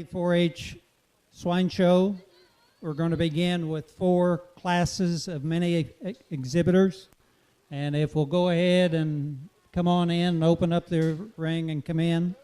4-H swine show. We're going to begin with 4 classes of mini exhibitors. And if we'll go ahead and come on in and open up the ring and come in.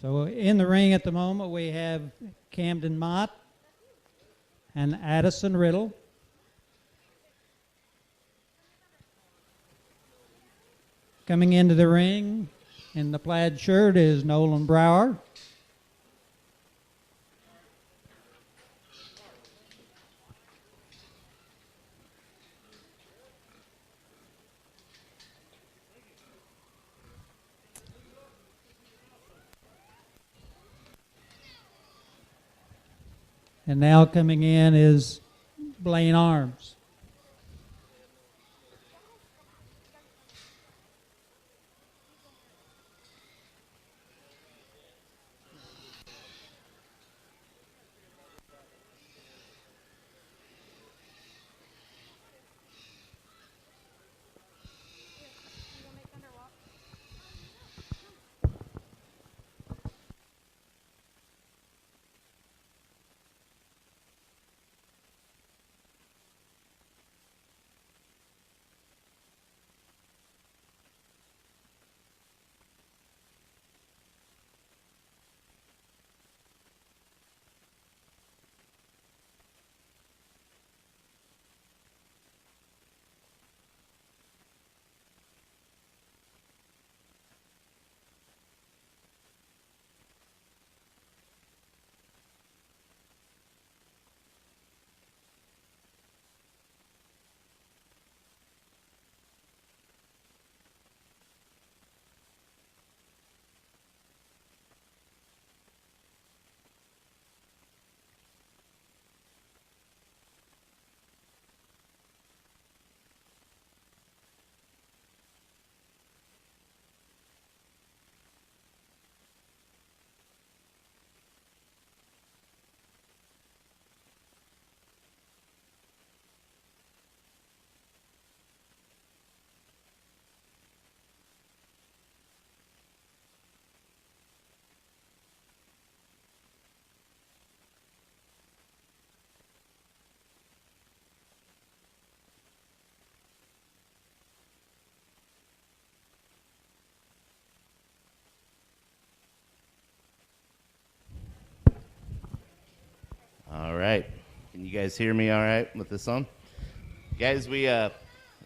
So in the ring at the moment we have Camden Mott and Addison Riddle. Coming into the ring in the plaid shirt is Nolan Brower. And now coming in is Blaine Arms. All right. Can you guys hear me all right with this on? Guys, it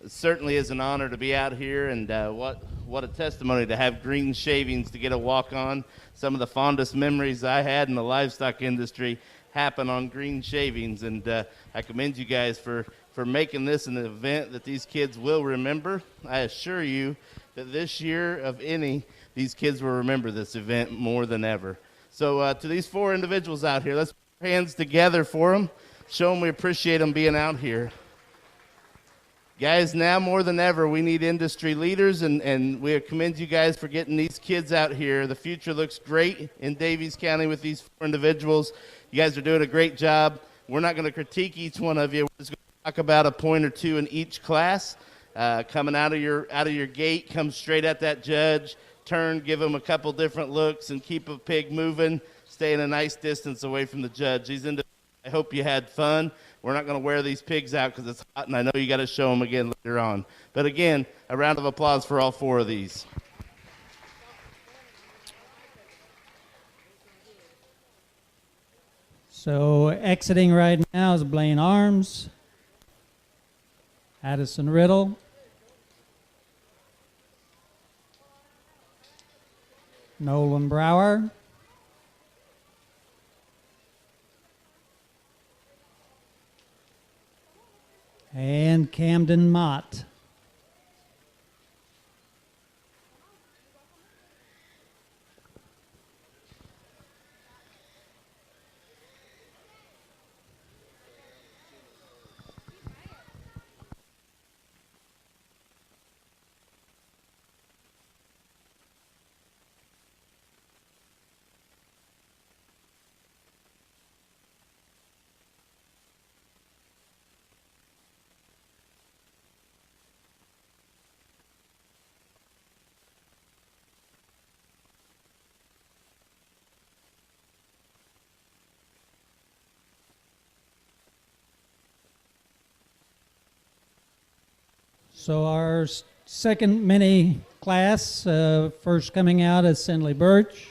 certainly is an honor to be out here, and what a testimony to have Green Shavings to get a walk on. Some of the fondest memories I had in the livestock industry happen on Green Shavings, and I commend you guys for making this an event that these kids will remember. I assure you that this year of any, these kids will remember this event more than ever. So to these 4 individuals out here, let's put our hands together for them. Show them we appreciate them being out here. Guys, now more than ever, we need industry leaders, and we commend you guys for getting these kids out here. The future looks great in Daviess County with these 4 individuals. You guys are doing a great job. We're not going to critique each one of you. We're just going to talk about a point or 2 in each class. Coming out of your gate, come straight at that judge, turn, give him a couple different looks, and keep a pig moving. Stay in a nice distance away from the judge. I hope you had fun. We're not going to wear these pigs out because it's hot, and I know you got to show them again later on. But again, a round of applause for all 4 of these. So exiting right now is Blaine Arms, Addison Riddle, Nolan Brower, and Camden Mott. So our second mini class, first coming out is Cindy Birch,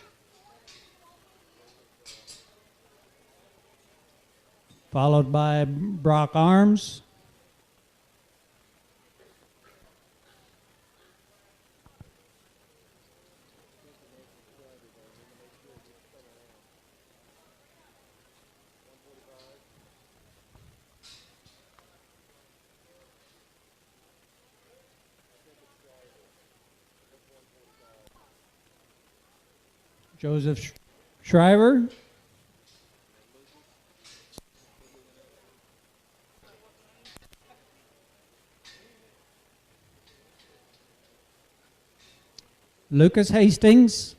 followed by Brock Arms, Joseph Shriver, Lucas Hastings,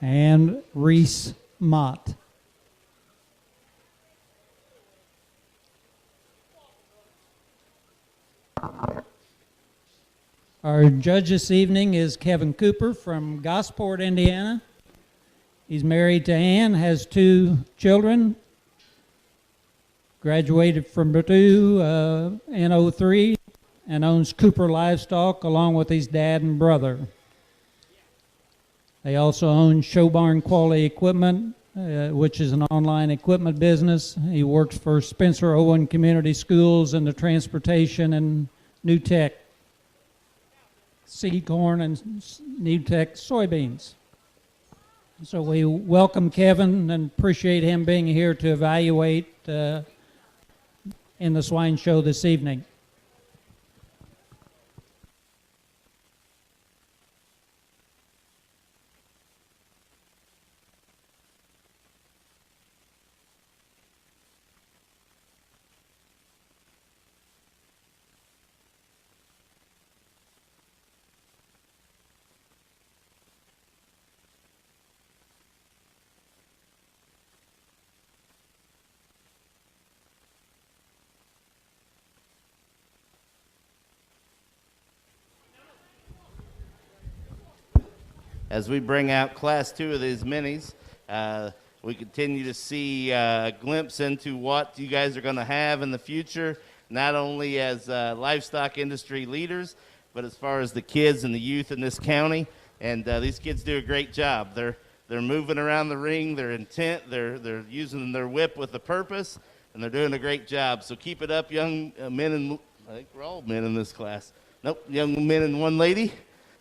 and Reese Mott. Our judge this evening is Kevin Cooper from Gosport, Indiana. He's married to Ann, has 2 children, graduated from Purdue in '03, and owns Cooper Livestock along with his dad and brother. They also own Show Barn Quality Equipment, which is an online equipment business. He works for Spencer Owen Community Schools in the transportation and new tech, seed corn and new tech soybeans. So we welcome Kevin and appreciate him being here to evaluate in the swine show this evening. As we bring out Class 2 of these minis, we continue to see a glimpse into what you guys are going to have in the future, not only as livestock industry leaders, but as far as the kids and the youth in this county. And these kids do a great job. They're moving around the ring. They're intent. They're using their whip with a purpose, and they're doing a great job. So keep it up, young men and I think we're all men in this class. Nope, young men and one lady.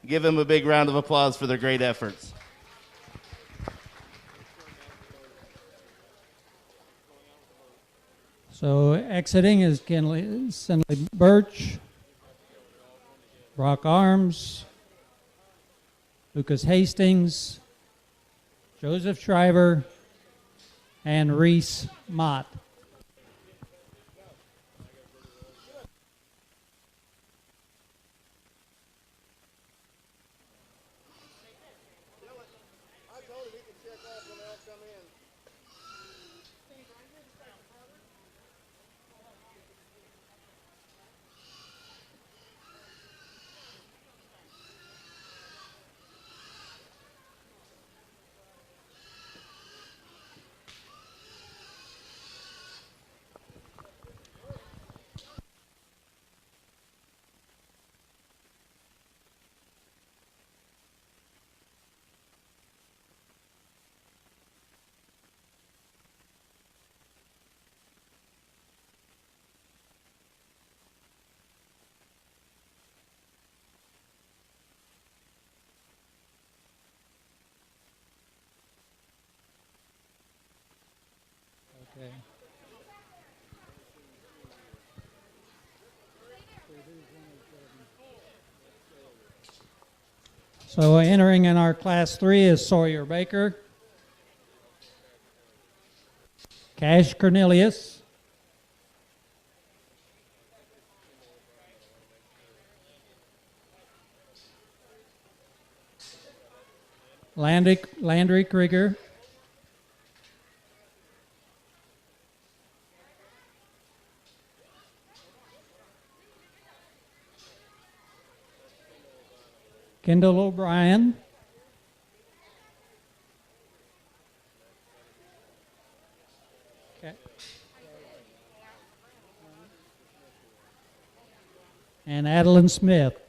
Give them a big round of applause for their great efforts. So exiting is Cindy Birch, Brock Arms, Lucas Hastings, Joseph Shriver, and Reese Mott. Okay. So entering in our class 3 is Sawyer Baker, Cash Cornelius, Landry Krieger, Kendall O'Brien, okay, and Adeline Smith.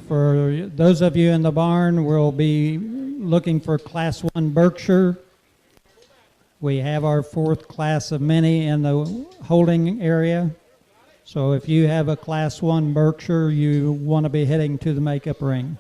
For those of you in the barn, we'll be looking for Class 1 Berkshire. We have our 4th class of many in the holding area. So if you have a Class 1 Berkshire, you want to be heading to the makeup ring.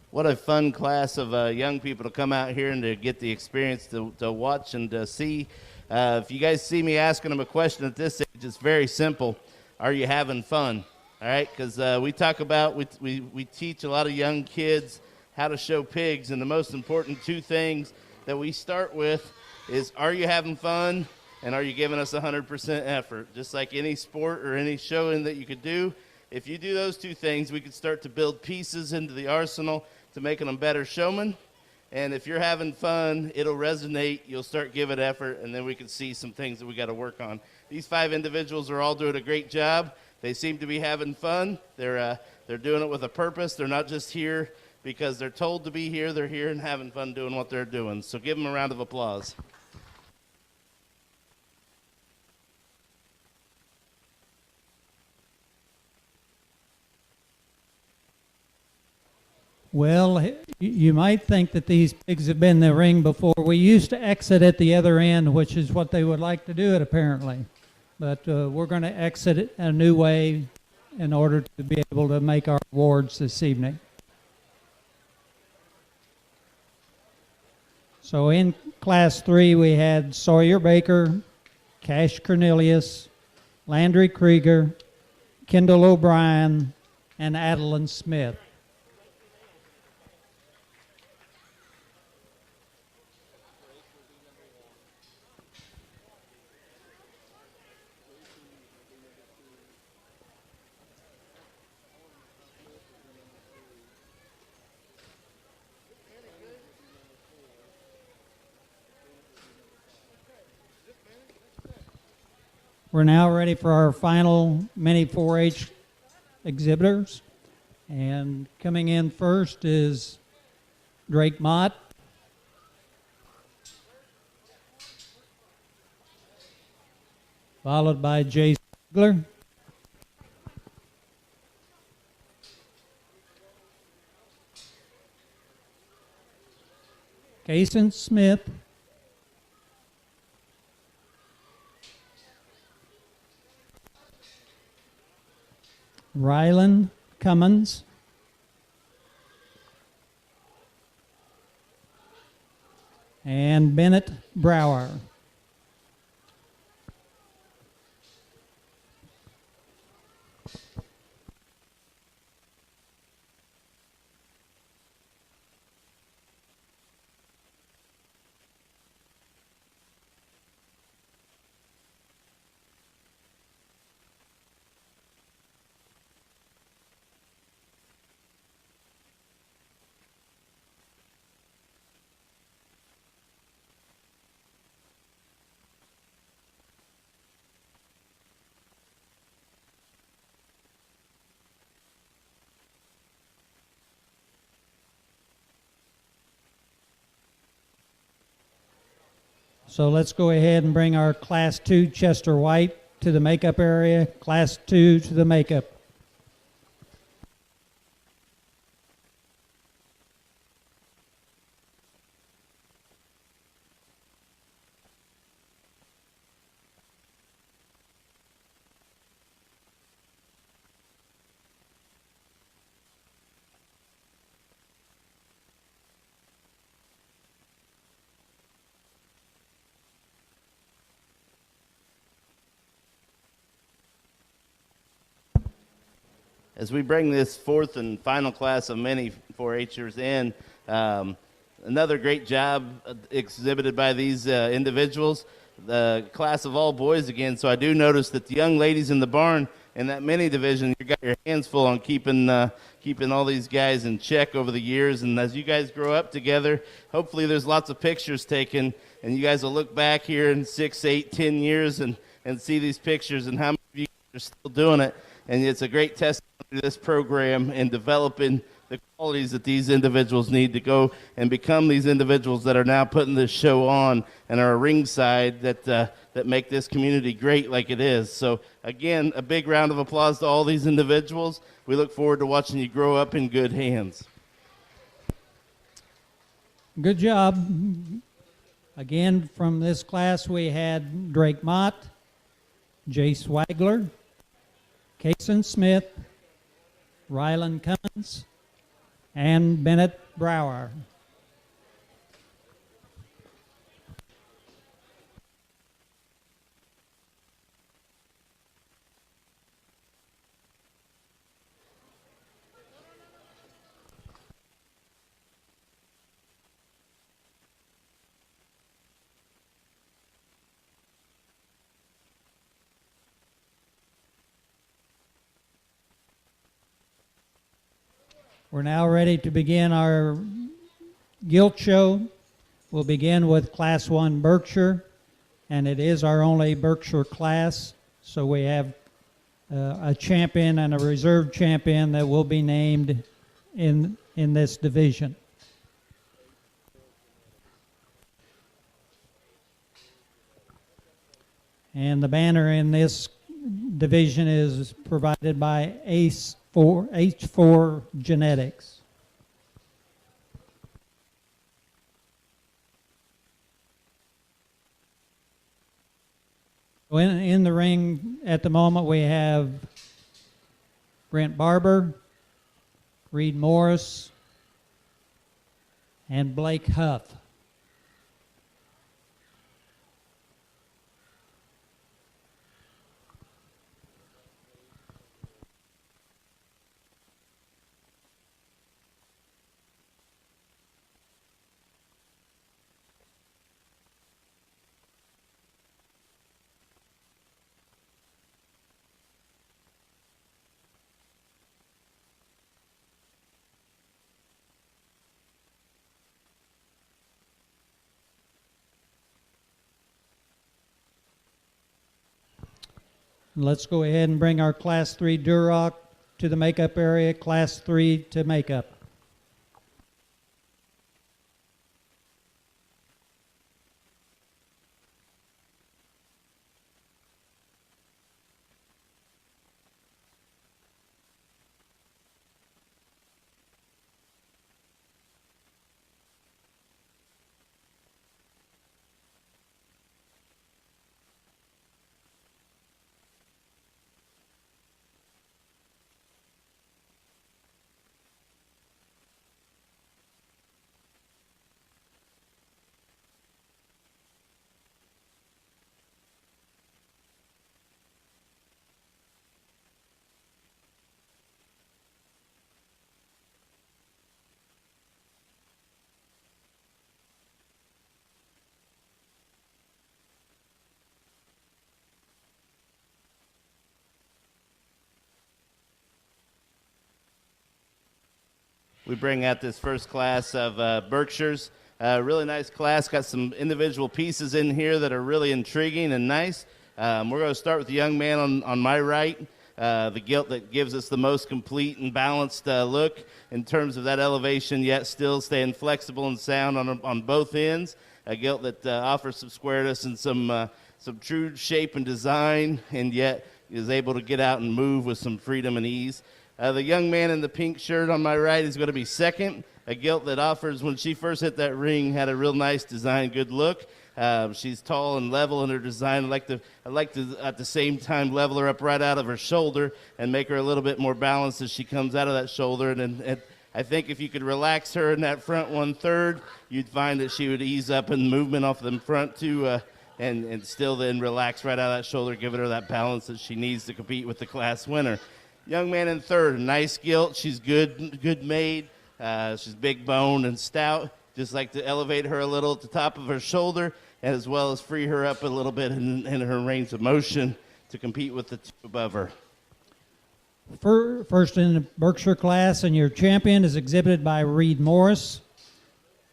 What a fun class of young people to come out here and to get the experience to watch and to see. If you guys see me asking them a question at this age, it's very simple. Are you having fun? All right, because we talk about, we teach a lot of young kids how to show pigs, and the most important 2 things that we start with is, are you having fun, and are you giving us 100% effort? Just like any sport or any showing that you could do, if you do those 2 things, we can start to build pieces into the arsenal to making them better showmen. And if you're having fun, it'll resonate, you'll start giving effort, and then we can see some things that we got to work on. These 5 individuals are all doing a great job. They seem to be having fun. They're doing it with a purpose. They're not just here because they're told to be here. They're here and having fun doing what they're doing. So give them a round of applause. Well, you might think that these pigs have been in the ring before. We used to exit at the other end, which is what they would like to do it apparently. But we're going to exit it a new way in order to be able to make our awards this evening. So in Class 3, we had Sawyer Baker, Cash Cornelius, Landry Krieger, Kendall O'Brien, and Adeline Smith. We're now ready for our final mini 4-H exhibitors. And coming in first is Drake Mott, followed by Jay Ziegler, Kason Smith, Rylan Cummins, and Bennett Brower. So let's go ahead and bring our Class 2 Chester White to the makeup area. Class 2 to the makeup. As we bring this fourth and final class of many 4-Hers in, another great job exhibited by these individuals. The class of all boys again, so I do notice that the young ladies in the barn in that mini division, you got your hands full on keeping all these guys in check over the years. And as you guys grow up together, hopefully there's lots of pictures taken, and you guys will look back here in 6, 8, 10 years and see these pictures and how many of you are still doing it. And it's a great testimony to this program in developing the qualities that these individuals need to go and become these individuals that are now putting this show on and are ringside that make this community great like it is. So, again, a big round of applause to all these individuals. We look forward to watching you grow up in good hands. Good job. Again, from this class, we had Drake Mott, Jay Swagler, Kason Smith, Rylan Cummins, and Bennett Brower. We're now ready to begin our guilt show. We'll begin with Class 1 Berkshire, and it is our only Berkshire class, so we have a champion and a reserve champion that will be named in this division. And the banner in this division is provided by H4 Genetics. In the ring at the moment we have Brent Barber, Reed Morris, and Blake Huff. Let's go ahead and bring our Class 3 Duroc to the makeup area. Class 3 to makeup. We bring out this first class of Berkshires. Really nice class. Got some individual pieces in here that are really intriguing and nice. We're going to start with the young man on my right. the gilt that gives us the most complete and balanced look in terms of that elevation, yet still staying flexible and sound on both ends. A gilt that offers some squareness and some true shape and design, and yet is able to get out and move with some freedom and ease. The young man in the pink shirt on my right is going to be second. A gilt that offers, when she first hit that ring, had a real nice design, good look. She's tall and level in her design. I'd like to at the same time level her up right out of her shoulder and make her a little bit more balanced as she comes out of that shoulder. And I think if you could relax her in that front 1/3, you'd find that she would ease up in movement off the front too, and still then relax right out of that shoulder, giving her that balance that she needs to compete with the class winner. Young man in third, nice gilt. She's good made. She's big boned and stout. Just like to elevate her a little at the top of her shoulder, as well as free her up a little bit in her range of motion to compete with the two above her. First in the Berkshire class, and your champion is exhibited by Reed Morris.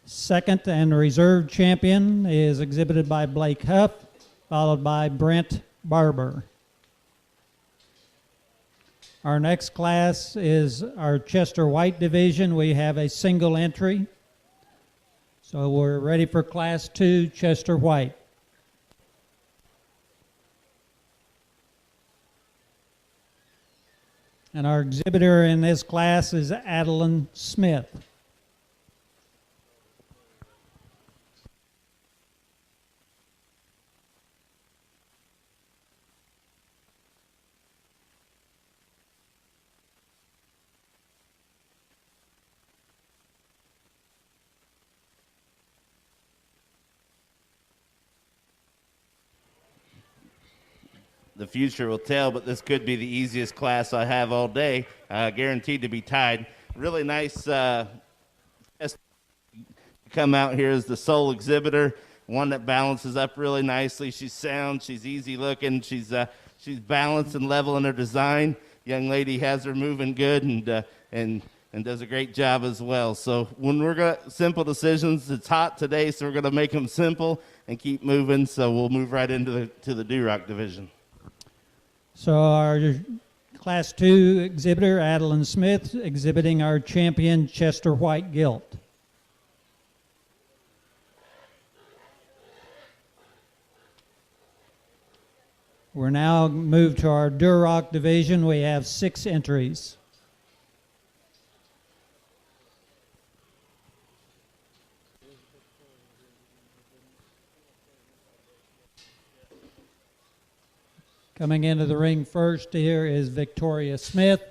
Second and reserve champion is exhibited by Blake Huff, followed by Brent Barber. Our next class is our Chester White division. We have a single entry. So we're ready for Class 2, Chester White. And our exhibitor in this class is Adeline Smith. The future will tell, but this could be the easiest class I have all day, guaranteed to be tied. Really nice to come out here as the sole exhibitor, one that balances up really nicely. She's sound, she's easy looking, she's balanced and level in her design. Young lady has her moving good and does a great job as well. So when we're got simple decisions, it's hot today, so we're going to make them simple and keep moving. So we'll move right into the Duroc division. So our Class 2 exhibitor, Adeline Smith, exhibiting our champion, Chester White gilt. We're now moved to our Duroc division. We have 6 entries. Coming into the ring first here is Victoria Smith.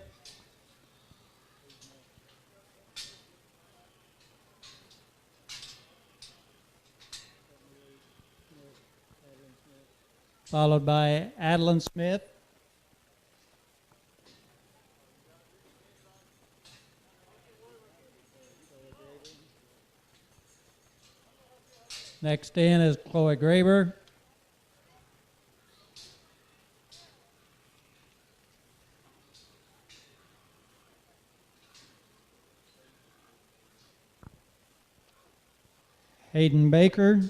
Followed by Adeline Smith. Next in is Chloe Graber. Hayden Baker,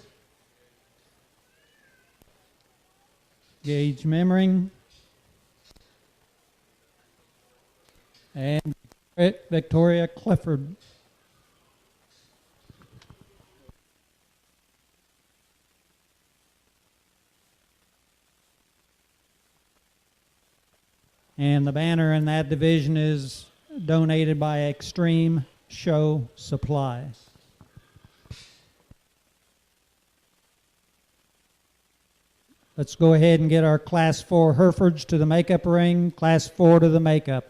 Gage Memring, and Victoria Clifford. And the banner in that division is donated by Extreme Show Supply. Let's go ahead and get our Class 4 Herefords to the makeup ring, Class 4 to the makeup.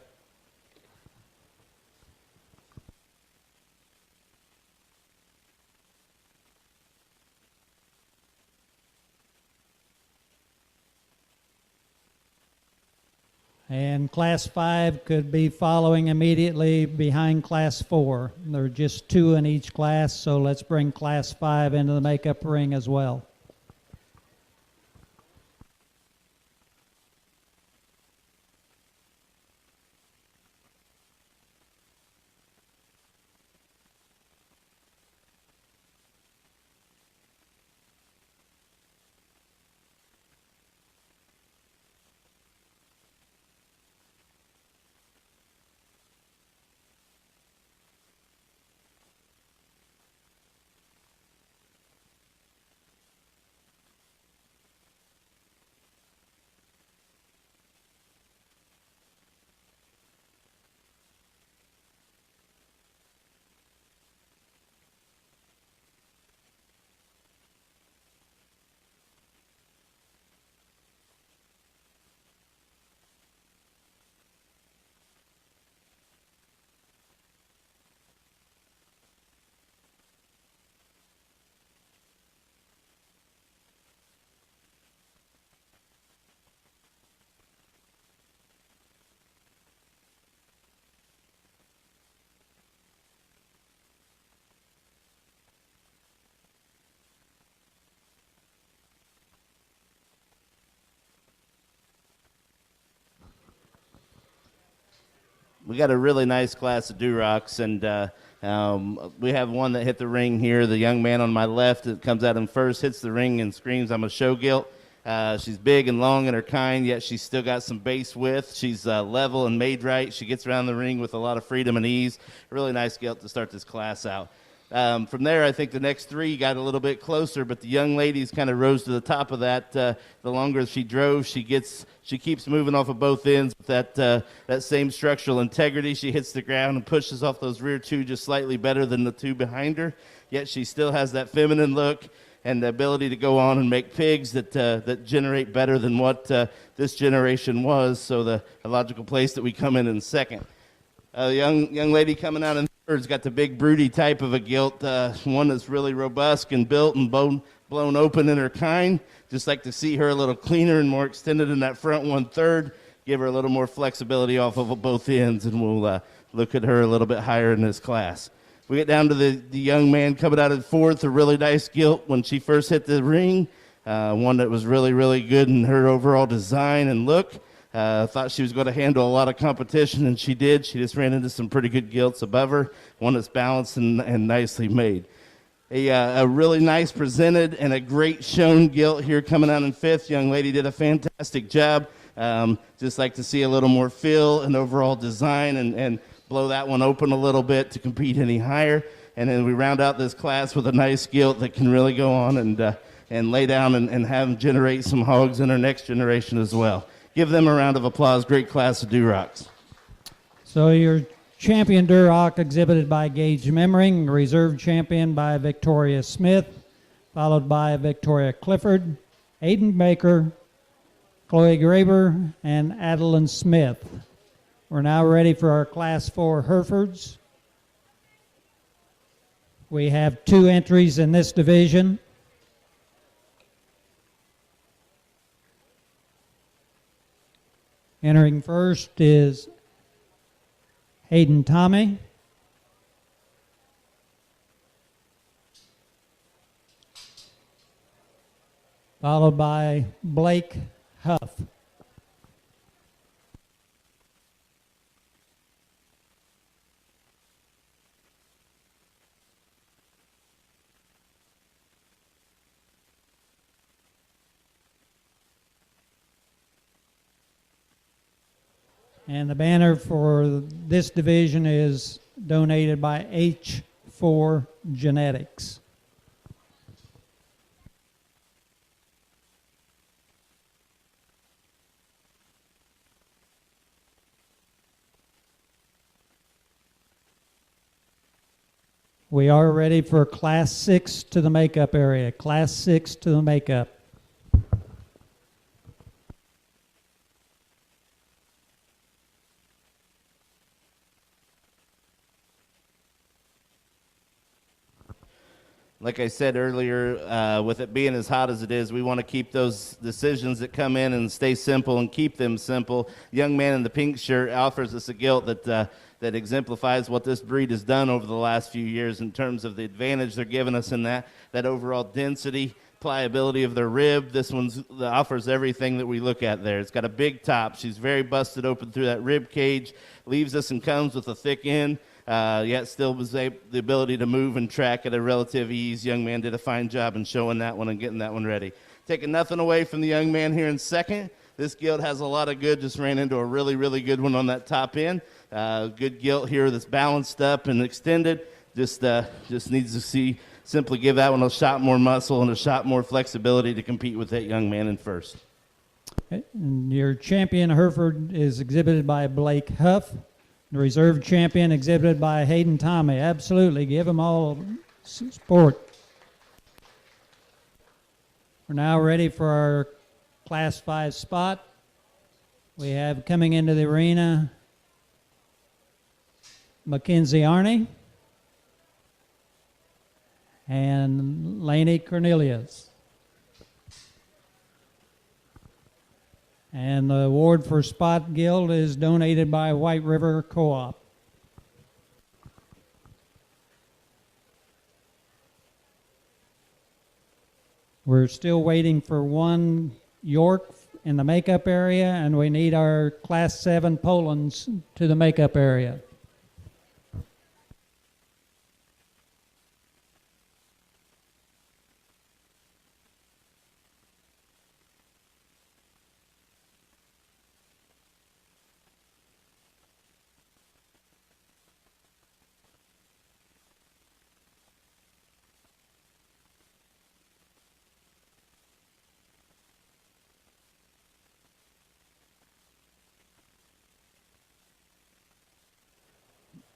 And Class 5 could be following immediately behind Class 4. There are just 2 in each class, so let's bring Class 5 into the makeup ring as well. we got a really nice class of Durocs, and we have one that hit the ring here. The young man on my left that comes out in first hits the ring and screams, "I'm a show gilt." She's big and long in her kind, yet she's still got some base width. She's level and made right. She gets around the ring with a lot of freedom and ease. Really nice gilt to start this class out. From there, I think the next three got a little bit closer, but the young ladies kind of rose to the top of that. The longer she drove, she keeps moving off of both ends with that same structural integrity. She hits the ground and pushes off those rear two just slightly better than the two behind her, yet she still has that feminine look and the ability to go on and make pigs that generate better than what this generation was. So the logical place that we come in second. Young lady coming out in third's got the big broody type of a gilt, one that's really robust and built and blown open in her kind. Just like to see her a little cleaner and more extended in that front 1/3. Give her a little more flexibility off of both ends, and we'll look at her a little bit higher in this class. We get down to the young man coming out in fourth, a really nice gilt when she first hit the ring, one that was really, really good in her overall design and look. Thought she was going to handle a lot of competition, and she did. She just ran into some pretty good gilts above her, one that's balanced and nicely made. A really nice presented and a great shown gilt here coming out in fifth. Young lady did a fantastic job. Just like to see a little more feel and overall design and blow that one open a little bit to compete any higher. And then we round out this class with a nice gilt that can really go on and lay down and have them generate some hogs in our next generation as well. Give them a round of applause. Great class of Durocs. So your champion Duroc exhibited by Gage Memmering, reserve champion by Victoria Smith, followed by Victoria Clifford, Aiden Baker, Chloe Graber, and Adeline Smith. We're now ready for our Class 4 Herefords. We have 2 entries in this division. Entering first is Hayden Tommy. Followed by Blake Huff. And the banner for this division is donated by H4 Genetics. We are ready for Class 6 to the makeup area. Class 6 to the makeup. Like I said earlier, with it being as hot as it is, we want to keep those decisions that come in and stay simple and keep them simple. The young man in the pink shirt offers us a gilt that exemplifies what this breed has done over the last few years in terms of the advantage they're giving us in that overall density, pliability of their rib. This one offers everything that we look at there. It's got a big top. She's very busted open through that rib cage, leaves us and comes with a thick end. Yet still was the ability to move and track at a relative ease. Young man did a fine job in showing that one and getting that one ready. Taking nothing away from the young man here in second. This gilt has a lot of good. Just ran into a really, really good one on that top end. Good gilt here that's balanced up and extended. Just needs to simply give that one a shot more muscle and a shot more flexibility to compete with that young man in first. And your champion Hereford is exhibited by Blake Huff. The reserve champion exhibited by Hayden Tommy. Absolutely, give them all support. We're now ready for our Class 5 spot. We have coming into the arena Mackenzie Arney and Laney Cornelius. And the award for Spot Guild is donated by White River Co-op. We're still waiting for one York in the makeup area, and we need our Class 7 Polands to the makeup area.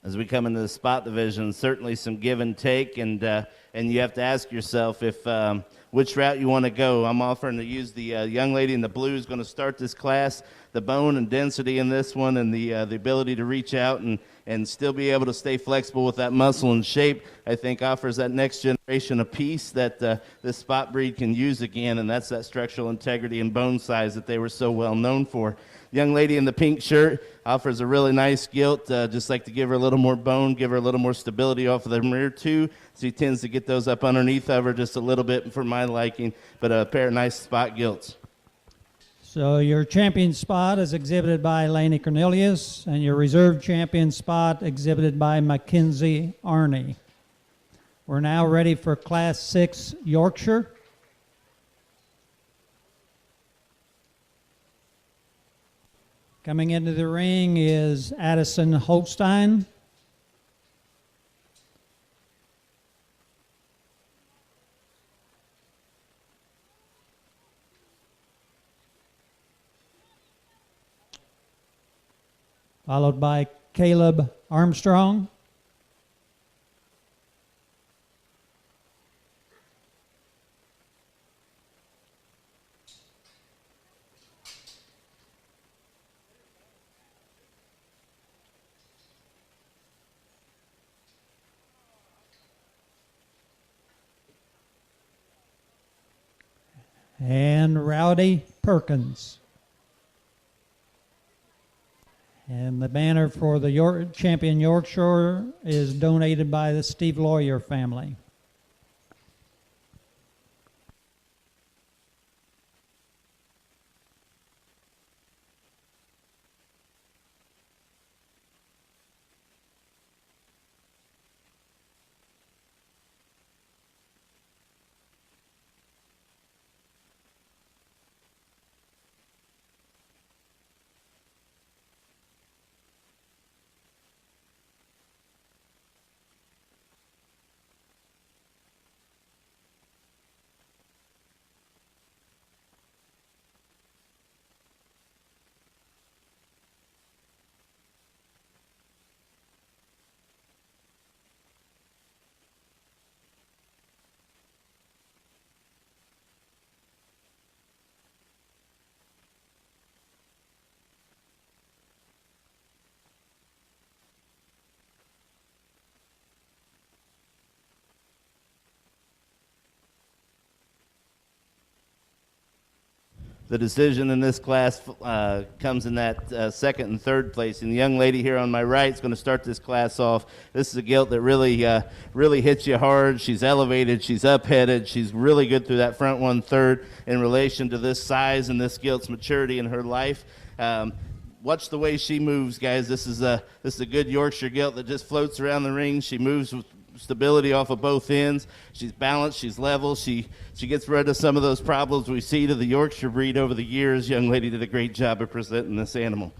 As we come into the spot division, certainly some give and take, and you have to ask yourself if which route you want to go. I'm offering to use the young lady in the blue who's going to start this class. The bone and density in this one, and the ability to reach out and still be able to stay flexible with that muscle and shape, I think offers that next generation a piece that this spot breed can use again, and that's that structural integrity and bone size that they were so well known for. Young lady in the pink shirt offers a really nice gilt, just like to give her a little more bone, give her a little more stability off of the rear too. She tends to get those up underneath of her just a little bit for my liking, but a pair of nice spot gilts. So your champion spot is exhibited by Laney Cornelius, and your reserve champion spot exhibited by Mackenzie Arney. We're now ready for Class 6 Yorkshire. Coming into the ring is Addison Holstein. Followed by Caleb Armstrong. And Rowdy Perkins. And the banner for the champion Yorkshire is donated by the Steve Lawyer family. The decision in this class comes in that second and third place. And the young lady here on my right is going to start this class off. This is a gilt that really hits you hard. She's elevated. She's up-headed. She's really good through that front 1/3 in relation to this size and this gilt's maturity in her life. Watch the way she moves, guys. This is a good Yorkshire gilt that just floats around the ring. She moves with stability off of both ends. She's balanced. She's level. She gets rid of some of those problems we see to the Yorkshire breed over the years. Young lady did a great job of presenting this animal.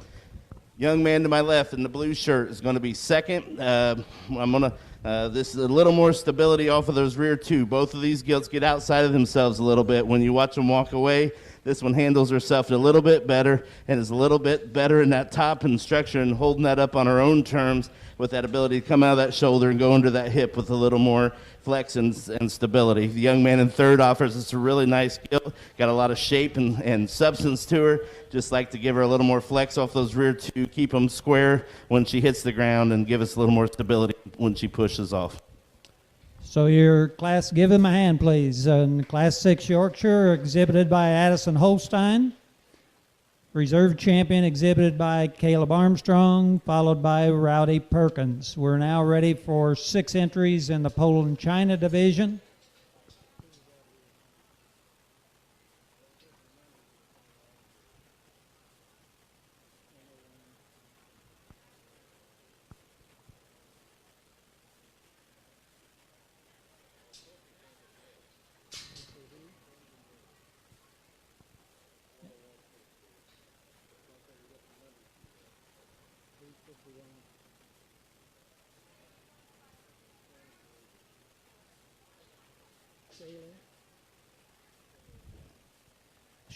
Young man to my left in the blue shirt is going to be second. This is a little more stability off of those rear two. Both of these gilts get outside of themselves a little bit. When you watch them walk away, this one handles herself a little bit better and is a little bit better in that top and structure and holding that up on her own terms with that ability to come out of that shoulder and go into that hip with a little more flex and stability. The young man in third offers us a really nice gilt, got a lot of shape and substance to her. Just like to give her a little more flex off those rear two, keep them square when she hits the ground and give us a little more stability when she pushes off. So your class, give them a hand, please. Class 6 Yorkshire, exhibited by Addison Holstein. Reserve champion exhibited by Caleb Armstrong, followed by Rowdy Perkins. We're now ready for 6 entries in the Poland China division.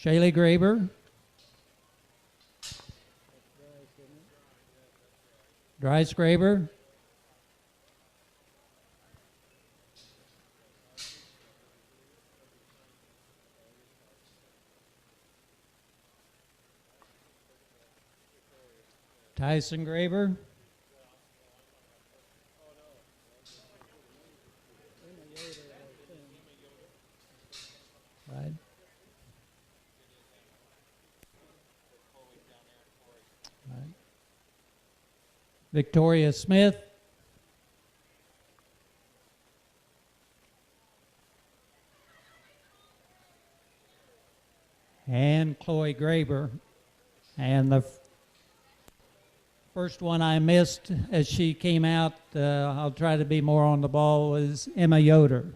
Shaylee Graber, Dries Graber, Tyson Graber, right. Right. Victoria Smith, and Chloe Graber. And the first one I missed as she came out, I'll try to be more on the ball, was Emma Yoder.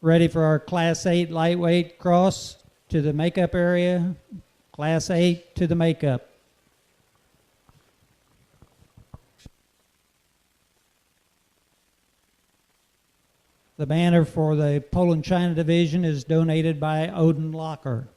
Ready for our Class 8 lightweight cross to the makeup area. Class 8 to the makeup. The banner for the Poland China division is donated by Odin Locker.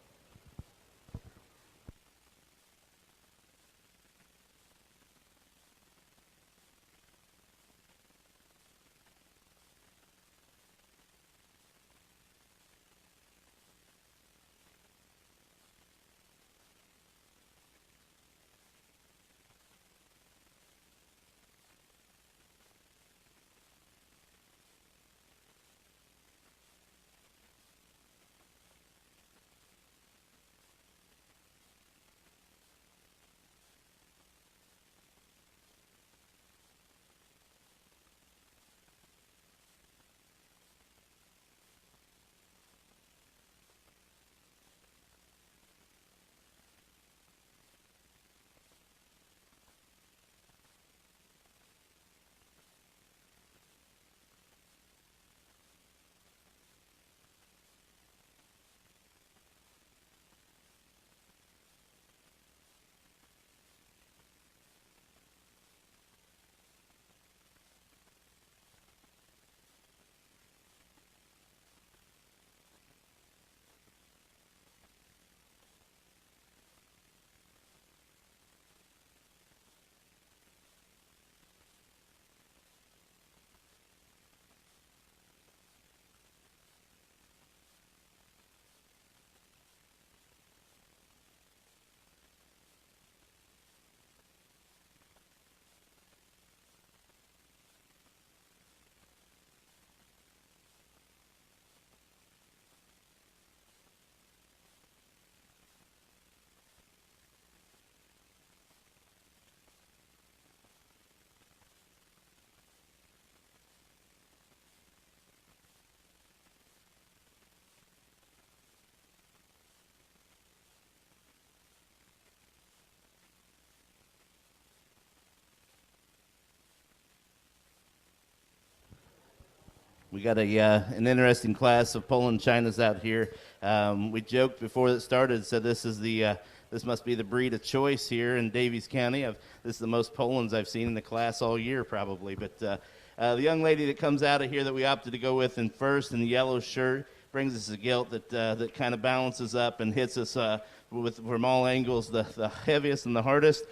We got an interesting class of Poland Chinas out here. We joked before it started, said this is this must be the breed of choice here in Daviess County. This is the most Polands I've seen in the class all year, probably. But the young lady that comes out of here that we opted to go with in first in the yellow shirt brings us a gilt that kind of balances up and hits us from all angles, the heaviest and the hardest.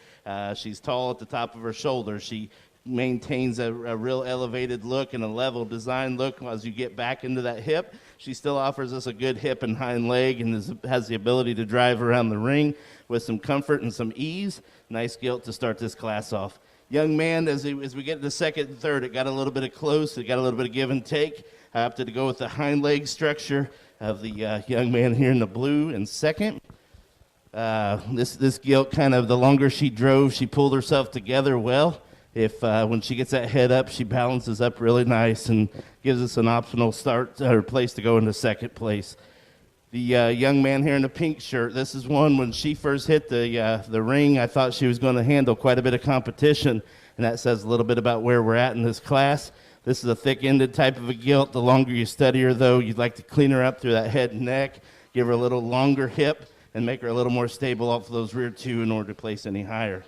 She's tall at the top of her shoulders. She maintains a real elevated look and a level design look as you get back into that hip. She still offers us a good hip and hind leg and has the ability to drive around the ring with some comfort and some ease. Nice gilt to start this class off. Young man, as we get to the second and third, it got a little bit of close. It got a little bit of give and take. I opted to go with the hind leg structure of the young man here in the blue in second. This gilt kind of, the longer she drove, she pulled herself together well. When she gets that head up, she balances up really nice and gives us an optional start or place to go into second place. The young man here in the pink shirt, this is one when she first hit the ring, I thought she was going to handle quite a bit of competition, and that says a little bit about where we're at in this class. This is a thick-ended type of a gilt. The longer you study her, though, you'd like to clean her up through that head and neck, give her a little longer hip, and make her a little more stable off of those rear two in order to place any higher.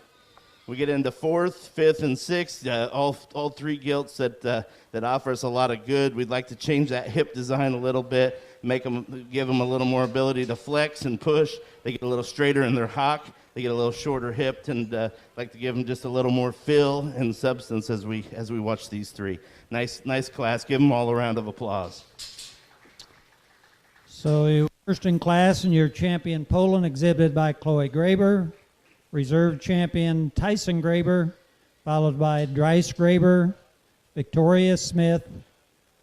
We get into fourth, fifth, and sixth, all three gilts that offer us a lot of good. We'd like to change that hip design a little bit, give them a little more ability to flex and push. They get a little straighter in their hock. They get a little shorter hipped, and like to give them just a little more fill and substance as we watch these three. Nice class. Give them all a round of applause. So you're first in class and your champion Poland, exhibited by Chloe Graber. Reserve champion Tyson Graber, followed by Dries Graber, Victoria Smith,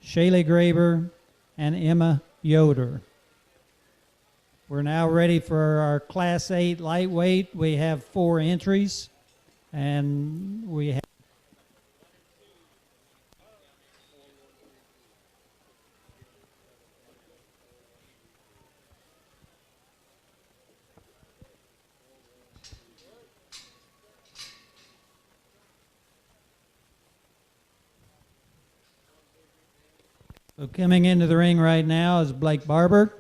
Shaylee Graber, and Emma Yoder. We're now ready for our Class 8 lightweight. We have 4 entries, and we have So coming into the ring right now is Blake Barber.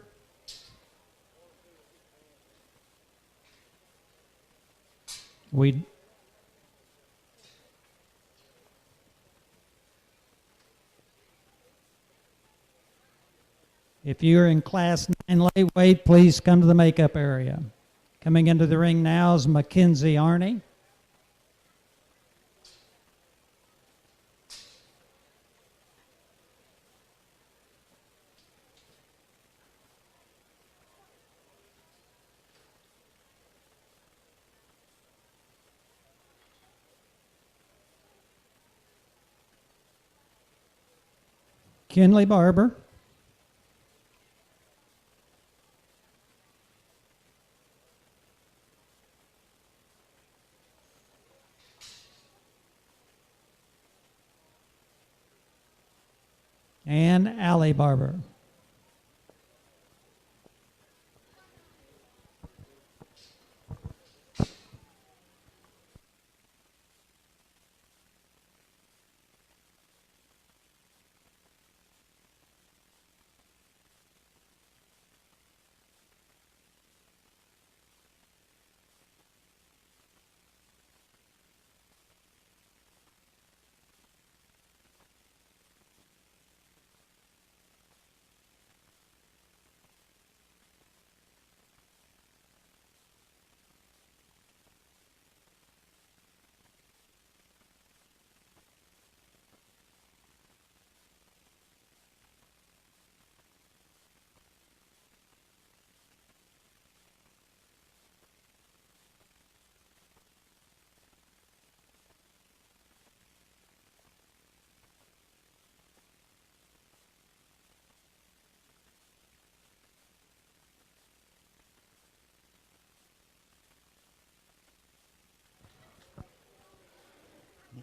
If you're in Class 9 lightweight, please come to the makeup area. Coming into the ring now is Mackenzie Arney. Kinley Barber. And Allie Barber.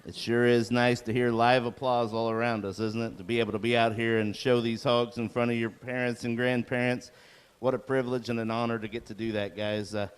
It sure is nice to hear live applause all around us, isn't it? To be able to be out here and show these hogs in front of your parents and grandparents. What a privilege and an honor to get to do that, guys. The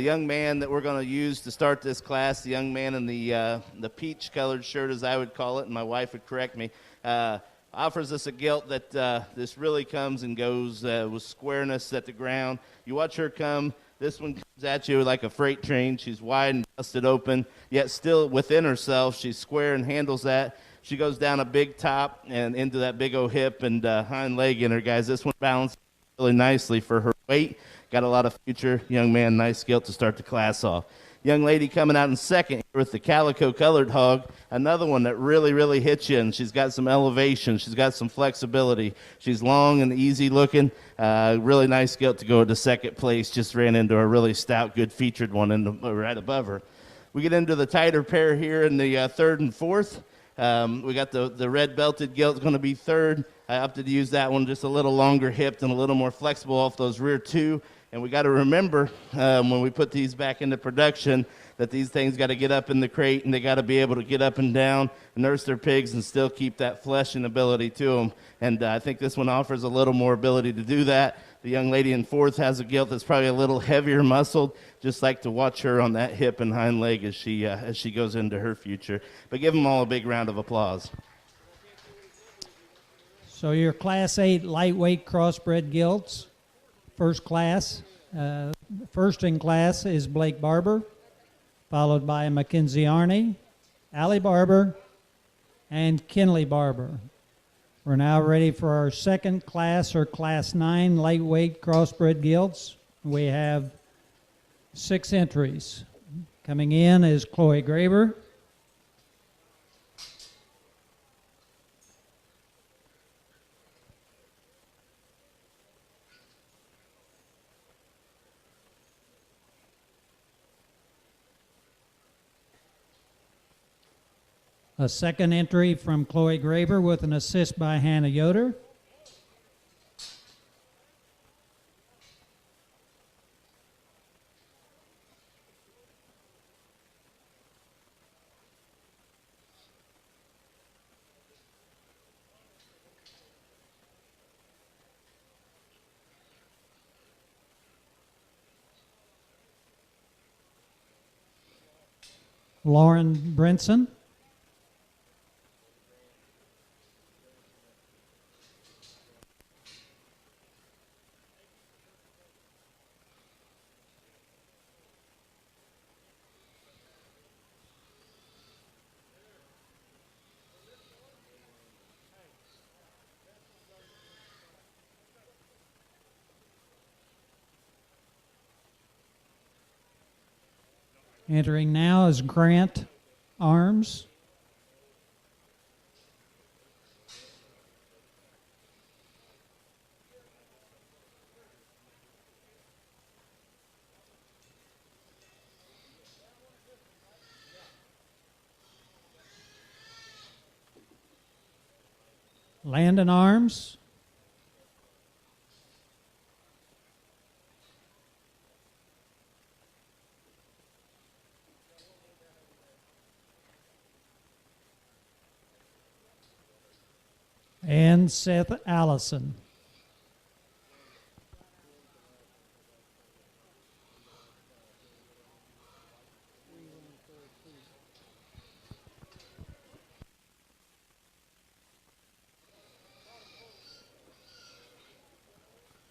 young man that we're going to use to start this class, the young man in the peach-colored shirt, as I would call it, and my wife would correct me, offers us a gilt that this really comes and goes with squareness at the ground. You watch her come. This one comes at you like a freight train. She's wide and busted open, yet still within herself. She's square and handles that. She goes down a big top and into that big old hip and hind leg in her, guys. This one balances really nicely for her weight. Got a lot of future. Young man, nice gilt to start the class off. Young lady coming out in second here with the calico-colored hog, another one that really hits you, and she's got some elevation. She's got some flexibility. She's long and easy looking. Really nice gilt to go to second place. Just ran into a really stout, good featured one right above her. We get into the tighter pair here in the third and fourth. We got the red belted gilt going to be third. I opted to use that one, just a little longer hipped and a little more flexible off those rear two. And we got to remember when we put these back into production that these things got to get up in the crate and they got to be able to get up and down, nurse their pigs, and still keep that flesh and ability to them. And I think this one offers a little more ability to do that. The young lady in fourth has a gilt that's probably a little heavier muscled. Just like to watch her on that hip and hind leg as she goes into her future. But give them all a big round of applause. So your Class 8 lightweight crossbred gilts. First class, first in class is Blake Barber. followed by Mackenzie Arney, Allie Barber, and Kinley Barber. We're now ready for our second class, or Class 9 lightweight crossbred gilts. We have 6 entries. Coming in is Chloe Graber, a second entry from Chloe Graber with an assist by Hannah Yoder. Lauren Brinson. Entering now is Grant Arms. Landon Arms. And Seth Allison.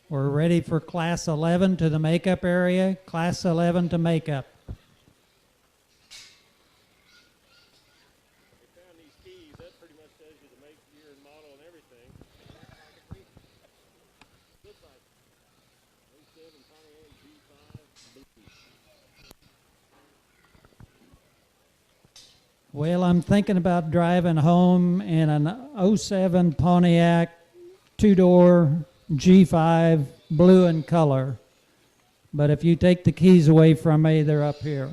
We're ready for Class 11 to the makeup area. Class 11 to makeup. Well, I'm thinking about driving home in an 07 Pontiac two-door G5 blue in color. But if you take the keys away from me, they're up here.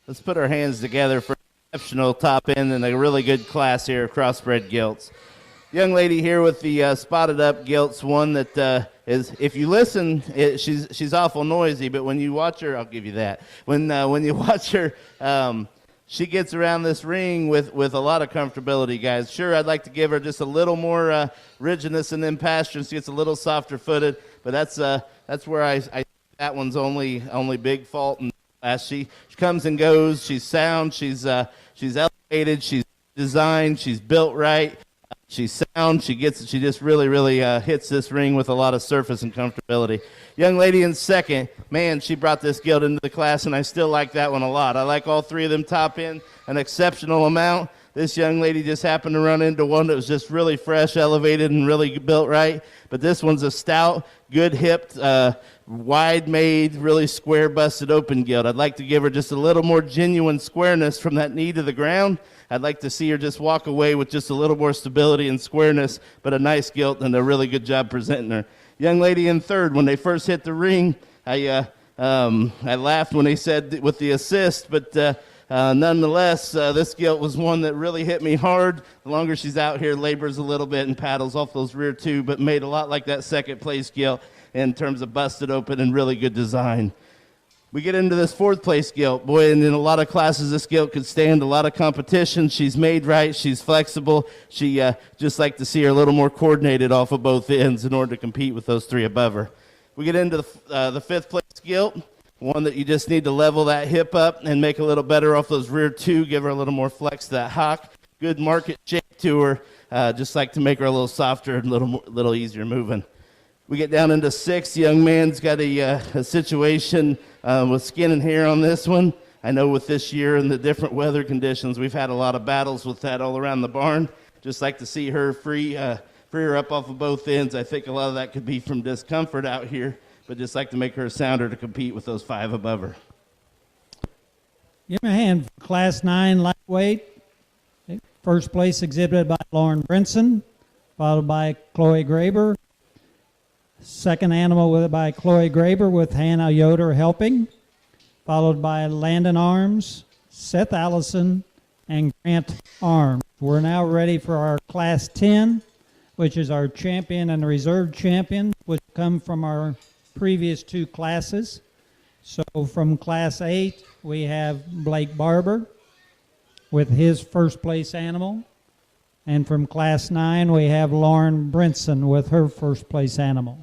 Let's put our hands together for an exceptional top end and a really good class here of crossbred gilts. young lady here with the spotted up gilts, one that is, if you listen, she's awful noisy, but when you watch her, I'll give you that. When you watch her, she gets around this ring with a lot of comfortability, guys. Sure, I'd like to give her just a little more rigidness and then pasture. She gets a little softer footed, but that's where I that one's only big fault. And she comes and goes. She's sound. She's elevated. She's designed. She's built right. She's sound. She just really hits this ring with a lot of surface and comfortability. Young lady in second, man, she brought this gilt into the class, and I still like that one a lot. I like all three of them top end an exceptional amount. This young lady just happened to run into one that was just really fresh, elevated, and really built right. But this one's a stout, good-hipped, wide-made, really square-busted open gilt. I'd like to give her just a little more genuine squareness from that knee to the ground. I'd like to see her just walk away with just a little more stability and squareness, but a nice gilt and a really good job presenting her. Young lady in third, when they first hit the ring, I laughed when they said with the assist, but nonetheless, this gilt was one that really hit me hard. The longer she's out here, labors a little bit and paddles off those rear two, but made a lot like that second place gilt in terms of busted open and really good design. We get into this fourth place gilt. Boy, and in a lot of classes, this gilt could stand a lot of competition. She's made right. She's flexible. She just like to see her a little more coordinated off of both ends in order to compete with those three above her. We get into the fifth place gilt, one that you just need to level that hip up and make a little better off those rear two, give her a little more flex to that hock. Good market shape to her, just like to make her a little softer and a little easier moving. We get down into six. Young man's got a situation with skin and hair on this one. I know with this year and the different weather conditions, we've had a lot of battles with that all around the barn. Just like to see her free her up off of both ends. I think a lot of that could be from discomfort out here, but just like to make her sounder to compete with those five above her. Give me a hand for Class 9 lightweight. First place exhibited by Lauren Brinson, followed by Chloe Graber. Second animal by Chloe Graber with Hannah Yoder helping, followed by Landon Arms, Seth Allison, and Grant Arms. We're now ready for our Class 10, which is our champion and reserve champion, which come from our previous two classes. So from Class 8, we have Blake Barber with his first place animal. And from Class 9, we have Lauren Brinson with her first place animal.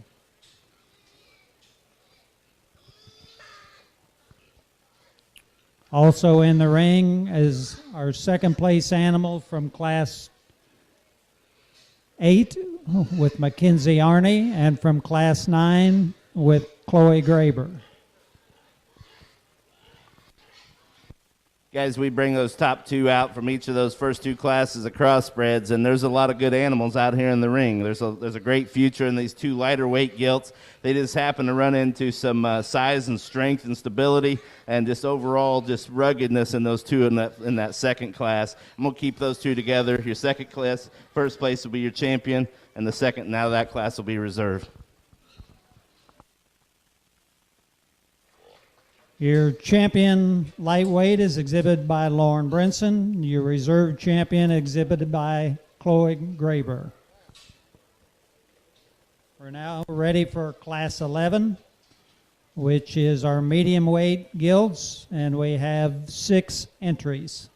Also in the ring is our second place animal from Class 8 with Mackenzie Arney, and from Class 9 with Chloe Graber. Guys, we bring those top two out from each of those first two classes of crossbreds, and there's a lot of good animals out here in the ring. There's a great future in these two lighter weight gilts. They just happen to run into some size and strength and stability and just overall just ruggedness in those two in that second class. I'm going to keep those two together. Your second class, first place will be your champion, and the second now that class will be reserve. Your champion lightweight is exhibited by Lauren Brinson. Your reserve champion exhibited by Chloe Graber. We're now ready for Class 11, which is our medium weight gilts, and we have 6 entries.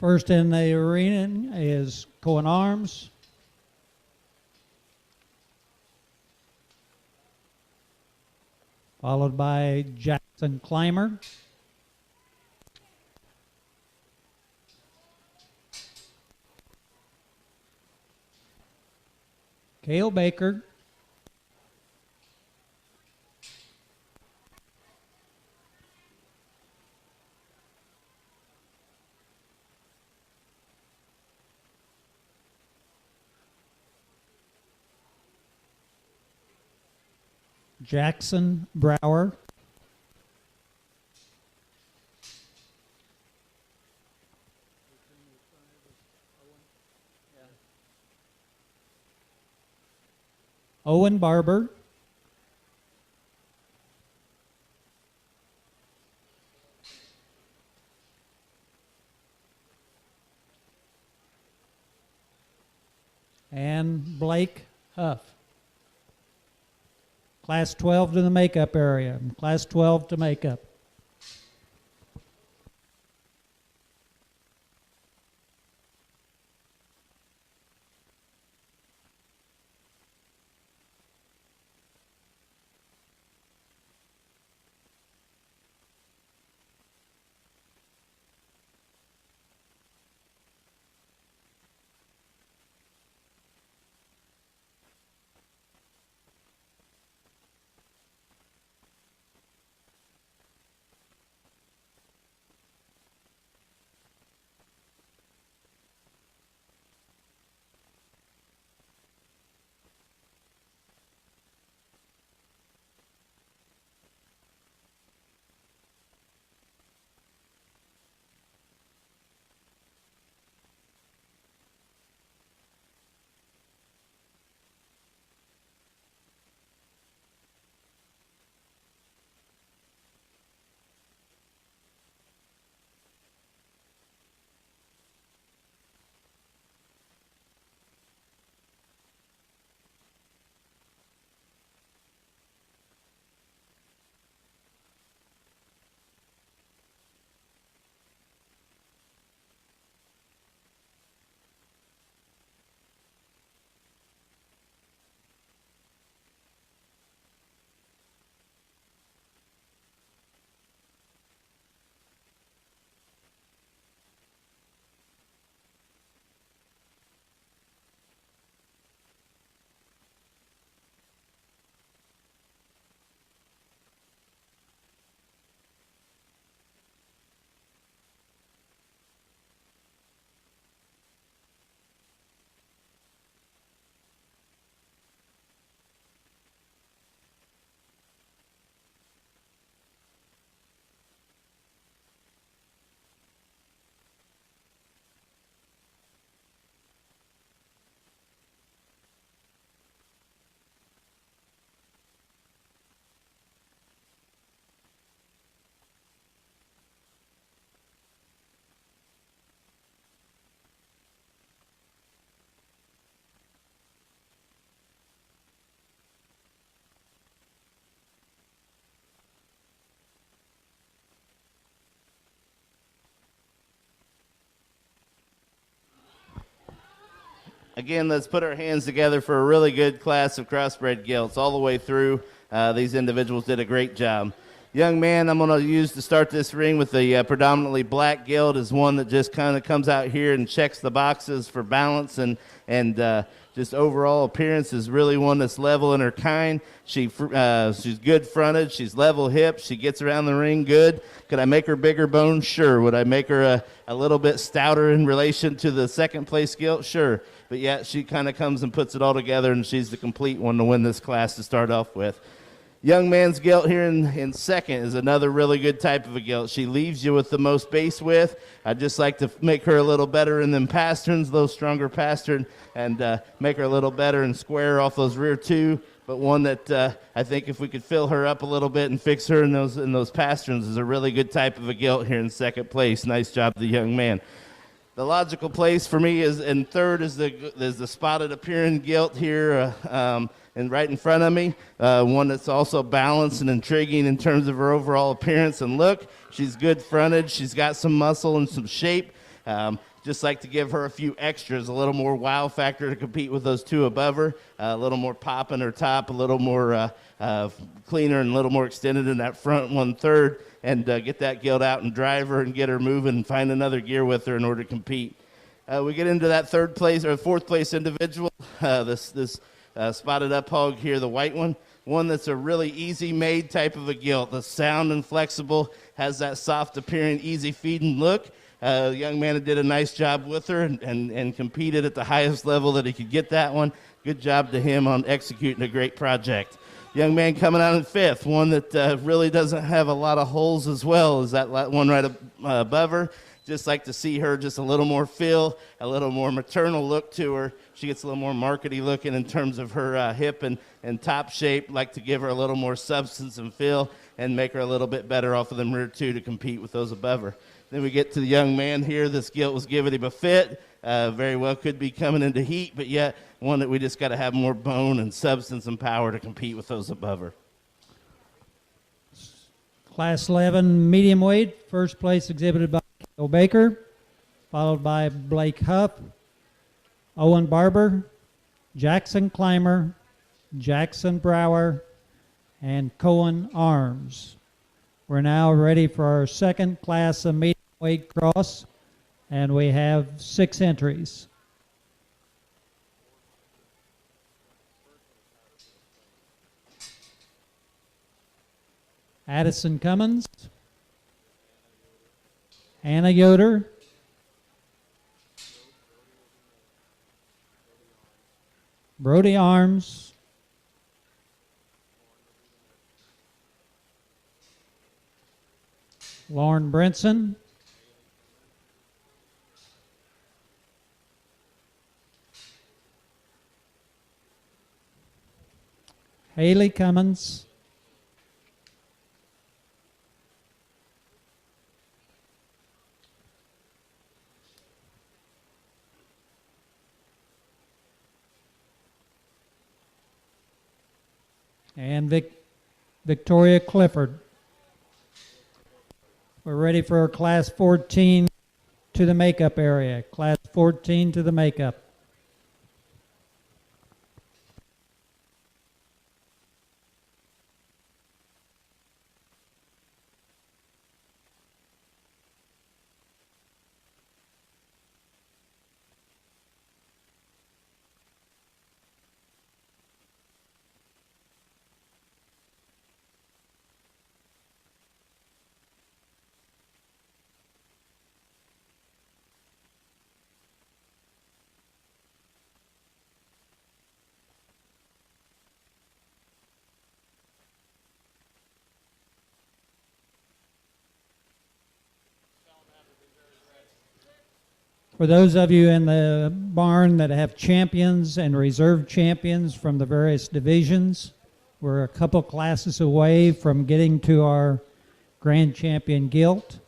First in the arena is Cohen Arms. Followed by Jackson Clymer. Cale Baker. Jackson Brower. Owen Barber, and Blake Huff. Class 12 to the makeup area. Class 12 to makeup. Again, let's put our hands together for a really good class of crossbred gilts all the way through. These individuals did a great job. Young man I'm going to use to start this ring with the predominantly black gilt is one that just kind of comes out here and checks the boxes for balance and just overall appearance is really one that's level in her kind. She's good fronted. She's level hipped. She gets around the ring good. Could I make her bigger bones? Sure. Would I make her a little bit stouter in relation to the second place gilt? Sure. But yet she kind of comes and puts it all together, and she's the complete one to win this class to start off with. Young man's gilt here in second is another really good type of a gilt. She leaves you with the most base width. I'd just like to make her a little better in them pasterns, a little stronger pastern, and make her a little better and square off those rear two. But one that I think if we could fill her up a little bit and fix her in those pasterns is a really good type of a gilt here in second place. Nice job to the young man. The logical place for me is in third is the spotted appearing gilt here and right in front of me. One that's also balanced and intriguing in terms of her overall appearance and look. She's good fronted. She's got some muscle and some shape. Just like to give her a few extras, a little more wow factor to compete with those two above her, a little more pop in her top, a little more cleaner and a little more extended in that front 1/3, and get that gilt out and drive her and get her moving and find another gear with her in order to compete. We get into that third place or fourth place individual, this spotted up hog here, the white one that's a really easy made type of a gilt. The sound and flexible, has that soft appearing, easy feeding look. The young man did a nice job with her and competed at the highest level that he could get that one. Good job to him on executing a great project. Young man coming out in fifth, one that really doesn't have a lot of holes as well as that one right above her. just like to see her just a little more feel, a little more maternal look to her. She gets a little more markety looking in terms of her hip and top shape. Like to give her a little more substance and feel and make her a little bit better off of them rear two to compete with those above her. Then we get to the young man here. This gilt was given him a fit. Very well could be coming into heat, but yet one that we just got to have more bone and substance and power to compete with those above her. Class 11 medium weight, first place exhibited by Bill Baker, followed by Blake Huff, Owen Barber, Jackson Clymer, Jackson Brower, and Cohen Arms. We're now ready for our second class of medium weight cross, and we have 6 entries. Addison Cummins, Hannah Yoder, Brody Arms, Lauren Brinson, Haley Cummins, and Victoria Clifford. We're ready for Class 14 to the makeup area. Class 14 to the makeup. For those of you in the barn that have champions and reserve champions from the various divisions, we're a couple classes away from getting to our grand champion gilt.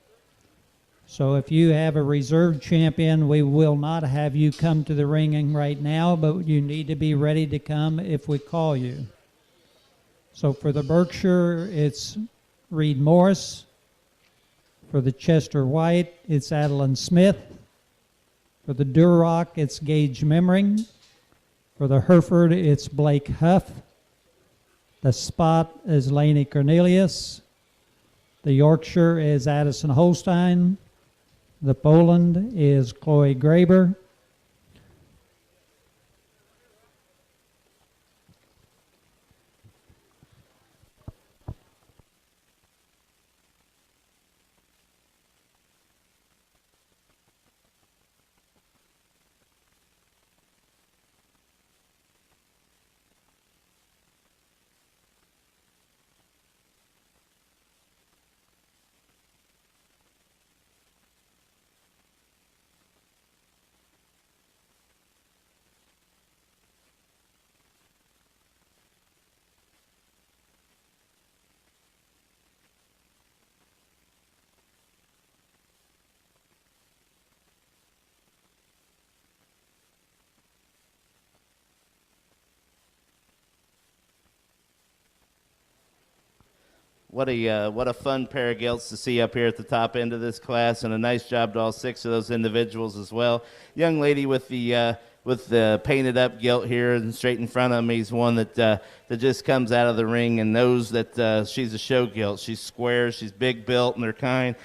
So if you have a reserve champion, we will not have you come to the ring right now, but you need to be ready to come if we call you. So for the Berkshire, it's Reed Morris. For the Chester White, it's Adeline Smith. For the Duroc, it's Gage Memring. For the Hereford, it's Blake Huff. The Spot is Laney Cornelius. The Yorkshire is Addison Holstein. The Poland is Chloe Graber. What a fun pair of gilts to see up here at the top end of this class, and a nice job to all 6 of those individuals as well. Young lady with the painted up gilt here and straight in front of me is one that just comes out of the ring and knows that she's a show gilt. She's square, she's big built, and they're kind.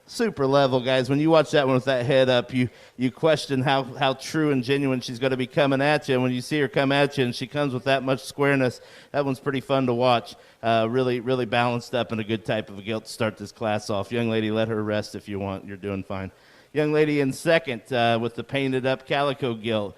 Super level, guys. When you watch that one with that head up, you question how true and genuine she's going to be coming at you. And when you see her come at you and she comes with that much squareness, that one's pretty fun to watch. Really, really balanced up and a good type of a gilt to start this class off. Young lady, let her rest if you want. You're doing fine. Young lady in second with the painted up calico gilt.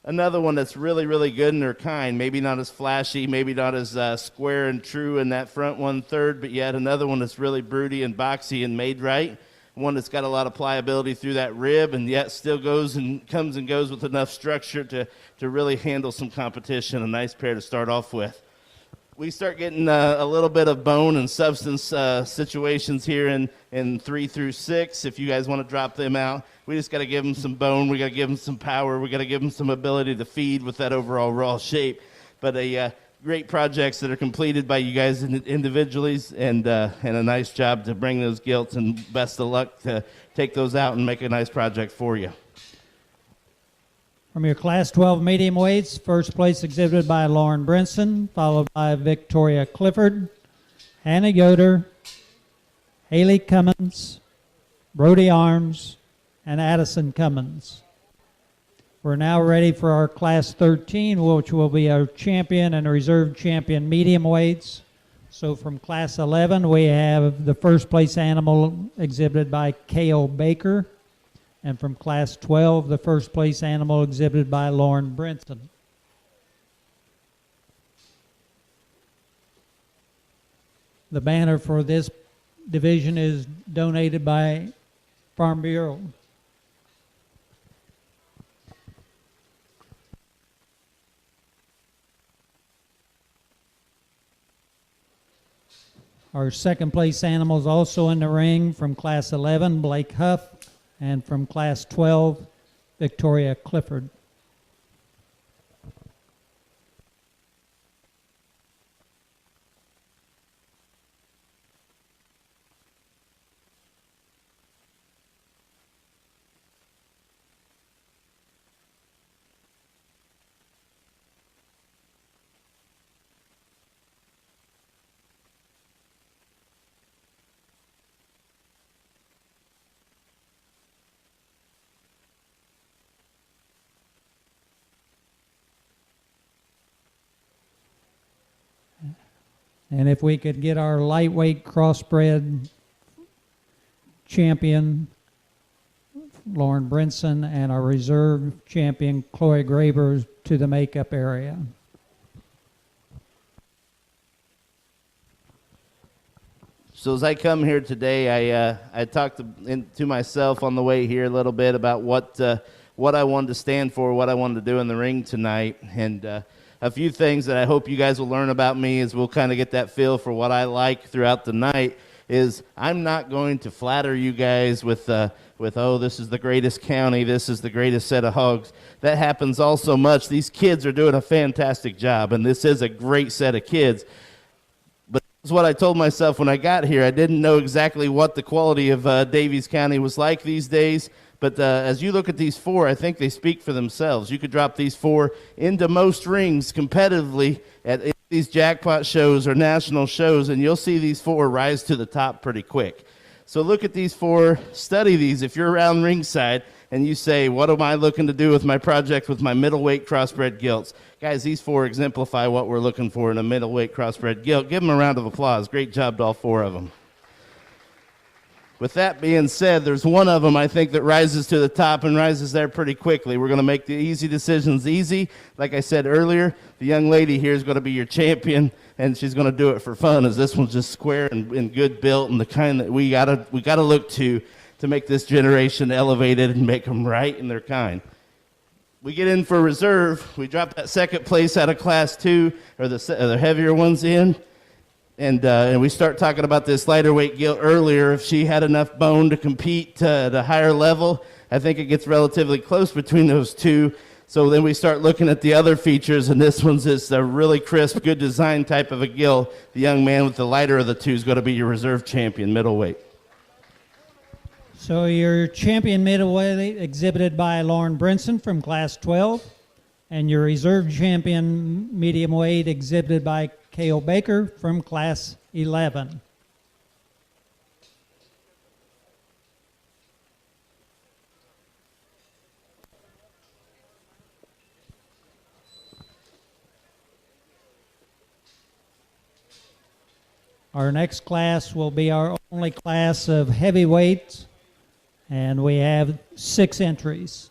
Another one that's really, really good in her kind. Maybe not as flashy, maybe not as square and true in that front one third, but yet another one that's really broody and boxy and made right. one that's got a lot of pliability through that rib and yet still goes and comes and goes with enough structure to really handle some competition. A nice pair to start off with. We start getting a little bit of bone and substance situations here in 3 through 6. If you guys want to drop them out, we just got to give them some bone. We got to give them some power. We got to give them some ability to feed with that overall raw shape. But great projects that are completed by you guys individually, and a nice job to bring those gilts, and best of luck to take those out and make a nice project for you. From your Class 12 medium weights, first place exhibited by Lauren Brinson, followed by Victoria Clifford, Hannah Yoder, Haley Cummins, Brody Arms, and Addison Cummins. We're now ready for our Class 13, which will be our champion and reserve champion medium weights. So from Class 11, we have the first place animal exhibited by K.O. Baker. And from Class 12, the first place animal exhibited by Lauren Brinson. The banner for this division is donated by Farm Bureau. Our second place animals also in the ring from Class 11, Blake Huff, and from Class 12, Victoria Clifford. And if we could get our lightweight crossbred champion, Lauren Brinson, and our reserve champion, Chloe Graber, to the makeup area. So as I come here today, I talked to myself on the way here a little bit about what I wanted to stand for, what I wanted to do in the ring tonight, and a few things that I hope you guys will learn about me as we'll kind of get that feel for what I like throughout the night is I'm not going to flatter you guys with oh, this is the greatest county, this is the greatest set of hogs. That happens all so much. These kids are doing a fantastic job, and this is a great set of kids. But that's what I told myself when I got here. I didn't know exactly what the quality of Daviess County was like these days. But as you look at these four, I think they speak for themselves. You could drop these four into most rings competitively at these jackpot shows or national shows, and you'll see these four rise to the top pretty quick. So look at these four, study these. If you're around ringside and you say, what am I looking to do with my project with my middleweight crossbred gilts? Guys, these four exemplify what we're looking for in a middleweight crossbred gilt. Give them a round of applause. Great job to all four of them. With that being said, there's one of them I think that rises to the top and rises there pretty quickly. We're going to make the easy decisions easy. Like I said earlier, the young lady here is going to be your champion, and she's going to do it for fun, as this one's just square and good built and the kind that we gotta look to make this generation elevated and make them right in their kind. We get in for reserve. We drop that second place out of Class 2, or the heavier ones in. And we start talking about this lighter weight gilt earlier. If she had enough bone to compete at a higher level, I think it gets relatively close between those two. So then we start looking at the other features, and this one's just a really crisp, good design type of a gilt. The young man with the lighter of the two is going to be your reserve champion middleweight. So your champion middleweight exhibited by Lauren Brinson from Class 12, and your reserve champion medium weight exhibited by K.O. Baker from Class 11. Our next class will be our only class of heavyweights, and we have 6 entries.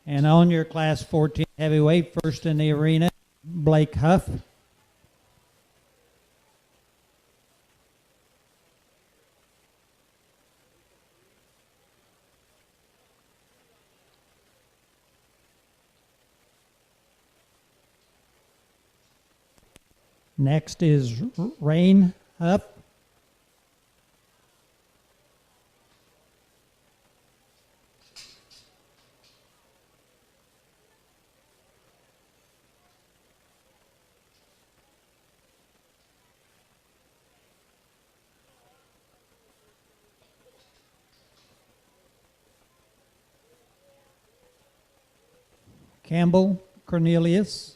And on your Class 14 heavyweight, first in the arena, Blake Huff. Next is Rain Huff. Campbell Cornelius.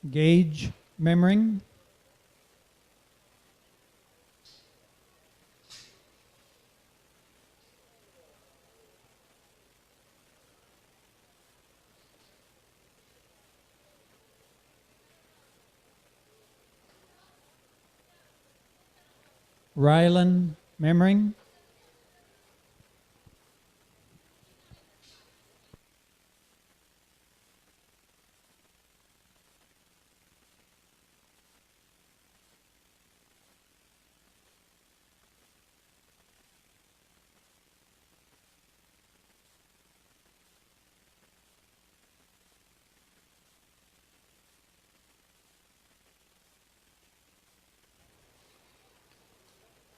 Gage Memring. Rylan Memring.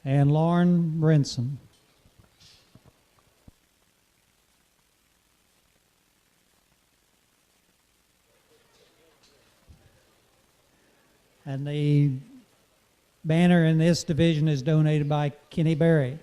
And Lauren Brinson. And the banner in this division is donated by Kenny Berry.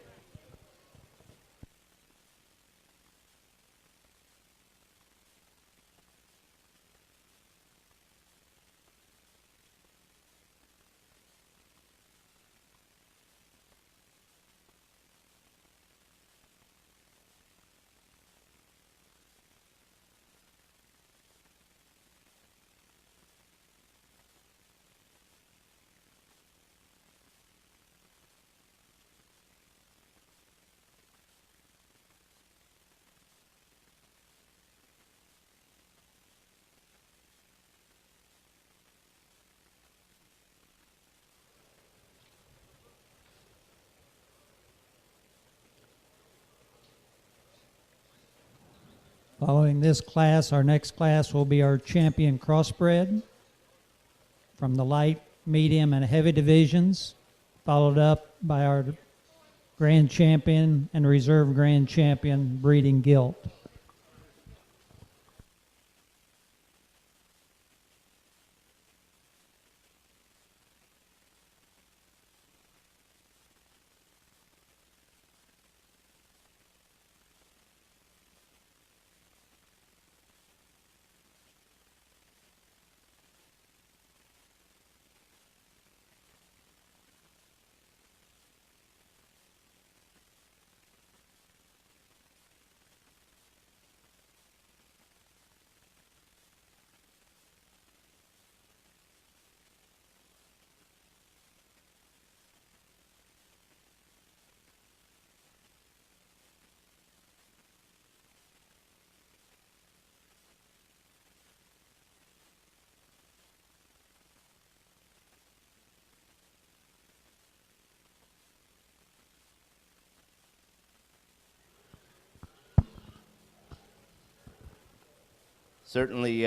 Following this class, our next class will be our champion crossbred from the light, medium, and heavy divisions, followed up by our grand champion and reserve grand champion breeding gilt. Certainly,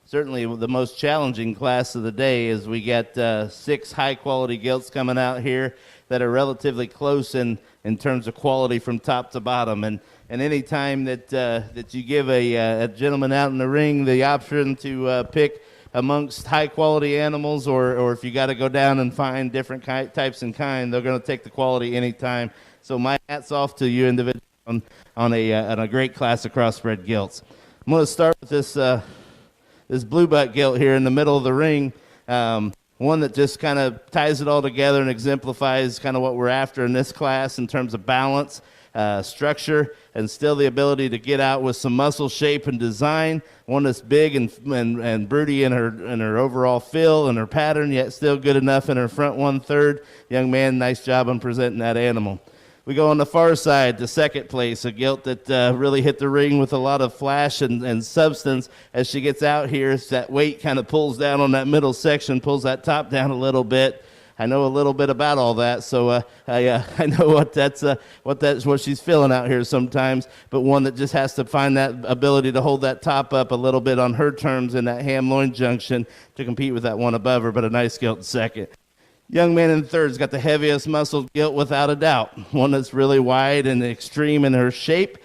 certainly the most challenging class of the day is we got 6 high-quality gilts coming out here that are relatively close in terms of quality from top to bottom. And any time that you give a gentleman out in the ring the option to pick amongst high-quality animals, or if you got to go down and find different types and kind, they're going to take the quality anytime. So my hat's off to you individuals on a great class of crossbred gilts. I'm going to start with this blue butt gilt here in the middle of the ring, one that just kind of ties it all together and exemplifies kind of what we're after in this class in terms of balance. structure and still the ability to get out with some muscle shape and design. One that's big and broody in her overall feel and her pattern, yet still good enough in her front 1/3. Young man, nice job on presenting that animal. We go on the far side to second place, a gilt that really hit the ring with a lot of flash and substance. As she gets out here, that weight kind of pulls down on that middle section, pulls that top down a little bit. I know a little bit about all that, so I know what she's feeling out here sometimes. But one that just has to find that ability to hold that top up a little bit on her terms in that ham-loin junction to compete with that one above her. But a nice gilt in second. Young man in third's got the heaviest muscle gilt without a doubt. One that's really wide and extreme in her shape.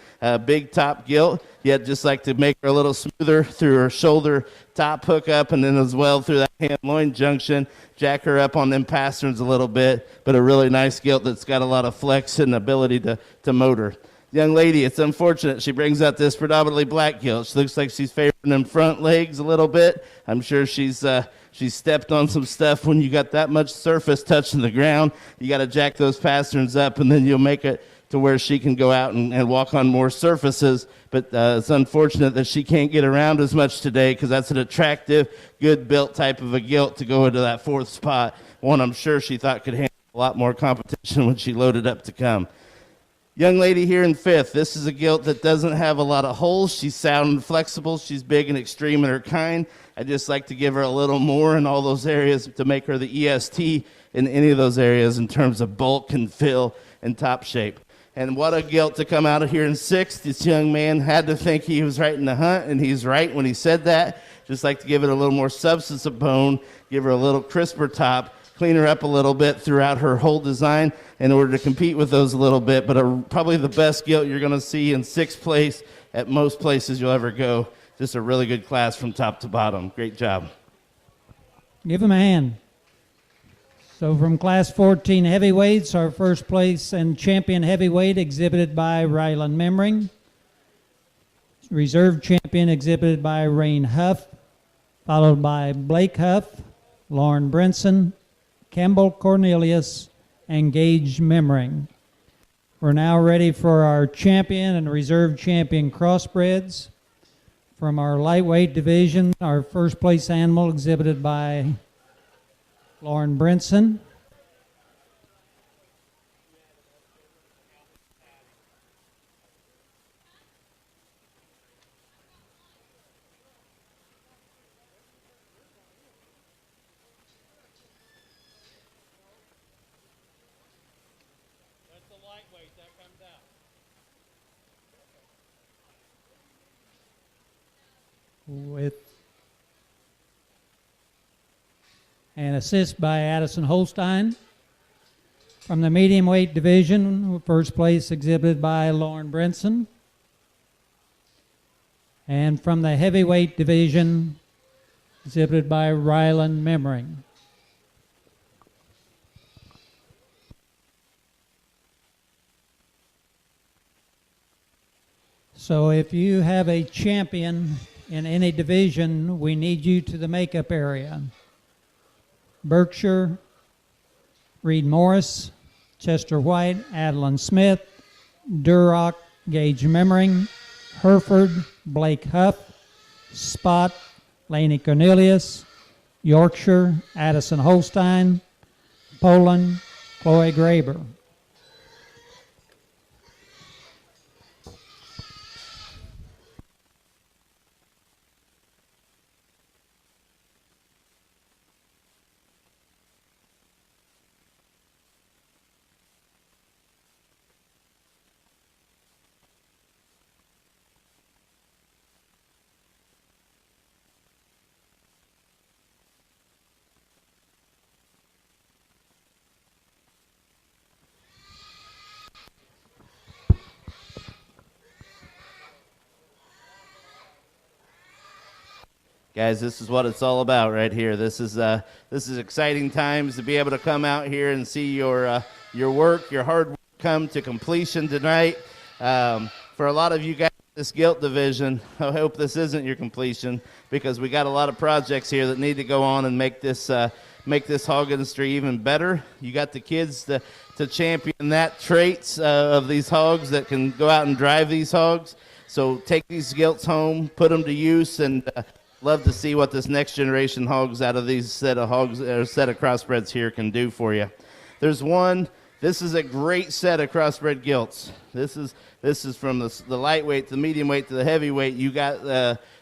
Big top gilt, yet just like to make her a little smoother through her shoulder top hook up, and then as well through that ham-loin junction, jack her up on them pasterns a little bit, but a really nice gilt that's got a lot of flex and ability to motor. Young lady, it's unfortunate she brings out this predominantly black gilt. She looks like she's favoring them front legs a little bit. I'm sure she's stepped on some stuff when you got that much surface touching the ground. You got to jack those pasterns up, and then you'll make it to where she can go out and walk on more surfaces. But it's unfortunate that she can't get around as much today because that's an attractive, good-built type of a gilt to go into that fourth spot. One I'm sure she thought could handle a lot more competition when she loaded up to come. Young lady here in fifth, this is a gilt that doesn't have a lot of holes. She's sound and flexible. She's big and extreme in her kind. I just like to give her a little more in all those areas to make her the EST in any of those areas in terms of bulk and fill and top shape. And what a gilt to come out of here in sixth. This young man had to think he was right in the hunt, and he's right when he said that. Just like to give it a little more substance of bone, give her a little crisper top, clean her up a little bit throughout her whole design in order to compete with those a little bit. But probably the best gilt you're going to see in sixth place at most places you'll ever go. Just a really good class from top to bottom. Great job. Give him a hand. So from Class 14 heavyweights, our first place and champion heavyweight exhibited by Rylan Memring. Reserve champion exhibited by Rain Huff, followed by Blake Huff, Lauren Brinson, Campbell Cornelius, and Gage Memring. We're now ready for our champion and reserve champion crossbreds. From our lightweight division, our first place animal exhibited by Lauren Brinson. That's the lightweight, that comes out. With an assist by Addison Holstein. From the medium weight division, first place exhibited by Lauren Brinson. And from the heavyweight division, exhibited by Rylan Memring. So if you have a champion in any division, we need you to the makeup area. Berkshire, Reed Morris, Chester White, Adeline Smith, Durock, Gage Memring, Hereford, Blake Huff, Spot, Laney Cornelius, Yorkshire, Addison Holstein, Poland, Chloe Graber. Guys, this is what it's all about right here. This is exciting times to be able to come out here and see your work, your hard work come to completion tonight. For a lot of you guys in this gilt division, I hope this isn't your completion because we got a lot of projects here that need to go on and make this hog industry even better. You got the kids to to champion that traits of these hogs that can go out and drive these hogs. So take these gilts home, put them to use, and love to see what this next generation hogs out of these set of hogs or set of crossbreds here can do for you. There's one. This is a great set of crossbred gilts. This is from the lightweight to the medium weight to the heavyweight. You got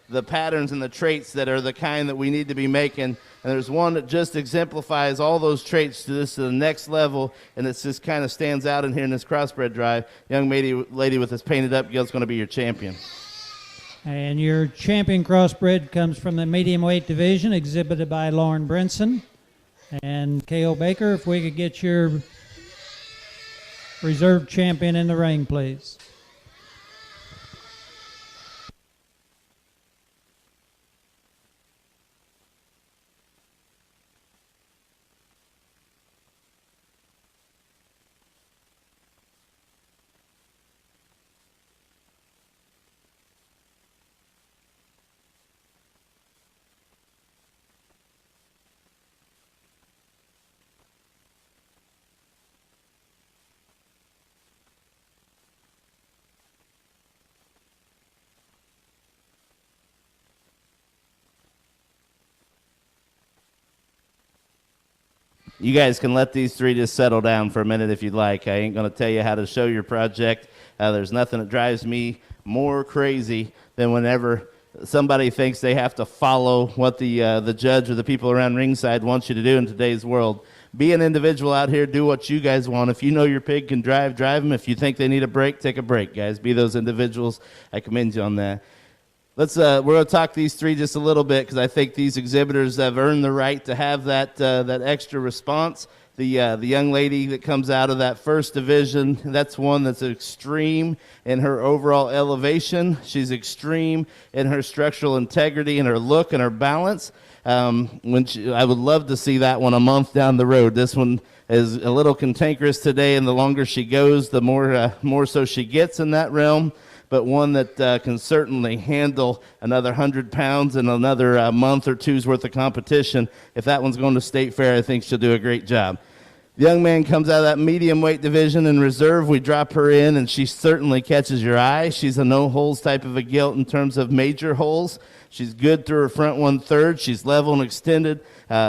the patterns and the traits that are the kind that we need to be making. And there's one that just exemplifies all those traits to the next level, and it just kind of stands out in here in this crossbred drive. Young lady with this painted up gilt is going to be your champion. And your champion crossbred comes from the medium weight division, exhibited by Lauren Brinson. And K.O. Baker, if we could get your reserve champion in the ring, please. You guys can let these three just settle down for a minute if you'd like. I ain't going to tell you how to show your project. There's nothing that drives me more crazy than whenever somebody thinks they have to follow what the judge or the people around ringside wants you to do in today's world. Be an individual out here. Do what you guys want. If you know your pig can drive them. If you think they need a break, take a break, guys. Be those individuals. I commend you on that. We're going to talk these three just a little bit because I think these exhibitors have earned the right to have that extra response. The young lady that comes out of that first division, that's one that's extreme in her overall elevation. She's extreme in her structural integrity and her look and her balance. I would love to see that one a month down the road. This one is a little cantankerous today, and the longer she goes, the more so she gets in that realm. But one that can certainly handle another 100 pounds and another month or two's worth of competition. If that one's going to State Fair, I think she'll do a great job. The young man comes out of that medium weight division in reserve. We drop her in, and she certainly catches your eye. She's a no-holes type of a gilt in terms of major holes. She's good through her front 1/3. She's level and extended.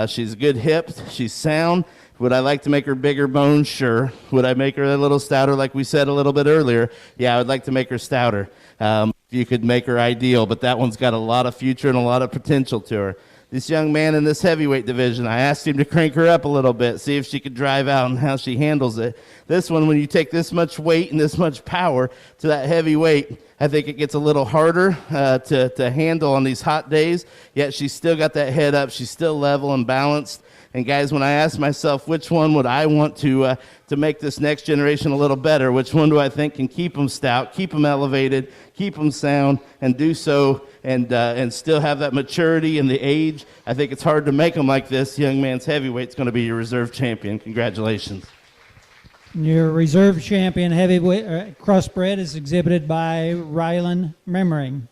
She's good hipped. She's sound. Would I like to make her bigger bones? Sure. Would I make her a little stouter like we said a little bit earlier? Yeah, I would like to make her stouter. You could make her ideal, but that one's got a lot of future and a lot of potential to her. This young man in this heavyweight division, I asked him to crank her up a little bit, see if she could drive out and how she handles it. This one, when you take this much weight and this much power to that heavyweight, I think it gets a little harder to handle on these hot days, yet she's still got that head up. She's still level and balanced. And guys, when I ask myself which one would I want to make this next generation a little better, which one do I think can keep them stout, keep them elevated, keep them sound, and do so and still have that maturity and the age, I think it's hard to make them like this. Young man's heavyweight's going to be your reserve champion. Congratulations. Your reserve champion heavyweight crossbred is exhibited by Rylan Memmering.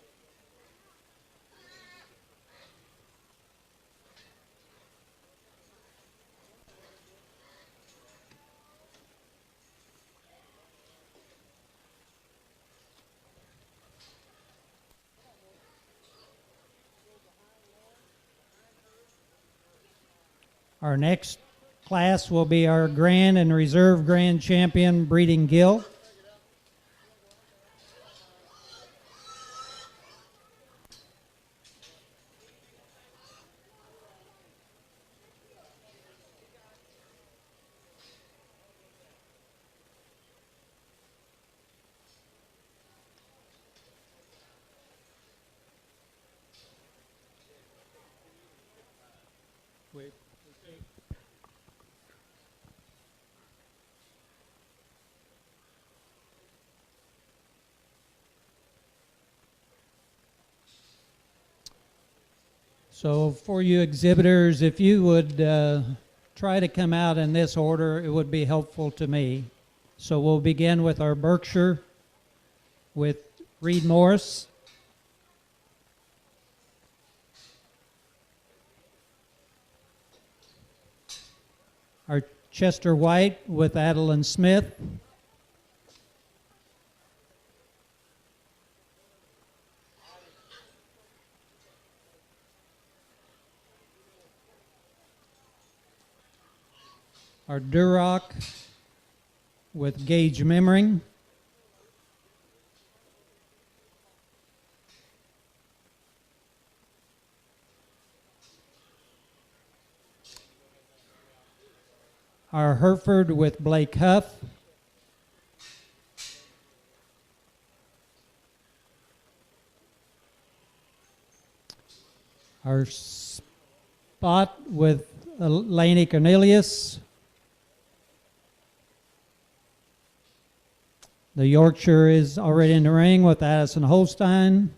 Our next class will be our grand and reserve grand champion breeding gilt. So for you exhibitors, if you would try to come out in this order, it would be helpful to me. So we'll begin with our Berkshire with Reed Morris. Our Chester White with Adeline Smith. Our Duroc with Gage Memmering. Our Hereford with Blake Huff. Our Spot with Laney Cornelius. The Yorkshire is already in the ring with Addison Holstein.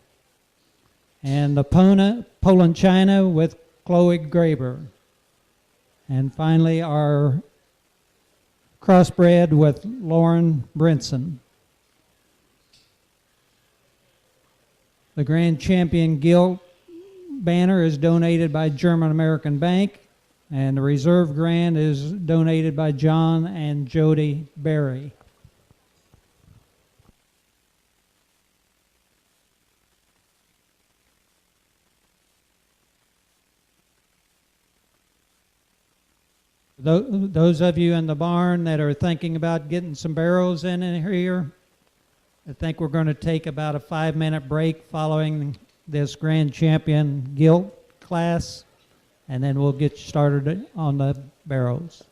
And the Poland China with Chloe Graber. And finally, our crossbred with Lauren Brinson. The Grand Champion Guild banner is donated by German American Bank, and the Reserve Grand is donated by John and Jody Berry. Those of you in the barn that are thinking about getting some barrels in here, I think we're going to take about a 5-minute break following this Grand Champion Guild class, and then we'll get started on the barrels.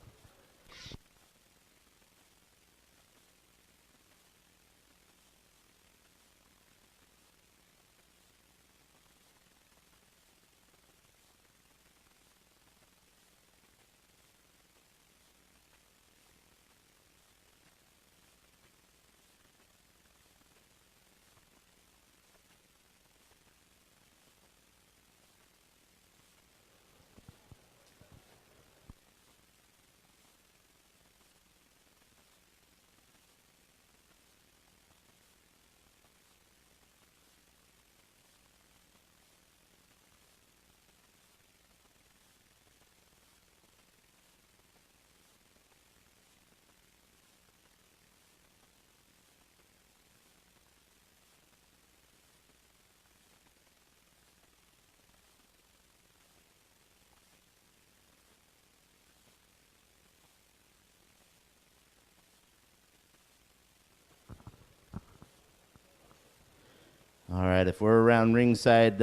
All right, if we're around ringside,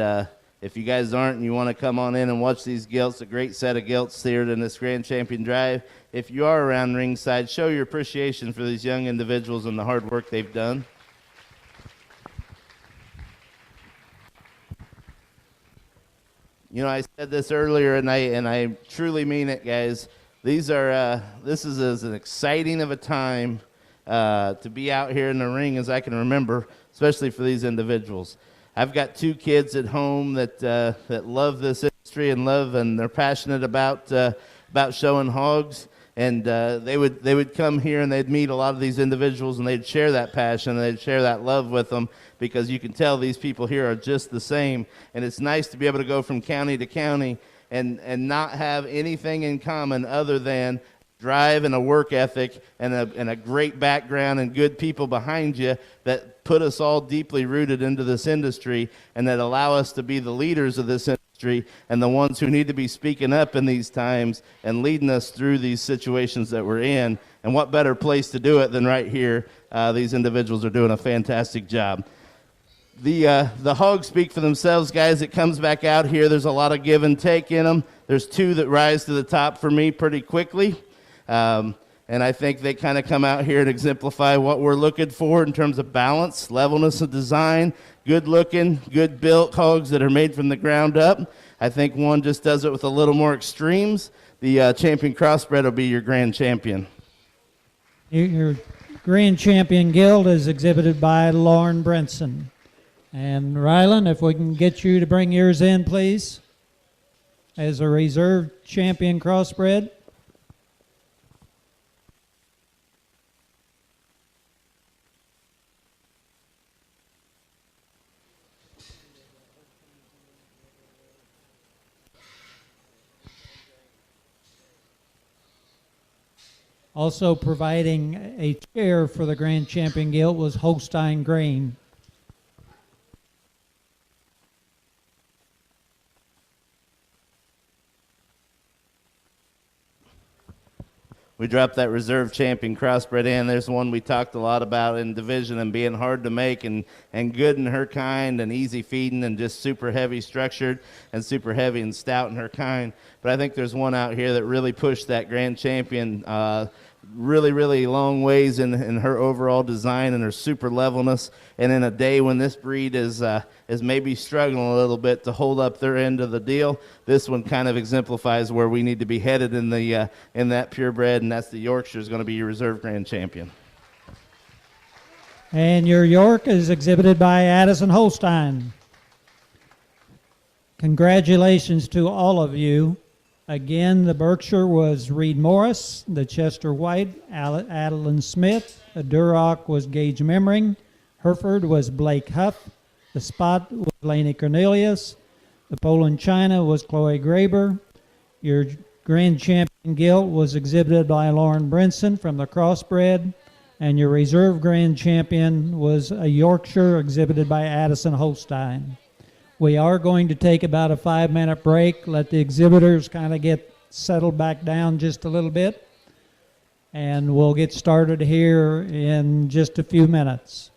if you guys aren't and you want to come on in and watch these gilts, a great set of gilts here in this Grand Champion Drive. If you are around ringside, show your appreciation for these young individuals and the hard work they've done. You know, I said this earlier, and I truly mean it, guys. This is as an exciting of a time to be out here in the ring as I can remember, especially for these individuals. I've got 2 kids at home that love this industry and they're passionate about showing hogs. And they would come here and they'd meet a lot of these individuals and they'd share that passion and they'd share that love with them, because you can tell these people here are just the same. And it's nice to be able to go from county to county and not have anything in common other than drive and a work ethic and a great background and good people behind you that put us all deeply rooted into this industry and that allow us to be the leaders of this industry and the ones who need to be speaking up in these times and leading us through these situations that we're in. And what better place to do it than right here? These individuals are doing a fantastic job. The hogs speak for themselves, guys. It comes back out here. There's a lot of give and take in them. There's 2 that rise to the top for me pretty quickly. And I think they kind of come out here and exemplify what we're looking for in terms of balance, levelness of design, good looking, good built hogs that are made from the ground up. I think one just does it with a little more extremes. The champion crossbred will be your grand champion. Your Grand Champion Guild is exhibited by Lauren Brinson. And Rylan, if we can get you to bring yours in, please, as a reserve champion crossbred. Also providing a chair for the grand champion gilt was Holstein Grain. We dropped that reserve champion crossbred in. There's one we talked a lot about in division and being hard to make and good in her kind and easy feeding and just super heavy structured and super heavy and stout in her kind. But I think there's one out here that really pushed that grand champion really long ways in her overall design and her super levelness. And in a day when this breed is maybe struggling a little bit to hold up their end of the deal, this one kind of exemplifies where we need to be headed in the in that purebred, and that's the Yorkshire is going to be your reserve grand champion. And your York is exhibited by Addison Holstein. Congratulations to all of you. Again, the Berkshire was Reed Morris, the Chester White, Adeline Smith, the Duroc was Gage Memring, Hereford was Blake Huff, the Spot was Laney Cornelius, the Poland China was Chloe Graber, your Grand Champion Gilt was exhibited by Lauren Brinson from the Crossbred, and your Reserve Grand Champion was a Yorkshire exhibited by Addison Holstein. We are going to take about a 5-minute break, let the exhibitors kind of get settled back down just a little bit, and we'll get started here in just a few minutes.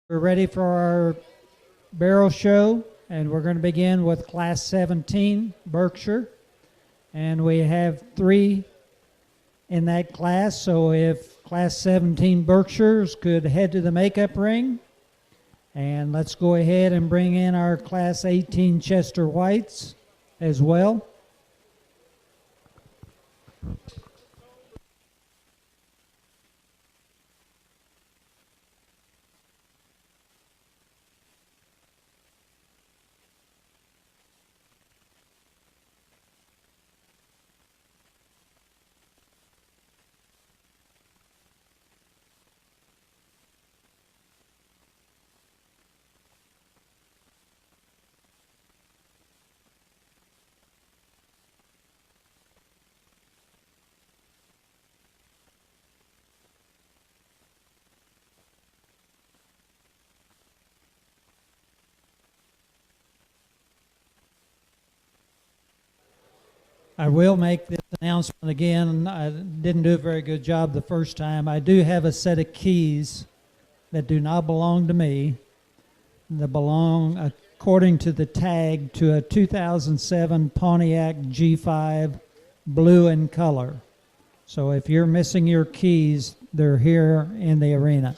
We're ready for our barrel show, and we're going to begin with Class 17 Berkshire. And we have 3 in that class, so if Class 17 Berkshires could head to the makeup ring. And let's go ahead and bring in our Class 18 Chester Whites as well. I will make this announcement again. I didn't do a very good job the first time. I do have a set of keys that do not belong to me. They belong, according to the tag, to a 2007 Pontiac G5 blue in color. So if you're missing your keys, they're here in the arena.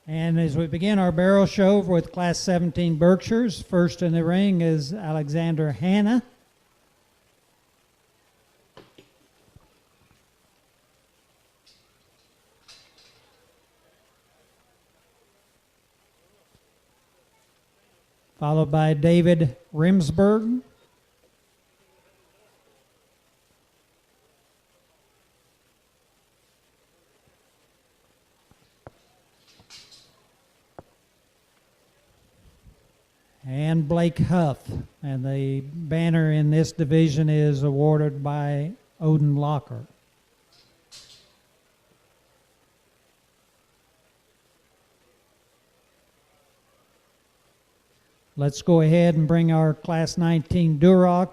And as we begin our barrel show with Class 17 Berkshires, first in the ring is Alexander Hanna. Followed by David Rimsberg. And Blake Huff. And the banner in this division is awarded by Odin Locker. Let's go ahead and bring our Class 19 Duroc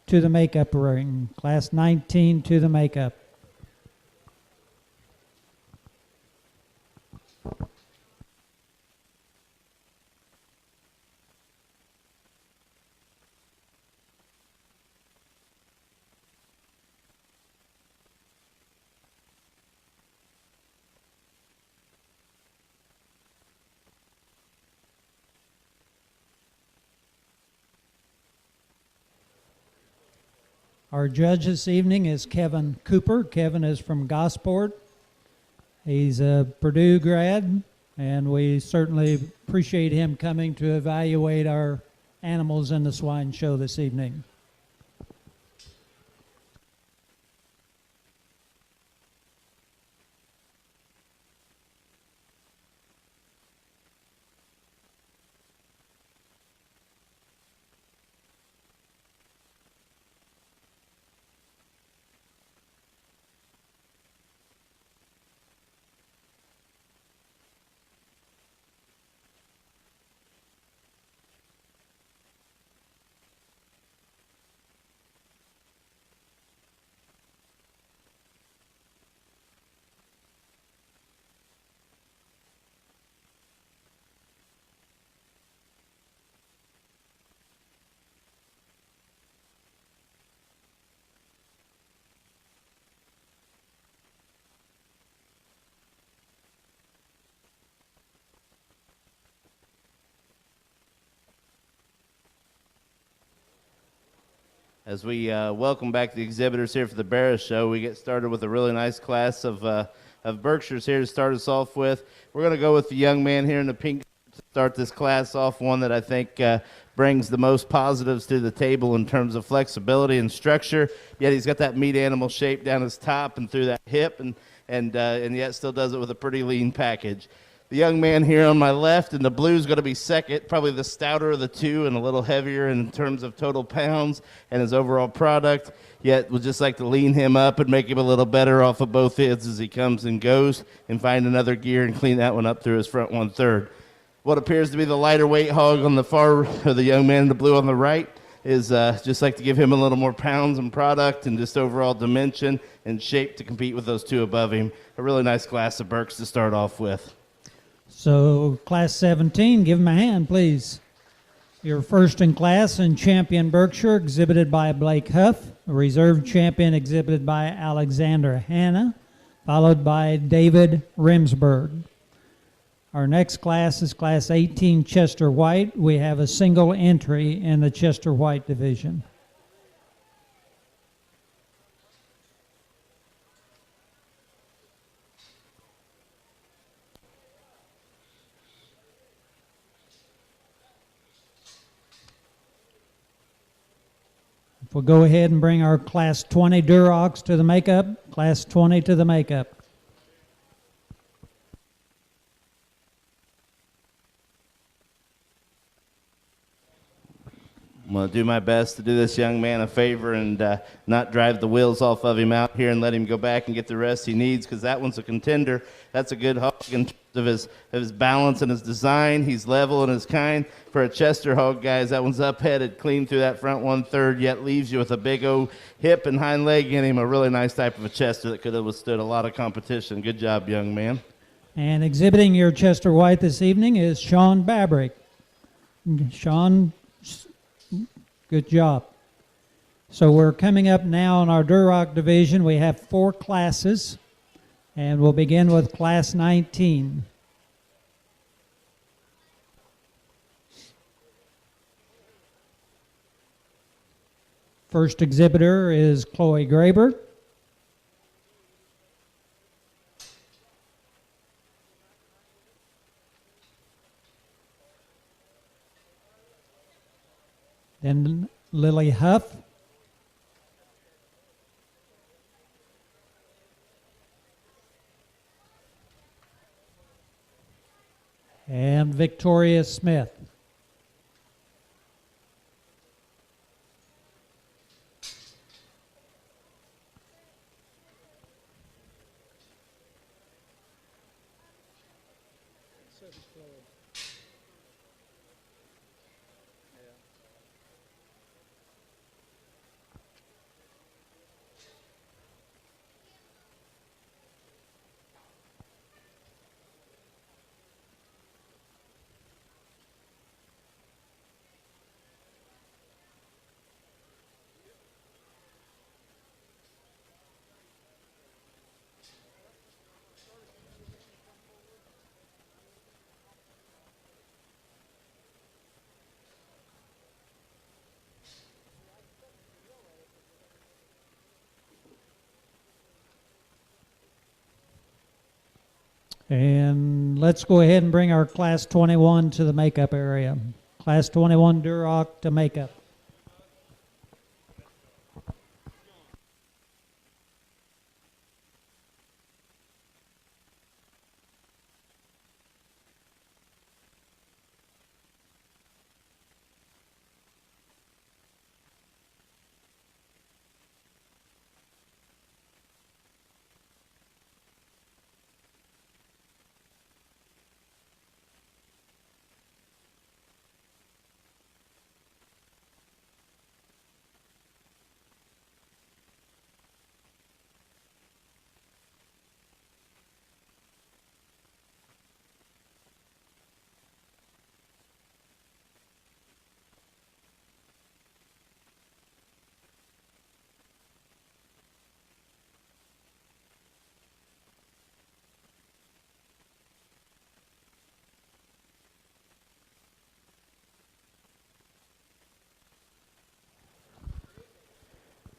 to the makeup ring. Class 19 to the makeup. Our judge this evening is Kevin Cooper. Kevin is from Gosport. He's a Purdue grad, and we certainly appreciate him coming to evaluate our animals in the swine show this evening. As we welcome back the exhibitors here for the Barris Show, we get started with a really nice class of Berkshires here to start us off with. We're going to go with the young man here in the pink to start this class off, one that I think brings the most positives to the table in terms of flexibility and structure. Yet he's got that meat animal shape down his top and through that hip, and yet still does it with a pretty lean package. The young man here on my left in the blue is going to be second, probably the stouter of the two and a little heavier in terms of total pounds and his overall product, yet would just like to lean him up and make him a little better off of both ends as he comes and goes and find another gear and clean that one up through his front 1/3. What appears to be the lighter weight hog on the far, or the young man in the blue on the right, is just like to give him a little more pounds and product and just overall dimension and shape to compete with those two above him. A really nice class of Berks to start off with. So, Class 17, give him a hand, please. Your first in class and champion Berkshire, exhibited by Blake Huff. A reserve champion exhibited by Alexander Hanna, followed by David Remsburg. Our next class is Class 18 Chester White. We have a single entry in the Chester White division. If we'll go ahead and bring our Class 20 Durocs to the makeup, Class 20 to the makeup. I'm going to do my best to do this young man a favor and not drive the wheels off of him out here and let him go back and get the rest he needs, because that one's a contender. That's a good hog in terms of his balance and his design. He's level and his kind. For a Chester hog, guys, that one's up-headed, clean through that front 1/3, yet leaves you with a big old hip and hind leg in him. A really nice type of a Chester that could have withstood a lot of competition. Good job, young man. And exhibiting your Chester White this evening is Sean Babrick. Sean, good job. So we're coming up now in our Duroc division. We have 4 classes, and we'll begin with Class 19. First exhibitor is Chloe Graber. Then Lily Huff. And Victoria Smith. And let's go ahead and bring our Class 21 to the makeup area. Class 21 Duroc to makeup.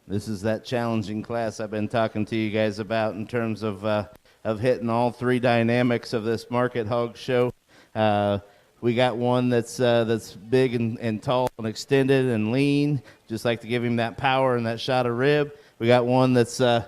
This is that challenging class I've been talking to you guys about in terms of hitting all three dynamics of this market hog show. We got one that's big and tall and extended and lean, just like to give him that power and that shot of rib. We got one that's the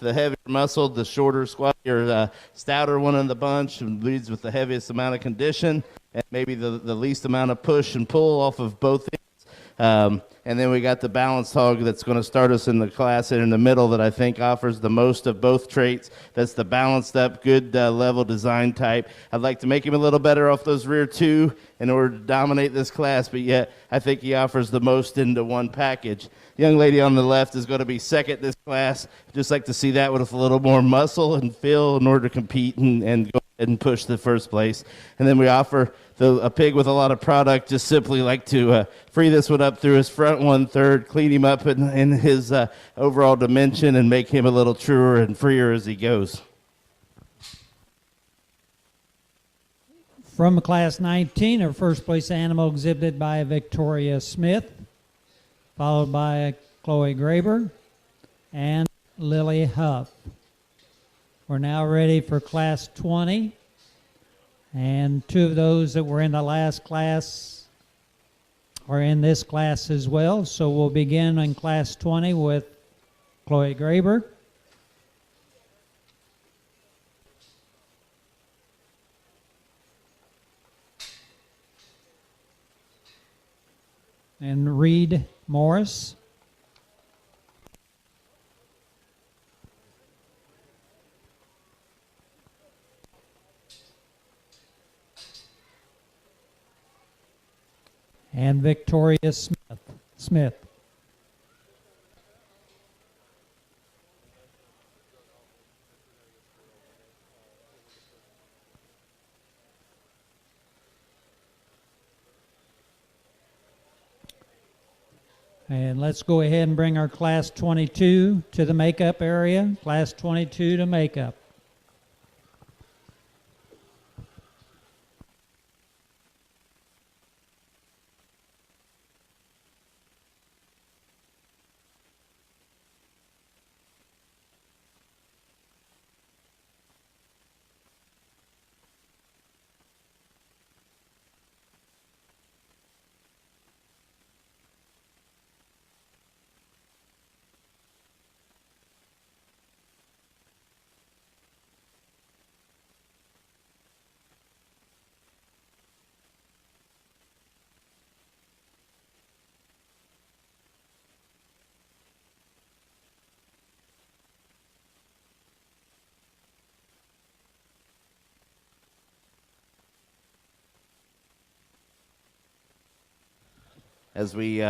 heavier muscled, the shorter, squattier, stouter one in the bunch, and leads with the heaviest amount of condition and maybe the least amount of push and pull off of both ends. And then we got the balanced hog that's going to start us in the class in the middle that I think offers the most of both traits. That's the balanced up, good level design type. I'd like to make him a little better off those rear two in order to dominate this class, but yet I think he offers the most into one package. Young lady on the left is going to be second this class. Just like to see that with a little more muscle and feel in order to compete and go ahead and push the first place. And then we offer a pig with a lot of product, just simply like to free this one up through his front 1/3, clean him up in his overall dimension, and make him a little truer and freer as he goes. From Class 19, our first place animal exhibited by Victoria Smith, followed by Chloe Graber and Lily Huff. We're now ready for Class 20. And two of those that were in the last class are in this class as well. So we'll begin in Class 20 with Chloe Graber. And Reed Morris. And Victoria Smith. And let's go ahead and bring our Class 22 to the makeup area. Class 22 to makeup. As we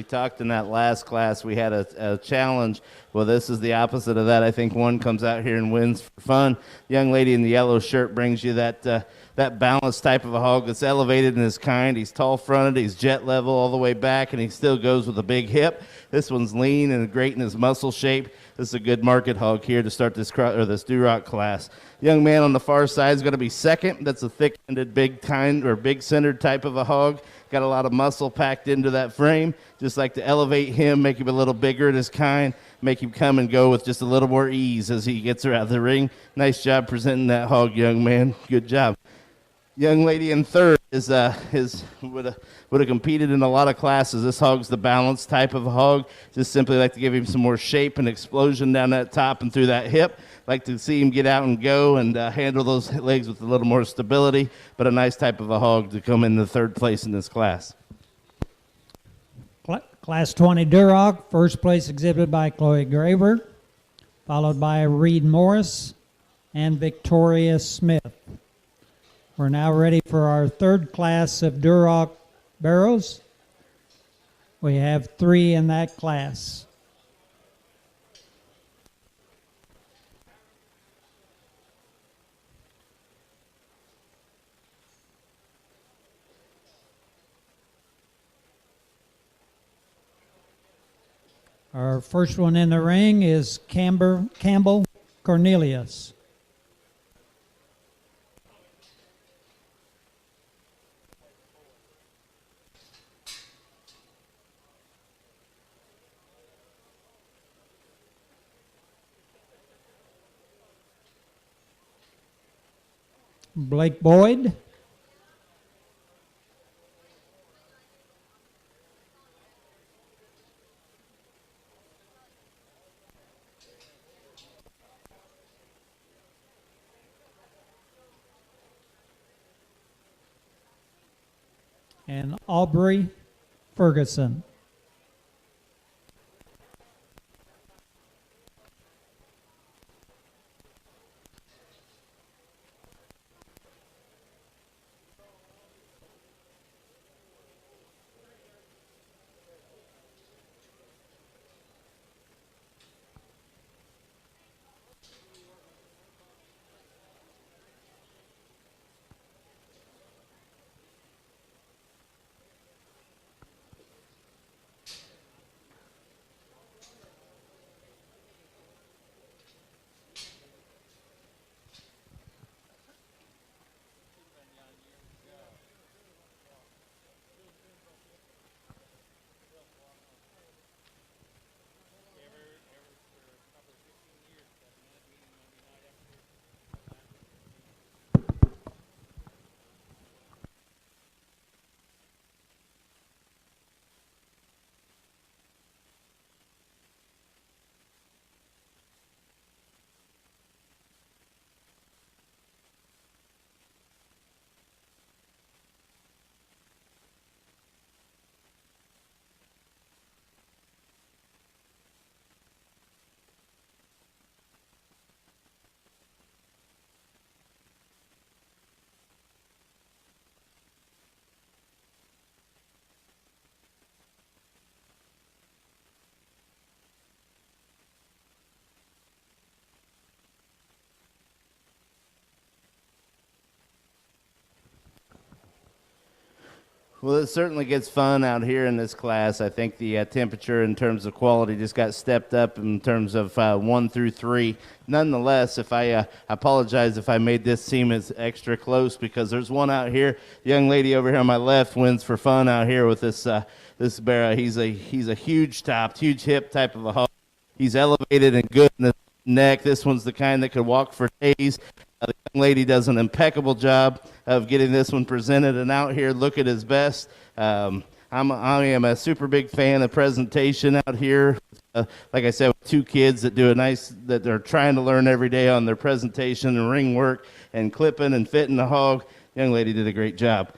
talked in that last class, we had a challenge. Well, this is the opposite of that. I think one comes out here and wins for fun. The young lady in the yellow shirt brings you that balanced type of a hog that's elevated in his kind. He's tall-fronted, he's jet level all the way back, and he still goes with a big hip. This one's lean and great in his muscle shape. This is a good market hog here to start this Duroc class. The young man on the far side is going to be second. That's a thick-ended, big-centered type of a hog. Got a lot of muscle packed into that frame. Just like to elevate him, make him a little bigger in his kind, make him come and go with just a little more ease as he gets her out of the ring. Nice job presenting that hog, young man. Good job. Young lady in third would have competed in a lot of classes. This hog's the balanced type of a hog. Just simply like to give him some more shape and explosion down that top and through that hip. Like to see him get out and go and handle those legs with a little more stability, but a nice type of a hog to come in the third place in this class. Class 20 Duroc, first place exhibited by Chloe Graber, followed by Reed Morris and Victoria Smith. We're now ready for our third class of Duroc barrows. We have 3 in that class. Our first one in the ring is Campbell Cornelius. Blake Boyd. And Aubrey Ferguson. Well, it certainly gets fun out here in this class. I think the temperature in terms of quality just got stepped up in terms of 1 through 3. Nonetheless, if I apologize if I made this seem as extra close, because there's one out here. The young lady over here on my left wins for fun out here with this bear. He's a huge topped, huge hip type of a hog. He's elevated and good in the neck. This one's the kind that could walk for days. The young lady does an impeccable job of getting this one presented and out here look at his best. I am a super big fan of presentation out here. Like I said, with 2 kids that that they're trying to learn every day on their presentation and ring work and clipping and fitting the hog. Young lady did a great job.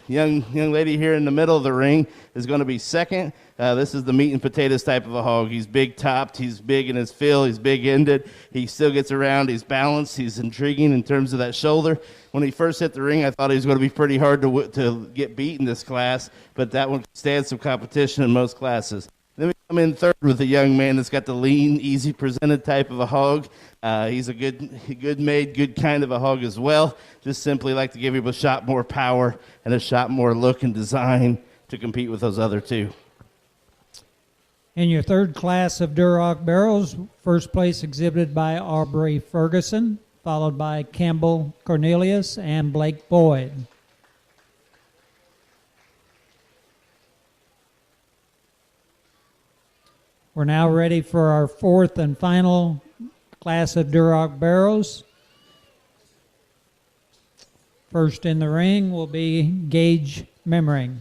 Young lady here in the middle of the ring is going to be second. This is the meat and potatoes type of a hog. He's big topped. He's big in his fill. He's big ended. He still gets around. He's balanced. He's intriguing in terms of that shoulder. When he first hit the ring, I thought he was going to be pretty hard to get beat in this class, but that one stands some competition in most classes. Then we come in third with a young man that's got the lean, easy presented type of a hog. He's a good made, good kind of a hog as well. Just simply like to give him a shot more power and a shot more look and design to compete with those other 2. In your third class of Duroc barrels, first place exhibited by Aubrey Ferguson, followed by Campbell Cornelius and Blake Boyd. We're now ready for our fourth and final class of Duroc barrels. First in the ring will be Gage Memring.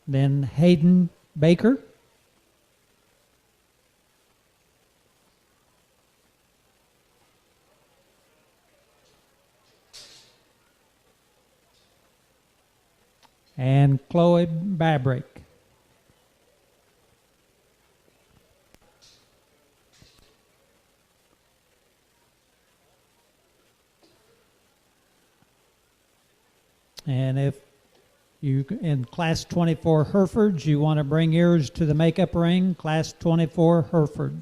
Then Hayden Baker. And Chloe Babrick. And if you, in Class 24 Herefords, you want to bring yours to the makeup ring, Class 24 Hereford.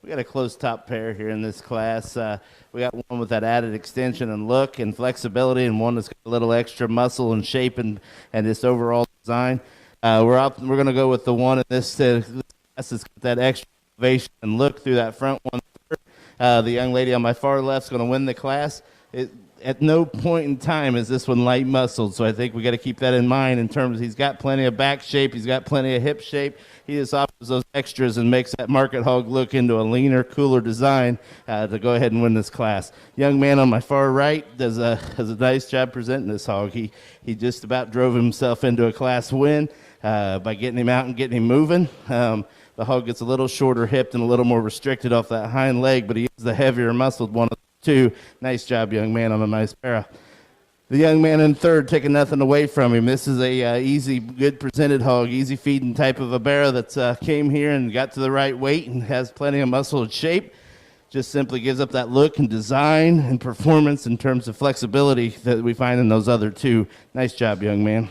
we got a close top pair here in this class. We got one with that added extension and look and flexibility, and one that's got a little extra muscle and shape and this overall design. We're going to go with the one in this class that's got that extra elevation and look through that front one. The young lady on my far left is going to win the class. At no point in time is this one light muscled, so I think we got to keep that in mind in terms of he's got plenty of back shape, he's got plenty of hip shape. He just offers those extras and makes that market hog look into a leaner, cooler design to go ahead and win this class. Young man on my far right does a nice job presenting this hog. He just about drove himself into a class win by getting him out and getting him moving. The hog gets a little shorter hipped and a little more restricted off that hind leg, but he is the heavier muscled one of the two. Nice job, young man, on a nice para. The young man in third, taking nothing away from him. This is a easy, good presented hog, easy feeding type of a barrow that came here and got to the right weight and has plenty of muscle and shape. Just simply gives up that look and design and performance in terms of flexibility that we find in those other two. Nice job, young man.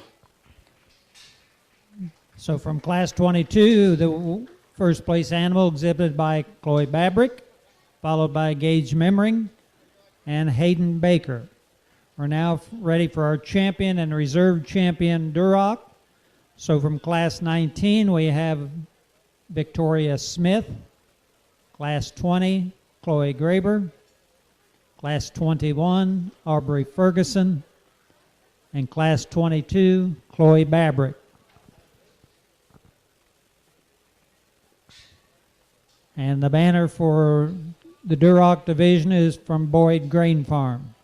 So from Class 22, the first place animal exhibited by Chloe Babrick, followed by Gage Memring and Hayden Baker. We're now ready for our champion and reserve champion, Duroc. So from Class 19, we have Victoria Smith. Class 20, Chloe Graber. Class 21, Aubrey Ferguson. And Class 22, Chloe Babrick. And the banner for the Duroc division is from Boyd Grain Farm.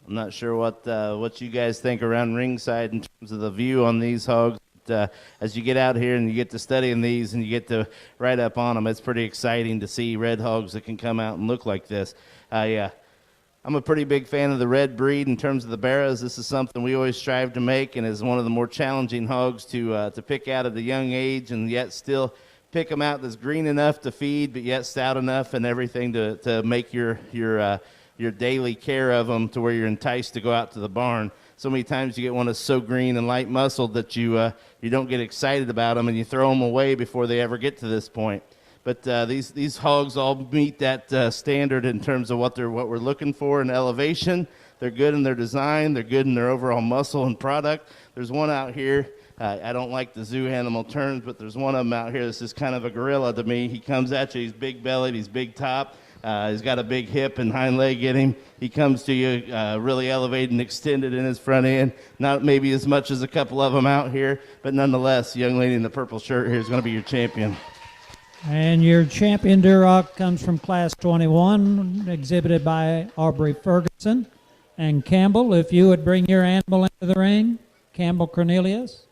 I'm not sure what you guys think around ringside in terms of the view on these hogs. As you get out here and you get to studying these and you get to right up on them, it's pretty exciting to see red hogs that can come out and look like this. I'm a pretty big fan of the red breed in terms of the barrows. This is something we always strive to make and is one of the more challenging hogs to pick out at a young age and yet still pick them out that's green enough to feed but yet stout enough and everything to make your daily care of them to where you're enticed to go out to the barn. So many times you get one that's so green and light muscled that you don't get excited about them and you throw them away before they ever get to this point. But these hogs all meet that standard in terms of what we're looking for in elevation. They're good in their design. They're good in their overall muscle and product. There's one out here. I don't like the zoo animal terms, but there's one of them out here that's just kind of a gorilla to me. He comes at you. He's big bellied. He's big top. He's got a big hip and hind leg in him. He comes to you really elevated and extended in his front end. Not maybe as much as a couple of them out here, but nonetheless, the young lady in the purple shirt here is going to be your champion. And your champion Duroc comes from Class 21, exhibited by Aubrey Ferguson. And Campbell, if you would bring your animal into the ring, Campbell Cornelius.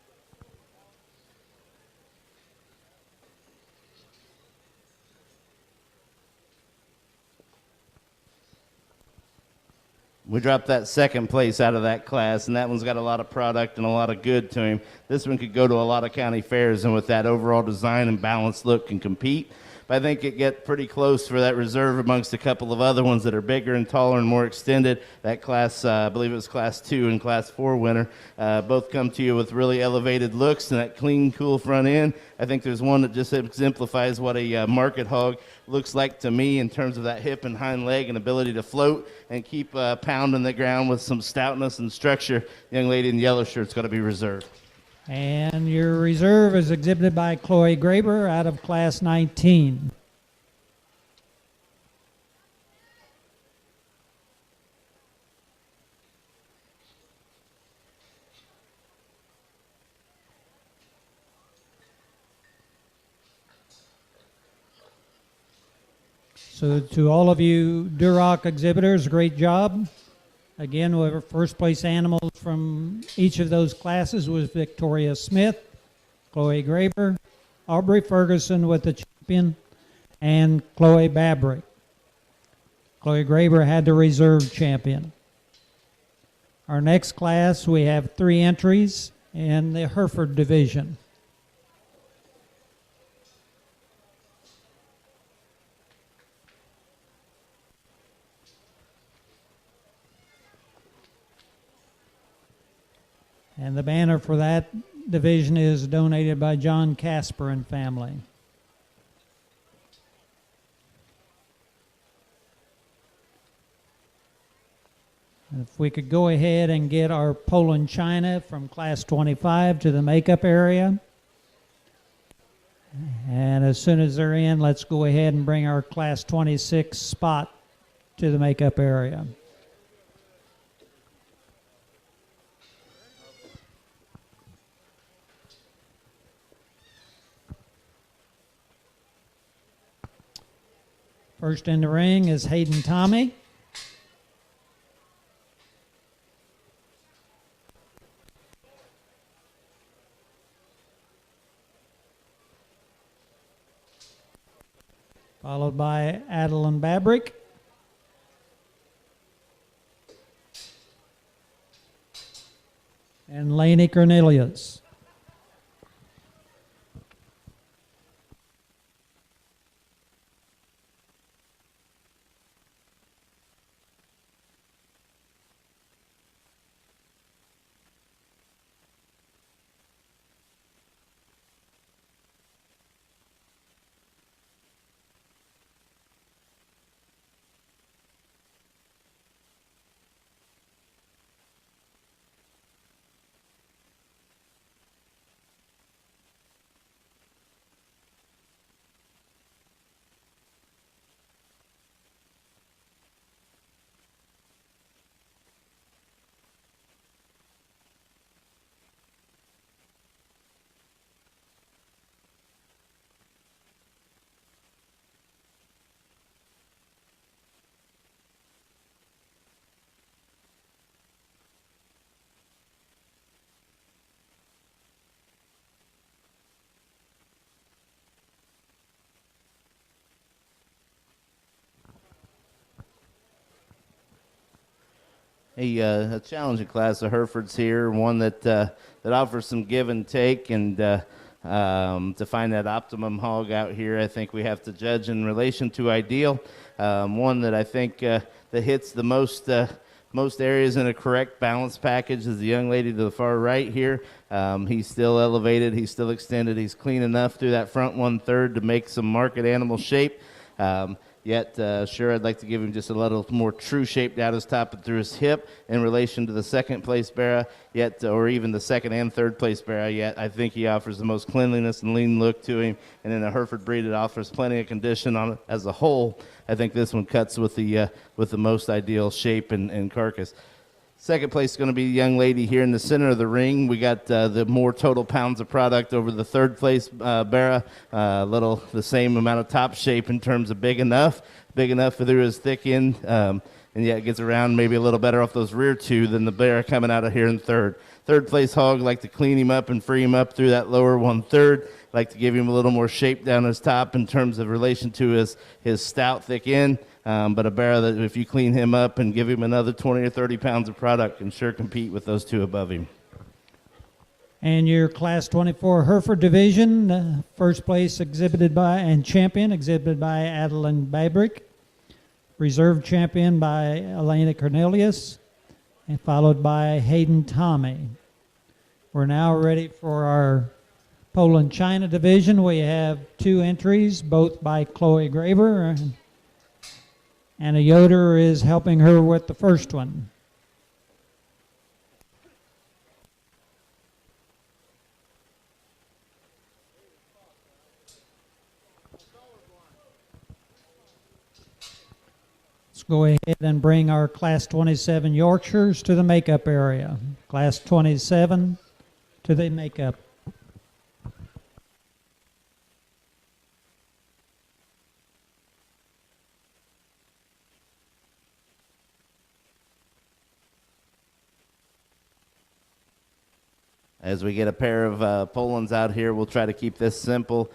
We dropped that second place out of that class, and that one's got a lot of product and a lot of good to him. This one could go to a lot of county fairs, and with that overall design and balanced look can compete. But I think it get pretty close for that reserve amongst a couple of other ones that are bigger and taller and more extended. That class, I believe it was Class 2 and Class 4 winner, both come to you with really elevated looks and that clean, cool front end. I think there's one that just exemplifies what a market hog looks like to me in terms of that hip and hind leg and ability to float and keep pounding the ground with some stoutness and structure. Young lady in the yellow shirt's got to be reserved. And your reserve is exhibited by Chloe Graber out of Class 19. So to all of you Duroc exhibitors, great job. Again, whoever first place animals from each of those classes was Victoria Smith, Chloe Graber, Aubrey Ferguson with the champion, and Chloe Babrick. Chloe Graber had the reserve champion. Our next class, we have 3 entries in the Hereford division. And the banner for that division is donated by John Casper and family. And if we could go ahead and get our Poland China from Class 25 to the makeup area. And as soon as they're in, let's go ahead and bring our Class 26 spot to the makeup area. First in the ring is Hayden Tommy. Followed by Adeline Babrick. And Laney Cornelius. A challenging class of Herefords here, one that offers some give and take, and to find that optimum hog out here, I think we have to judge in relation to ideal. One that I think that hits the most areas in a correct balance package is the young lady to the far right here. He's still elevated, he's still extended, he's clean enough through that front 1/3 to make some market animal shape. Yet, sure, I'd like to give him just a little more true shape down his top and through his hip in relation to the second place Barra, yet, or even the second and third place Barra, yet I think he offers the most cleanliness and lean look to him. And in a Hereford breed, it offers plenty of condition on it as a whole. I think this one cuts with the most ideal shape and carcass. Second place is going to be the young lady here in the center of the ring. We got the more total pounds of product over the third place Barra. Little the same amount of top shape in terms of big enough through his thick end, and yet gets around maybe a little better off those rear 2 than the Barra coming out of here in third. Third place hog, like to clean him up and free him up through that lower 1/3. Like to give him a little more shape down his top in terms of relation to his stout thick end. but a barrow that if you clean him up and give him another 20 or 30 pounds of product, can sure compete with those two above him. And your Class 24 Hereford division, first place exhibited by and champion exhibited by Adeline Babrick, reserve champion by Elena Cornelius, and followed by Hayden Tommy. We're now ready for our Poland-China division. We have 2 entries, both by Chloe Graver, and Anna Yoder is helping her with the first one. Let's go ahead and bring our Class 27 Yorkshires to the makeup area. Class 27 to the makeup. As we get a pair of Polands out here, we'll try to keep this simple.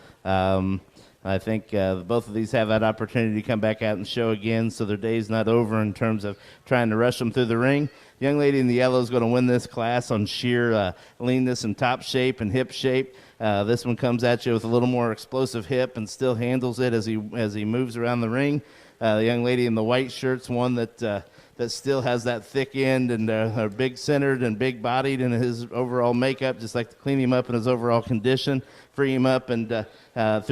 I think both of these have that opportunity to come back out and show again, so their day's not over in terms of trying to rush them through the ring. The young lady in the yellow is going to win this class on sheer leanness and top shape and hip shape. This one comes at you with a little more explosive hip and still handles it as he moves around the ring. The young lady in the white shirt's one that still has that thick end and are big centered and big bodied in his overall makeup. Just like to clean him up in his overall condition, free him up and through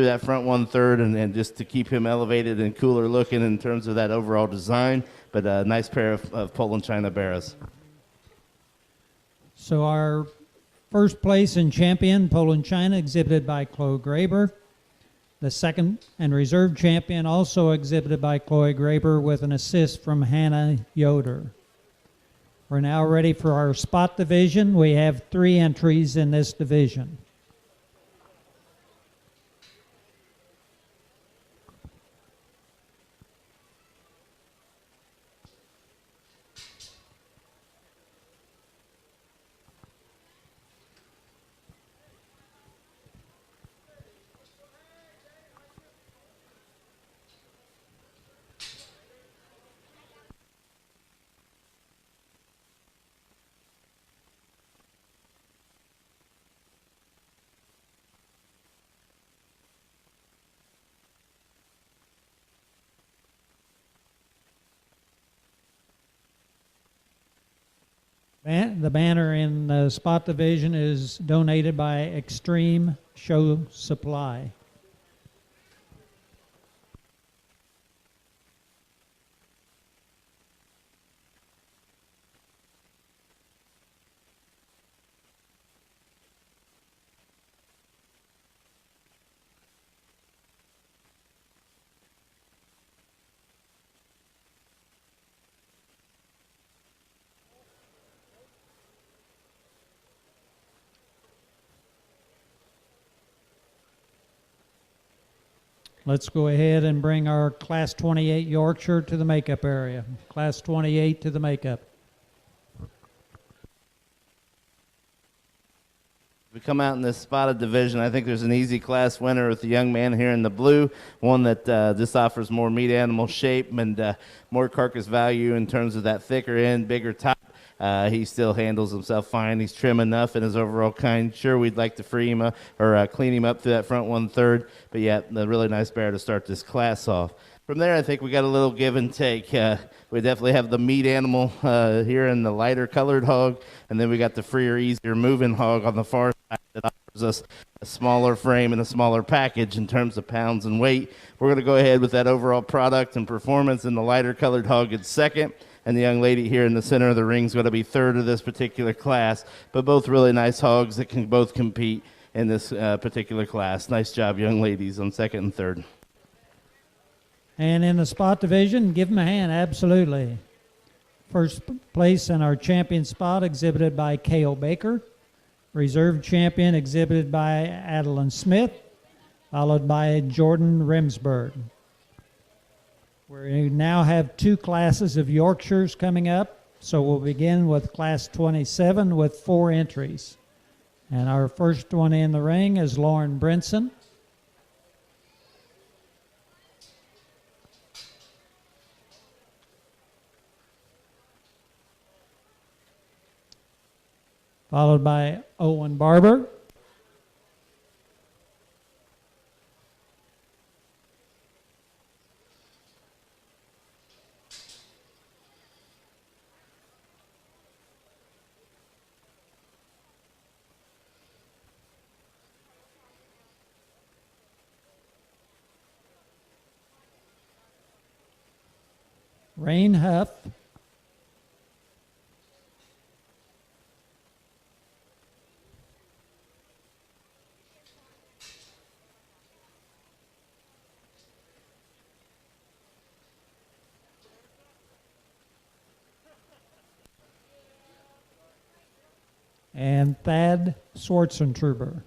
that front 1/3 and just to keep him elevated and cooler looking in terms of that overall design. But a nice pair of Poland-China barrows. So our first place and champion, Poland-China, exhibited by Chloe Graber. The second and reserve champion, also exhibited by Chloe Graber, with an assist from Hannah Yoder. We're now ready for our spot division. We have 3 entries in this division. The banner in the spot division is donated by Extreme Show Supply. Let's go ahead and bring our Class 28 Yorkshire to the makeup area. Class 28 to the makeup. We come out in this spotted division. I think there's an easy class winner with the young man here in the blue, one that just offers more meat animal shape and more carcass value in terms of that thicker end, bigger top. He still handles himself fine. He's trim enough in his overall kind. Sure, we'd like to free him or clean him up through that front 1/3, but yeah, a really nice bear to start this class off. From there, I think we got a little give and take. We definitely have the meat animal here in the lighter colored hog, and then we got the freer, easier moving hog on the far side that offers us a smaller frame and a smaller package in terms of pounds and weight. We're going to go ahead with that overall product and performance, and the lighter colored hog is second, and the young lady here in the center of the ring is going to be third of this particular class, but both really nice hogs that can both compete in this particular class. Nice job, young ladies, on second and third. And in the spot division, give them a hand, absolutely. First place in our champion spot exhibited by Cale Baker. Reserve champion exhibited by Adeline Smith, followed by Jordan Remsburg. We now have 2 classes of Yorkshires coming up, so we'll begin with Class 27 with 4 entries. And our first one in the ring is Lauren Brinson. followed by Owen Barber. Rain Huff. And Thad Schwartzentruber.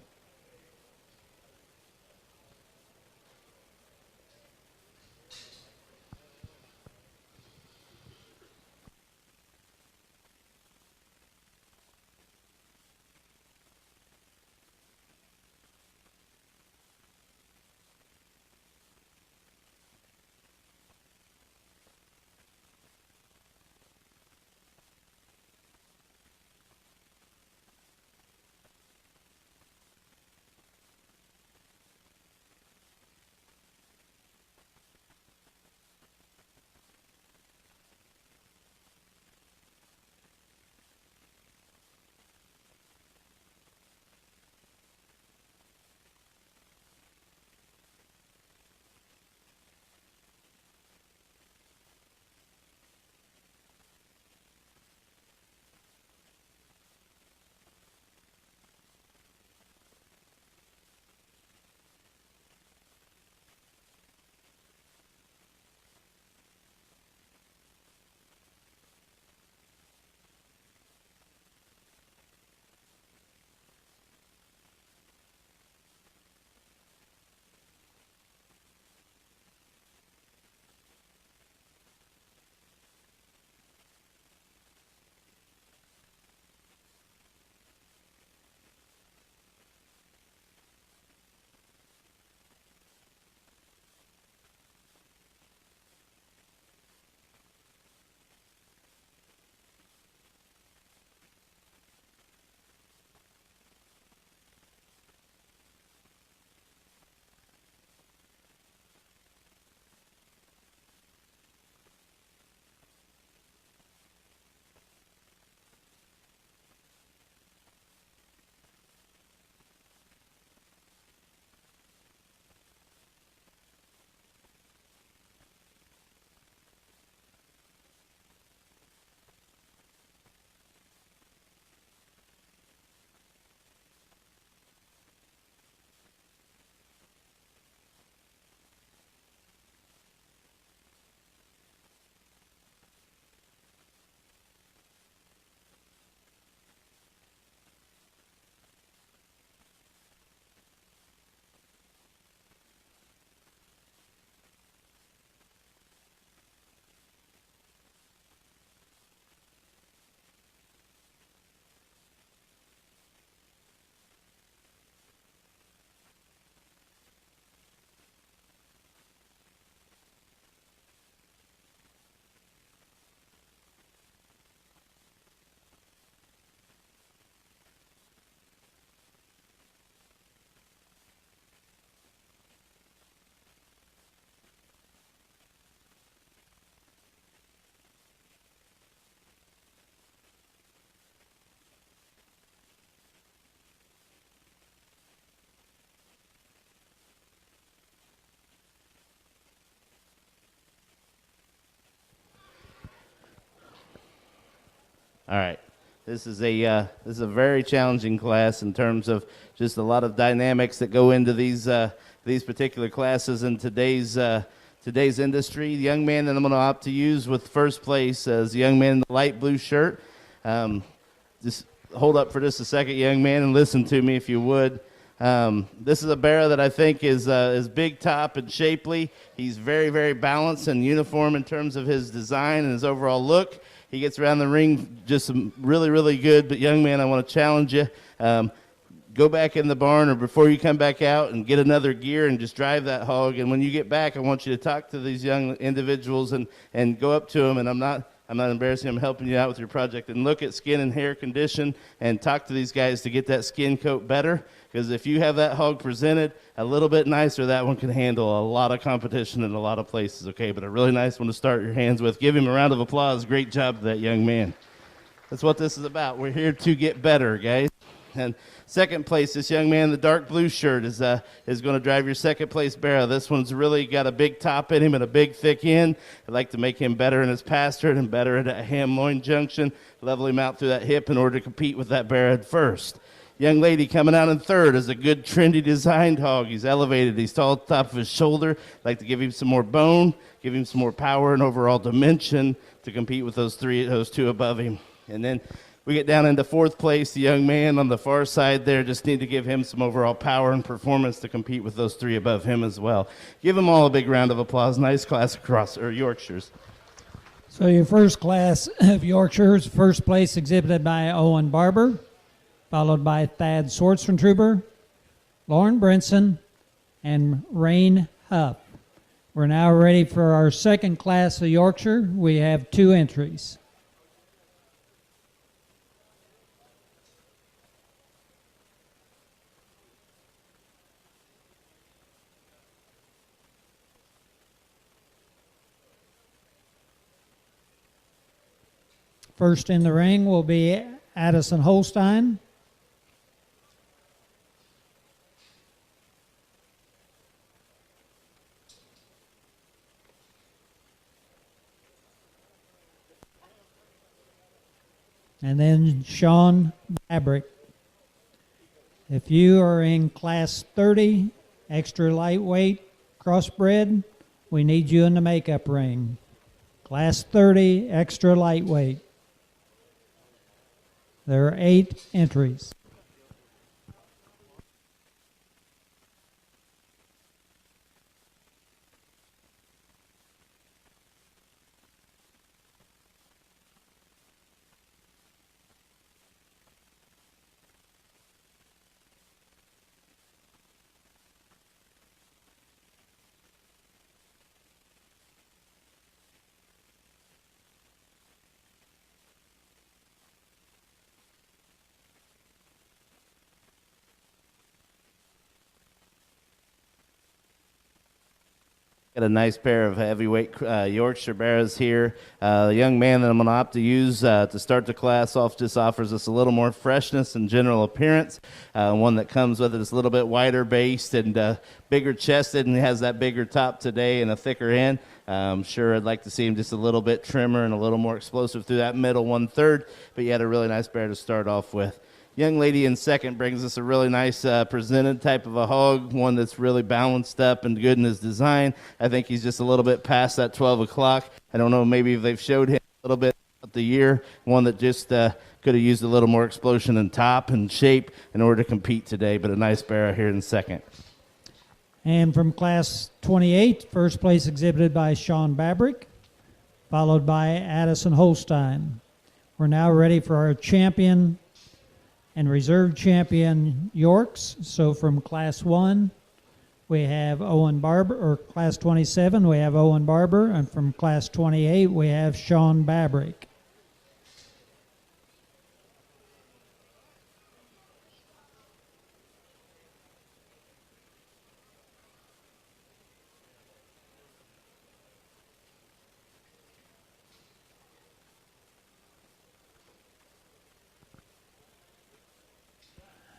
All right. This is a very challenging class in terms of just a lot of dynamics that go into these particular classes in today's industry. The young man that I'm going to opt to use with first place is the young man in the light blue shirt. Just hold up for just a second, young man, and listen to me if you would. This is a bearer that I think is big top and shapely. He's very, very balanced and uniform in terms of his design and his overall look. He gets around the ring just really, really good. But, young man, I want to challenge you. Go back in the barn or before you come back out and get another gear and just drive that hog. And when you get back, I want you to talk to these young individuals and go up to them. And I'm not I'm not embarrassing you. I'm helping you out with your project. And look at skin and hair condition and talk to these guys to get that skin coat better. Because if you have that hog presented a little bit nicer, that one can handle a lot of competition in a lot of places, okay? But a really nice one to start your hands with. Give him a round of applause. Great job to that young man. That's what this is about. We're here to get better, guys. And second place, this young man in the dark blue shirt is going to drive your second place barrow. This one's really got a big top in him and a big thick end. I'd like to make him better in his pastern and better at a ham-loin junction, level him out through that hip in order to compete with that barrowhead first. Young lady coming out in third is a good, trendy designed hog. He's elevated. He's tall at the top of his shoulder. I'd like to give him some more bone, give him some more power and overall dimension to compete with those two above him. And then we get down into fourth place. The young man on the far side there, just need to give him some overall power and performance to compete with those three above him as well. Give them all a big round of applause. Nice class across, or Yorkshires. So your first class of Yorkshires, first place exhibited by Owen Barber, followed by Thad Swartzentruber, Lauren Brinson, and Rain Huff. We're now ready for our second class of Yorkshire. We have 2 entries. First in the ring will be Addison Holstein. And then Sean Babrick. If you are in class 30, extra lightweight, crossbred, we need you in the makeup ring. Class 30, extra lightweight. There are 8 entries. Got a nice pair of heavyweight Yorkshire barrows here. The young man that I'm going to opt to use to start the class off just offers us a little more freshness and general appearance. One that comes with it is a little bit wider based and bigger chested, and has that bigger top today and a thicker end. I'm sure I'd like to see him just a little bit trimmer and a little more explosive through that middle 1/3, but you had a really nice bear to start off with. Young lady in second brings us a really nice presented type of a hog, one that's really balanced up and good in his design. I think he's just a little bit past that 12 o'clock. I don't know, maybe if they've showed him a little bit of the year, one that just could have used a little more explosion in top and shape in order to compete today, but a nice barrow here in second. And from class 28, first place exhibited by Sean Babrick, followed by Addison Holstein. We're now ready for our champion and reserve champion Yorks. So from class 1, we have Owen Barber, or class 27, we have Owen Barber, and from class 28, we have Sean Babrick.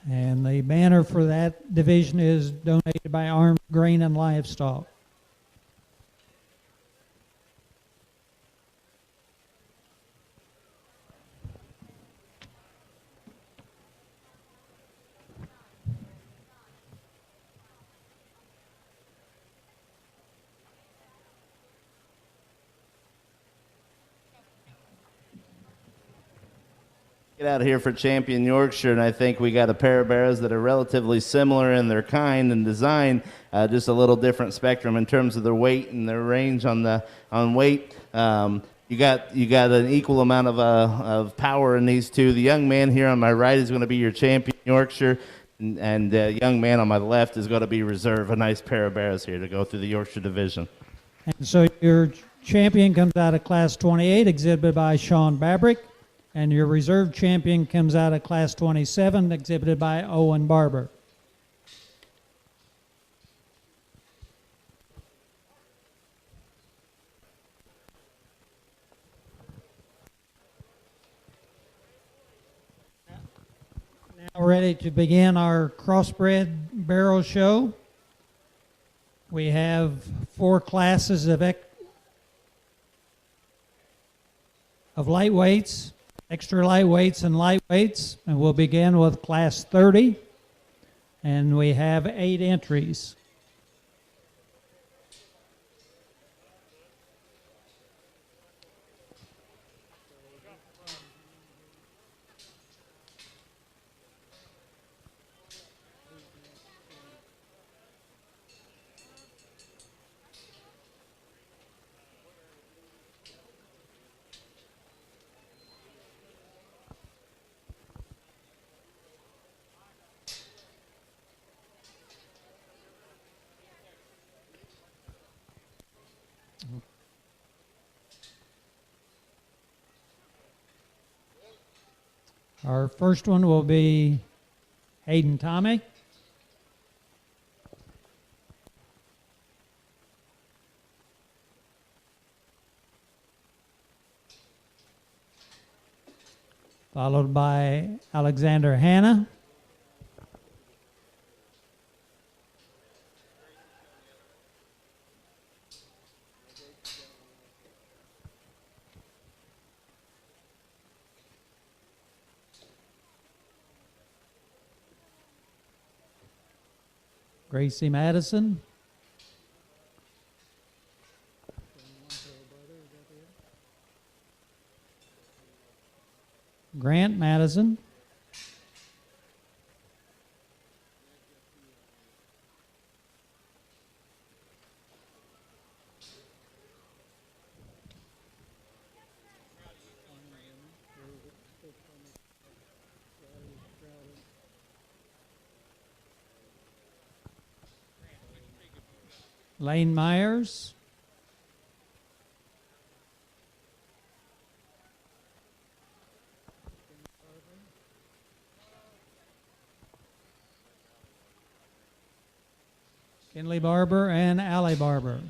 And the banner for that division is donated by Armed Grain and Livestock. Get out of here for champion Yorkshire, and I think we got a pair of barrows that are relatively similar in their kind and design, just a little different spectrum in terms of their weight and their range on weight. You got an equal amount of power in these two. The young man here on my right is going to be your champion Yorkshire, and the young man on my left is going to be reserve. A nice pair of barrows here to go through the Yorkshire division. And so your champion comes out of Class 28, exhibited by Sean Babrick. And your reserve champion comes out of Class 27, exhibited by Owen Barber. Now ready to begin our crossbred barrel show. We have 4 classes of lightweights, extra lightweights and lightweights, and we'll begin with Class 30, and we have 8 entries. Our first one will be Hayden Tommy. Followed by Alexander Hanna. Gracie Madison. Grant Madison. Lane Myers. Kinley Barber and Allie Barber.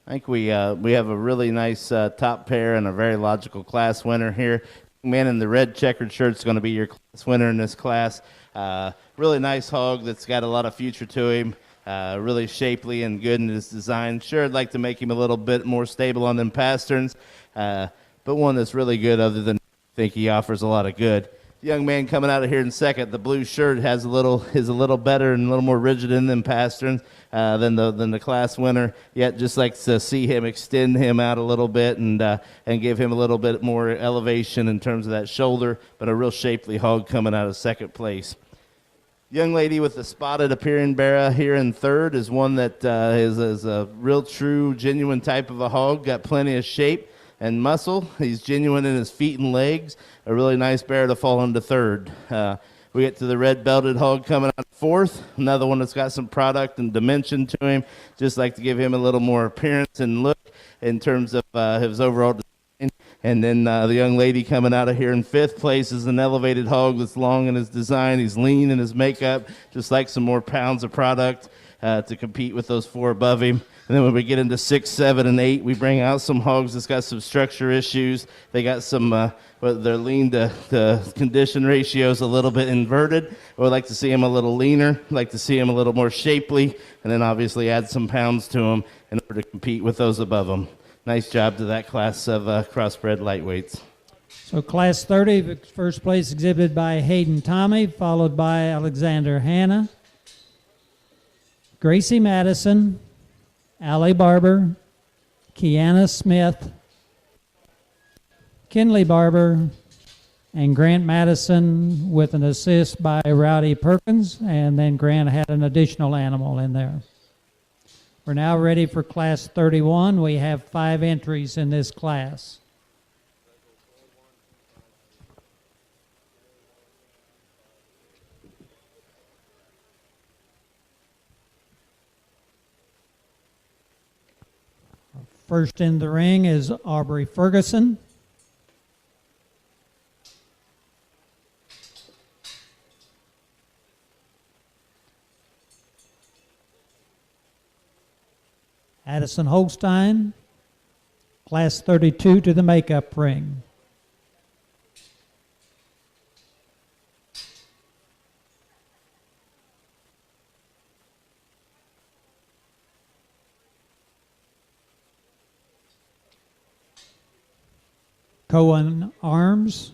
I think we have a really nice top pair and a very logical class winner here. Man in the red checkered shirt is going to be your class winner in this class. Really nice hog that's got a lot of future to him. Really shapely and good in his design. Sure, I'd like to make him a little bit more stable on them pasterns, but one that's really good other than I think he offers a lot of good. The young man coming out of here in second, the blue shirt is a little better and a little more rigid in them pasterns than the class winner. Yet just like to see him extend him out a little bit and give him a little bit more elevation in terms of that shoulder, but a real shapely hog coming out of second place. Young lady with the spotted appearing barra here in third is one that is a real true genuine type of a hog, got plenty of shape and muscle. He's genuine in his feet and legs. A really nice bear to fall into third. We get to the red belted hog coming out fourth. Another one that's got some product and dimension to him. Just like to give him a little more appearance and look in terms of his overall design. And then the young lady coming out of here in fifth place is an elevated hog that's long in his design. He's lean in his makeup. Just like some more pounds of product to compete with those four above him. And then when we get into 6, 7, and 8, we bring out some hogs that's got some structure issues. They got some, their lean to condition ratios a little bit inverted. We'd like to see them a little leaner, like to see them a little more shapely, and then obviously add some pounds to them in order to compete with those above them. Nice job to that class of crossbred lightweights. So Class 30, first place exhibited by Hayden Tommy, followed by Alexander Hanna, Gracie Madison, Allie Barber, Kiana Smith, Kinley Barber, and Grant Madison with an assist by Rowdy Perkins, and then Grant had an additional animal in there. We're now ready for Class 31. We have 5 entries in this class. First in the ring is Aubrey Ferguson. Addison Holstein, Class 32 to the makeup ring. Cohen Arms,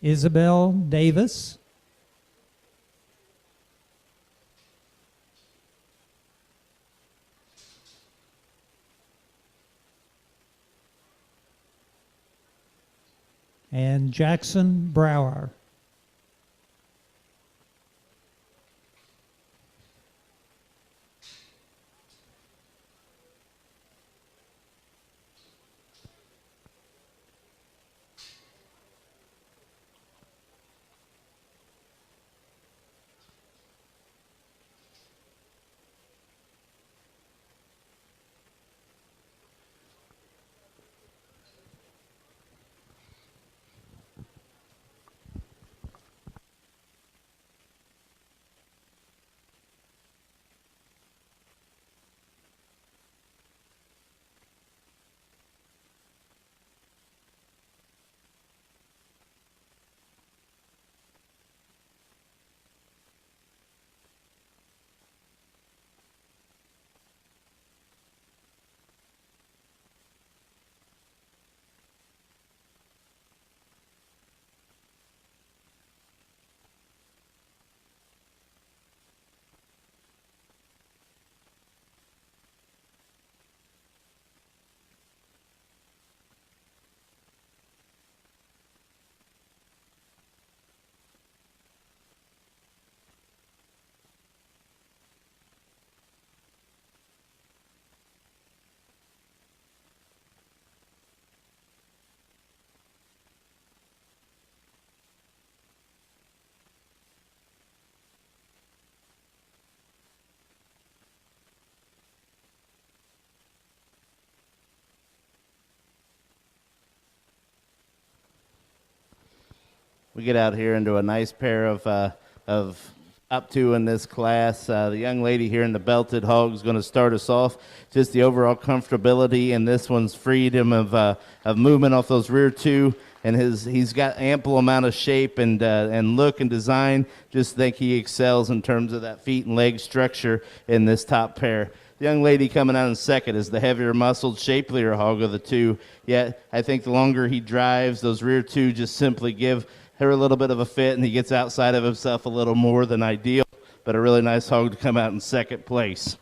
Isabel Davis, and Jackson Brower. we get out here into a nice pair of up to in this class. The young lady here in the belted hog is going to start us off. Just the overall comfortability, and this one's freedom of movement off those rear two, and he's got ample amount of shape and look and design. Just think he excels in terms of that feet and leg structure in this top pair. The young lady coming out in second is the heavier muscled, shapelier hog of the two. Yet I think the longer he drives, those rear two just simply give her a little bit of a fit, and he gets outside of himself a little more than ideal, but a really nice hog to come out in second place.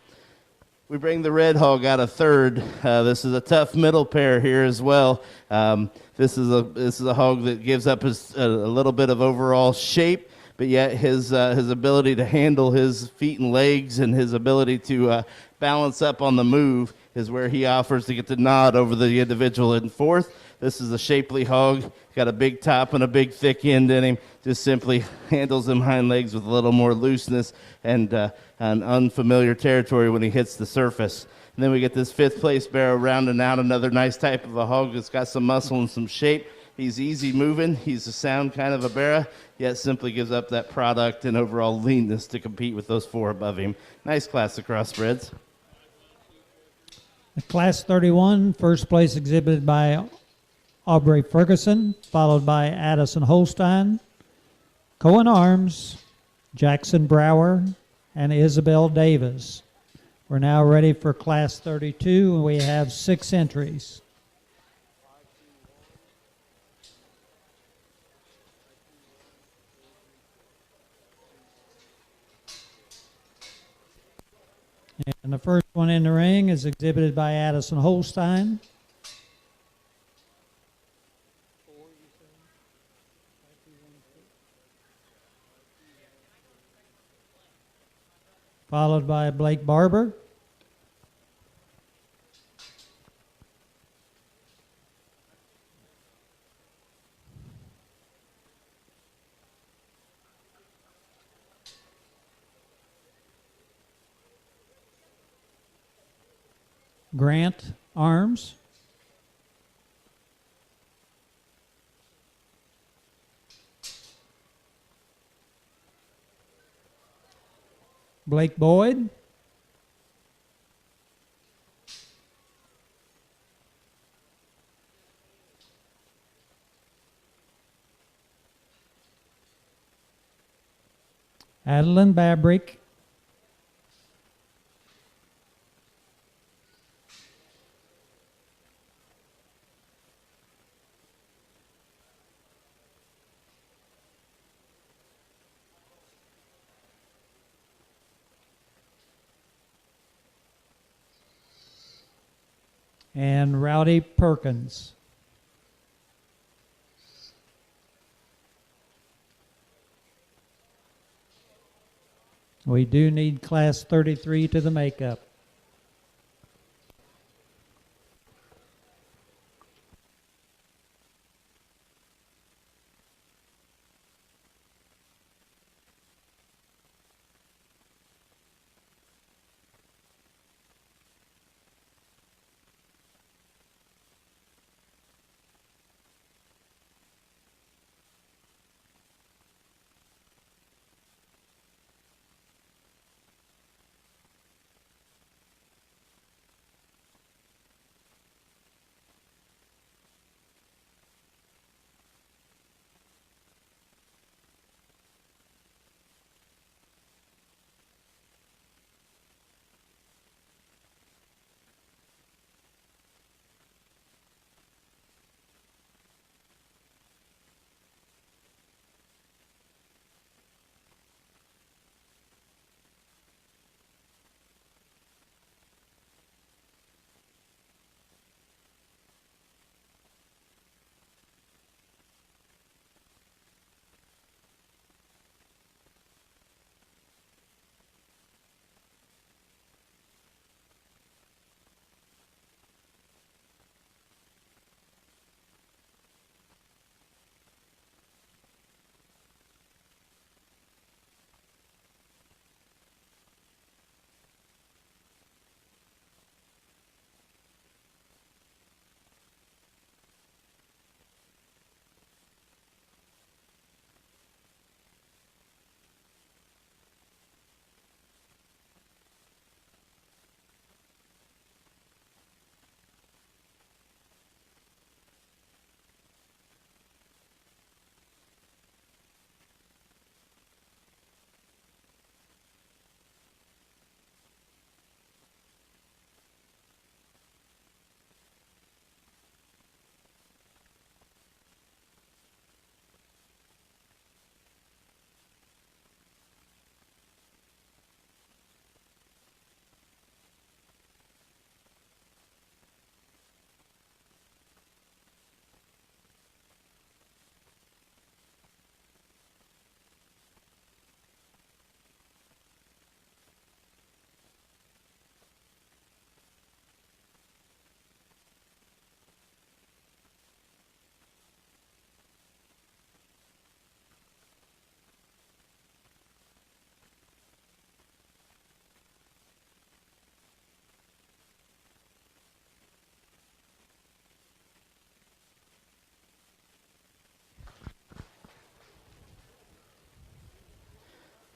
We bring the red hog out of third. This is a tough middle pair here as well. This is a hog that gives up a little bit of overall shape, but yet his ability to handle his feet and legs and his ability to balance up on the move is where he offers to get the nod over the individual in fourth. This is a shapely hog, got a big top and a big thick end in him, just simply handles them hind legs with a little more looseness and an unfamiliar territory when he hits the surface. And then we get this fifth place barrow rounding out another nice type of a hog that's got some muscle and some shape. He's easy moving, he's a sound kind of a barrow, yet simply gives up that product and overall leanness to compete with those four above him. Nice class of crossbreds. Class 31, first place exhibited by Aubrey Ferguson, followed by Addison Holstein, Cohen Arms, Jackson Brower, and Isabel Davis. We're now ready for Class 32, and we have 6 entries. And the first one in the ring is exhibited by Addison Holstein. Followed by Blake Barber. Grant Arms. Blake Boyd. Adeline Babrick. And Rowdy Perkins. We do need Class 33 to the makeup.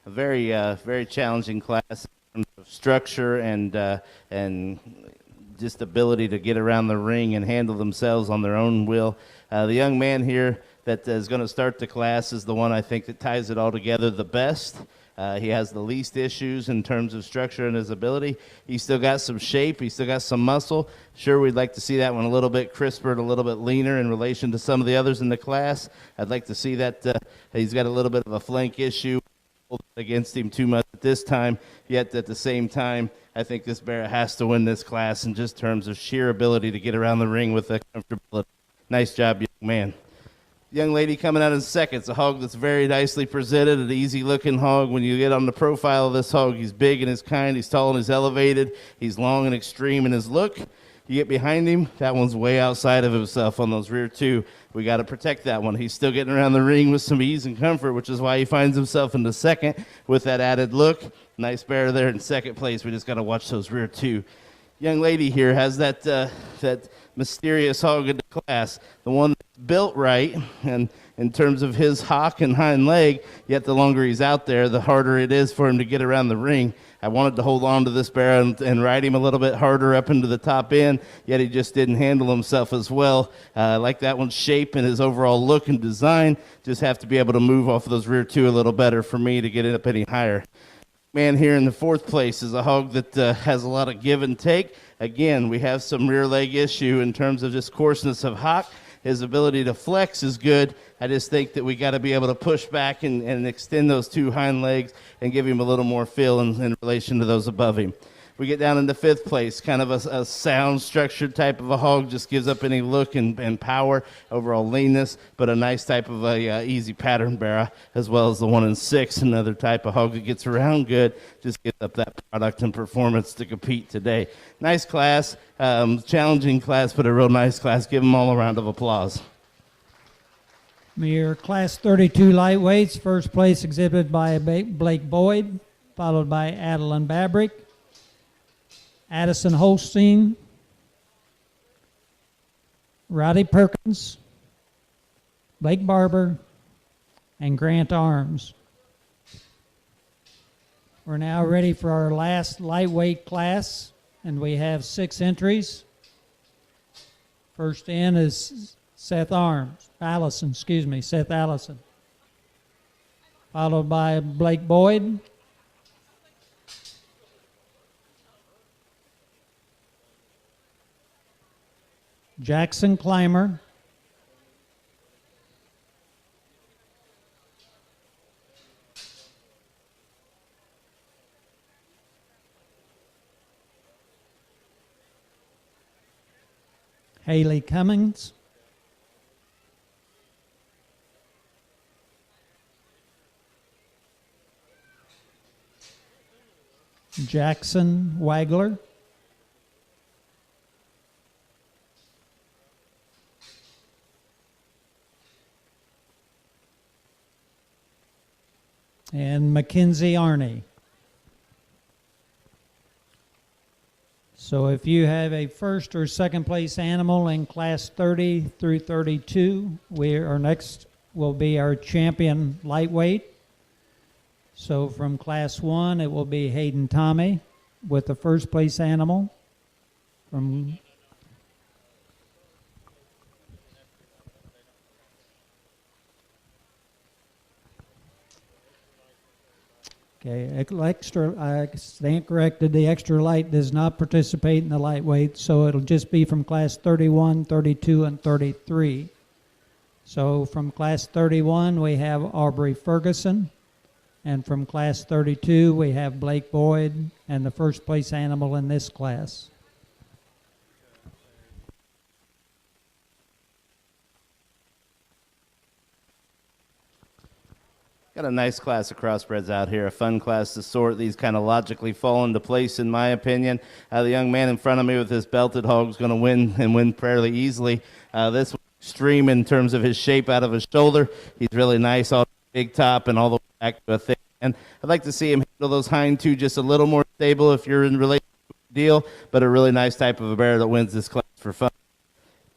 a very challenging class in terms of structure and just ability to get around the ring and handle themselves on their own will. The young man here that is going to start the class is the one I think that ties it all together the best. He has the least issues in terms of structure and his ability. He's still got some shape. He's still got some muscle. Sure, we'd like to see that one a little bit crisper and a little bit leaner in relation to some of the others in the class. I'd like to see that he's got a little bit of a flank issue against him too much at this time, yet at the same time, I think this bear has to win this class in just terms of sheer ability to get around the ring with the comfortability. Nice job, young man. Young lady coming out in second. It's a hog that's very nicely presented, an easy-looking hog. When you get on the profile of this hog, he's big and his kind, he's tall and he's elevated, he's long and extreme in his look. You get behind him, that one's way outside of himself on those rear two. We got to protect that one. He's still getting around the ring with some ease and comfort, which is why he finds himself in the second with that added look. Nice bear there in second place. We just got to watch those rear two. Young lady here has that mysterious hog in the class, the one that's built right, and in terms of his hock and hind leg, yet the longer he's out there, the harder it is for him to get around the ring. I wanted to hold on to this bear and ride him a little bit harder up into the top end, yet he just didn't handle himself as well. I like that one's shape and his overall look and design. Just have to be able to move off of those rear two a little better for me to get it up any higher. Man here in the fourth place is a hog that has a lot of give and take. Again, we have some rear leg issue in terms of just coarseness of hock. His ability to flex is good. I just think that we got to be able to push back and extend those two hind legs and give him a little more feel in relation to those above him. We get down into fifth place, kind of a sound structured type of a hog, just gives up any look and power, overall leanness, but a nice type of a easy pattern bearer, as well as the one in six, another type of hog that gets around good, just gives up that product and performance to compete today. Nice class, challenging class, but a real nice class. Give them all a round of applause. Your Class 32 lightweights, first place exhibited by Blake Boyd, followed by Adeline Babrick, Addison Holstein, Roddy Perkins, Blake Barber, and Grant Arms. We're now ready for our last lightweight class, and we have 6 entries. First in is Seth Allison, followed by Blake Boyd, Jackson Clymer, Haley Cummings, Jackson Wagler, and Mackenzie Arney. So if you have a first or second place animal in class 30 through 32, our next will be our champion lightweight. So from class 1, it will be Hayden Tommy with the first place animal. Okay, I stand corrected. The extra light does not participate in the lightweight, so it'll just be from class 31, 32, and 33. So from class 31, we have Aubrey Ferguson, and from class 32, we have Blake Boyd, and the first place animal in this class. Got a nice class of crossbreds out here, a fun class to sort. These kind of logically fall into place, in my opinion. The young man in front of me with his belted hog is going to win, and win fairly easily. This one's extreme in terms of his shape out of his shoulder. He's really nice, all big top and all the way back to a thick. And I'd like to see him handle those hind two just a little more stable if you're in relation to the deal, but a really nice type of a bear that wins this class for fun.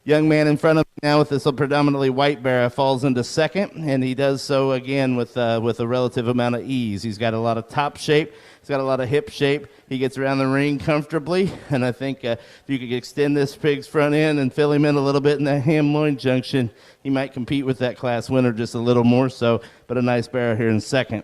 Young man in front of me now with this predominantly white bear falls into second, and he does so again with a relative amount of ease. He's got a lot of top shape. He's got a lot of hip shape. He gets around the ring comfortably, and I think if you could extend this pig's front end and fill him in a little bit in that ham-loin junction, he might compete with that class winner just a little more so, but a nice bear here in second.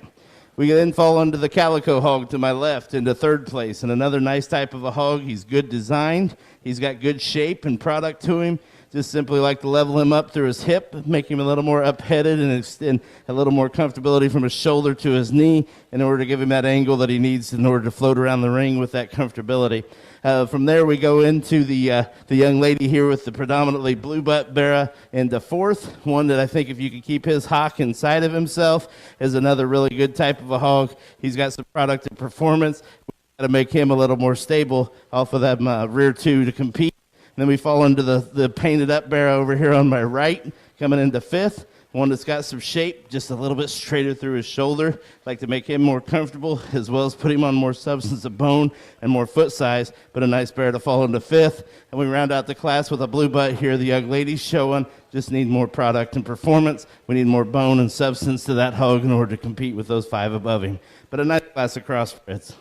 We then fall under the calico hog to my left into third place, and another nice type of a hog. He's good designed. He's got good shape and product to him. Just simply like to level him up through his hip, make him a little more up-headed and extend a little more comfortability from his shoulder to his knee in order to give him that angle that he needs in order to float around the ring with that comfortability. From there, we go into the young lady here with the predominantly blue butt barra into fourth. One that I think if you could keep his hock inside of himself is another really good type of a hog. He's got some product and performance. We've got to make him a little more stable off of that rear two to compete. Then we fall into the painted up bear over here on my right, coming into fifth. One that's got some shape, just a little bit straighter through his shoulder. Like to make him more comfortable, as well as put him on more substance of bone and more foot size, but a nice bear to fall into fifth. And we round out the class with a blue butt here. The young lady's showing just need more product and performance. We need more bone and substance to that hog in order to compete with those five above him. But a nice class of crossbreds.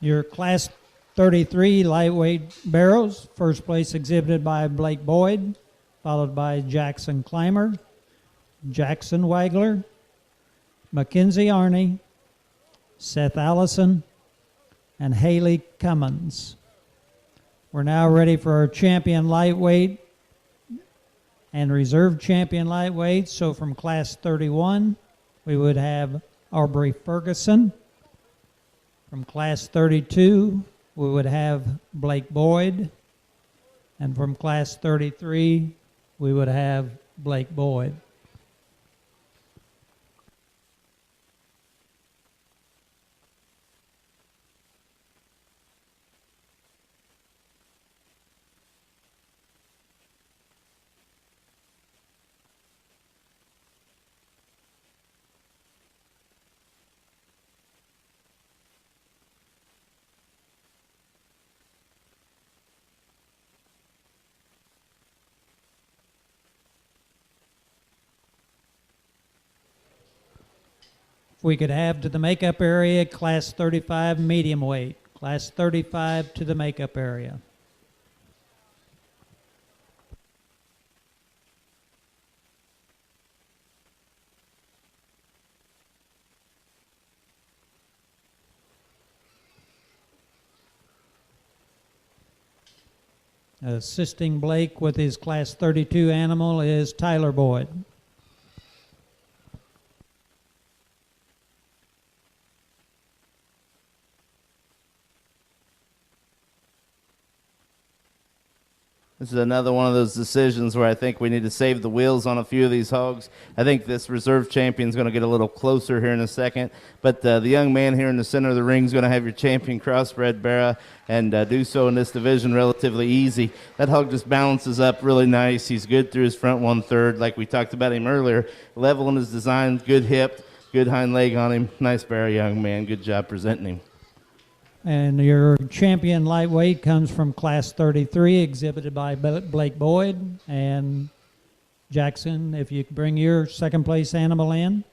Your class 33 lightweight barrows, first place exhibited by Blake Boyd, followed by Jackson Clymer, Jackson Wagler, Mackenzie Arney, Seth Allison, and Haley Cummins. We're now ready for our champion lightweight and reserve champion lightweight. So from class 31, we would have Aubrey Ferguson. From class 32, we would have Blake Boyd. And from class 33, we would have Blake Boyd. If we could have to the makeup area, class 35 medium weight. Class 35 to the makeup area. Assisting Blake with his class 32 animal is Tyler Boyd. This is another one of those decisions where I think we need to save the wheels on a few of these hogs. I think this reserve champion is going to get a little closer here in a second. But the young man here in the center of the ring is going to have your champion crossbred Barra and do so in this division relatively easy. That hog just balances up really nice. He's good through his front 1/3, like we talked about him earlier. Level in his design, good hip, good hind leg on him. Nice Barra young man. Good job presenting him. And your champion lightweight comes from class 33, exhibited by Blake Boyd. And Jackson, if you could bring your second place animal in.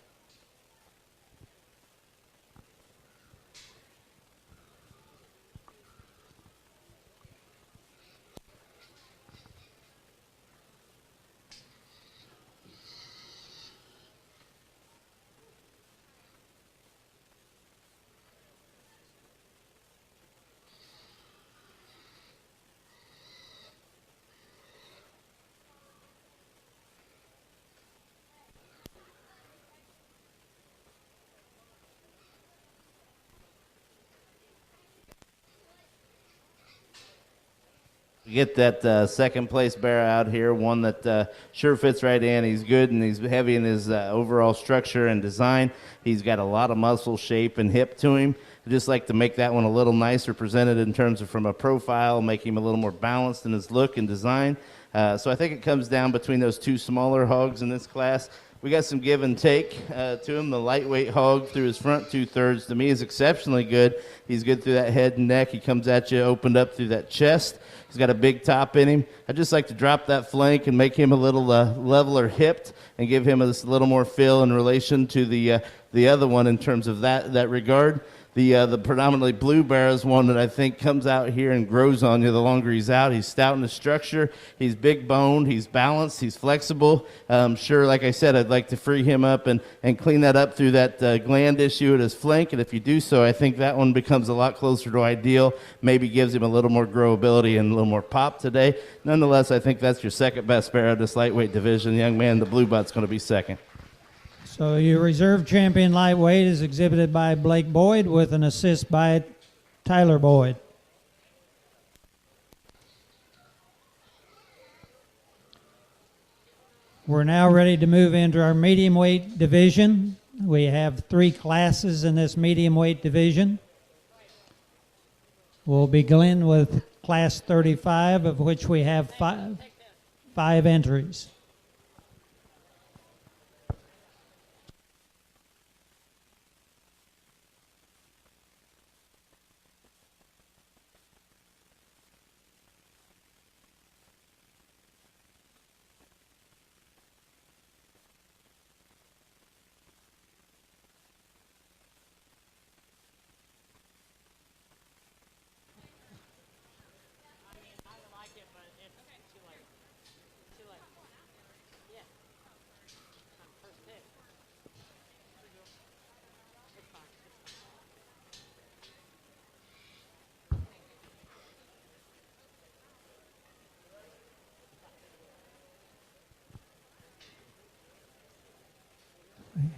Get that second place bear out here, one that sure fits right in. He's good and he's heavy in his overall structure and design. He's got a lot of muscle shape and hip to him. I just like to make that one a little nicer presented in terms of from a profile, make him a little more balanced in his look and design. So I think it comes down between those two smaller hogs in this class. We got some give and take to him. The lightweight hog through his front 2/3 to me is exceptionally good. He's good through that head and neck. He comes at you opened up through that chest. He's got a big top in him. I just like to drop that flank and make him a little leveler hipped and give him a little more feel in relation to the other one in terms of that regard. The predominantly blue bear is one that I think comes out here and grows on you the longer he's out. He's stout in his structure. He's big boned. He's balanced. He's flexible. Sure, like I said, I'd like to free him up and clean that up through that gland issue at his flank. And if you do so, I think that one becomes a lot closer to ideal. Maybe gives him a little more growability and a little more pop today. Nonetheless, I think that's your second best bear of this lightweight division. Young man, the blue butt's going to be second. So your reserve champion lightweight is exhibited by Blake Boyd with an assist by Tyler Boyd. We're now ready to move into our medium weight division. We have 3 classes in this medium weight division. We'll begin with class 35, of which we have five entries.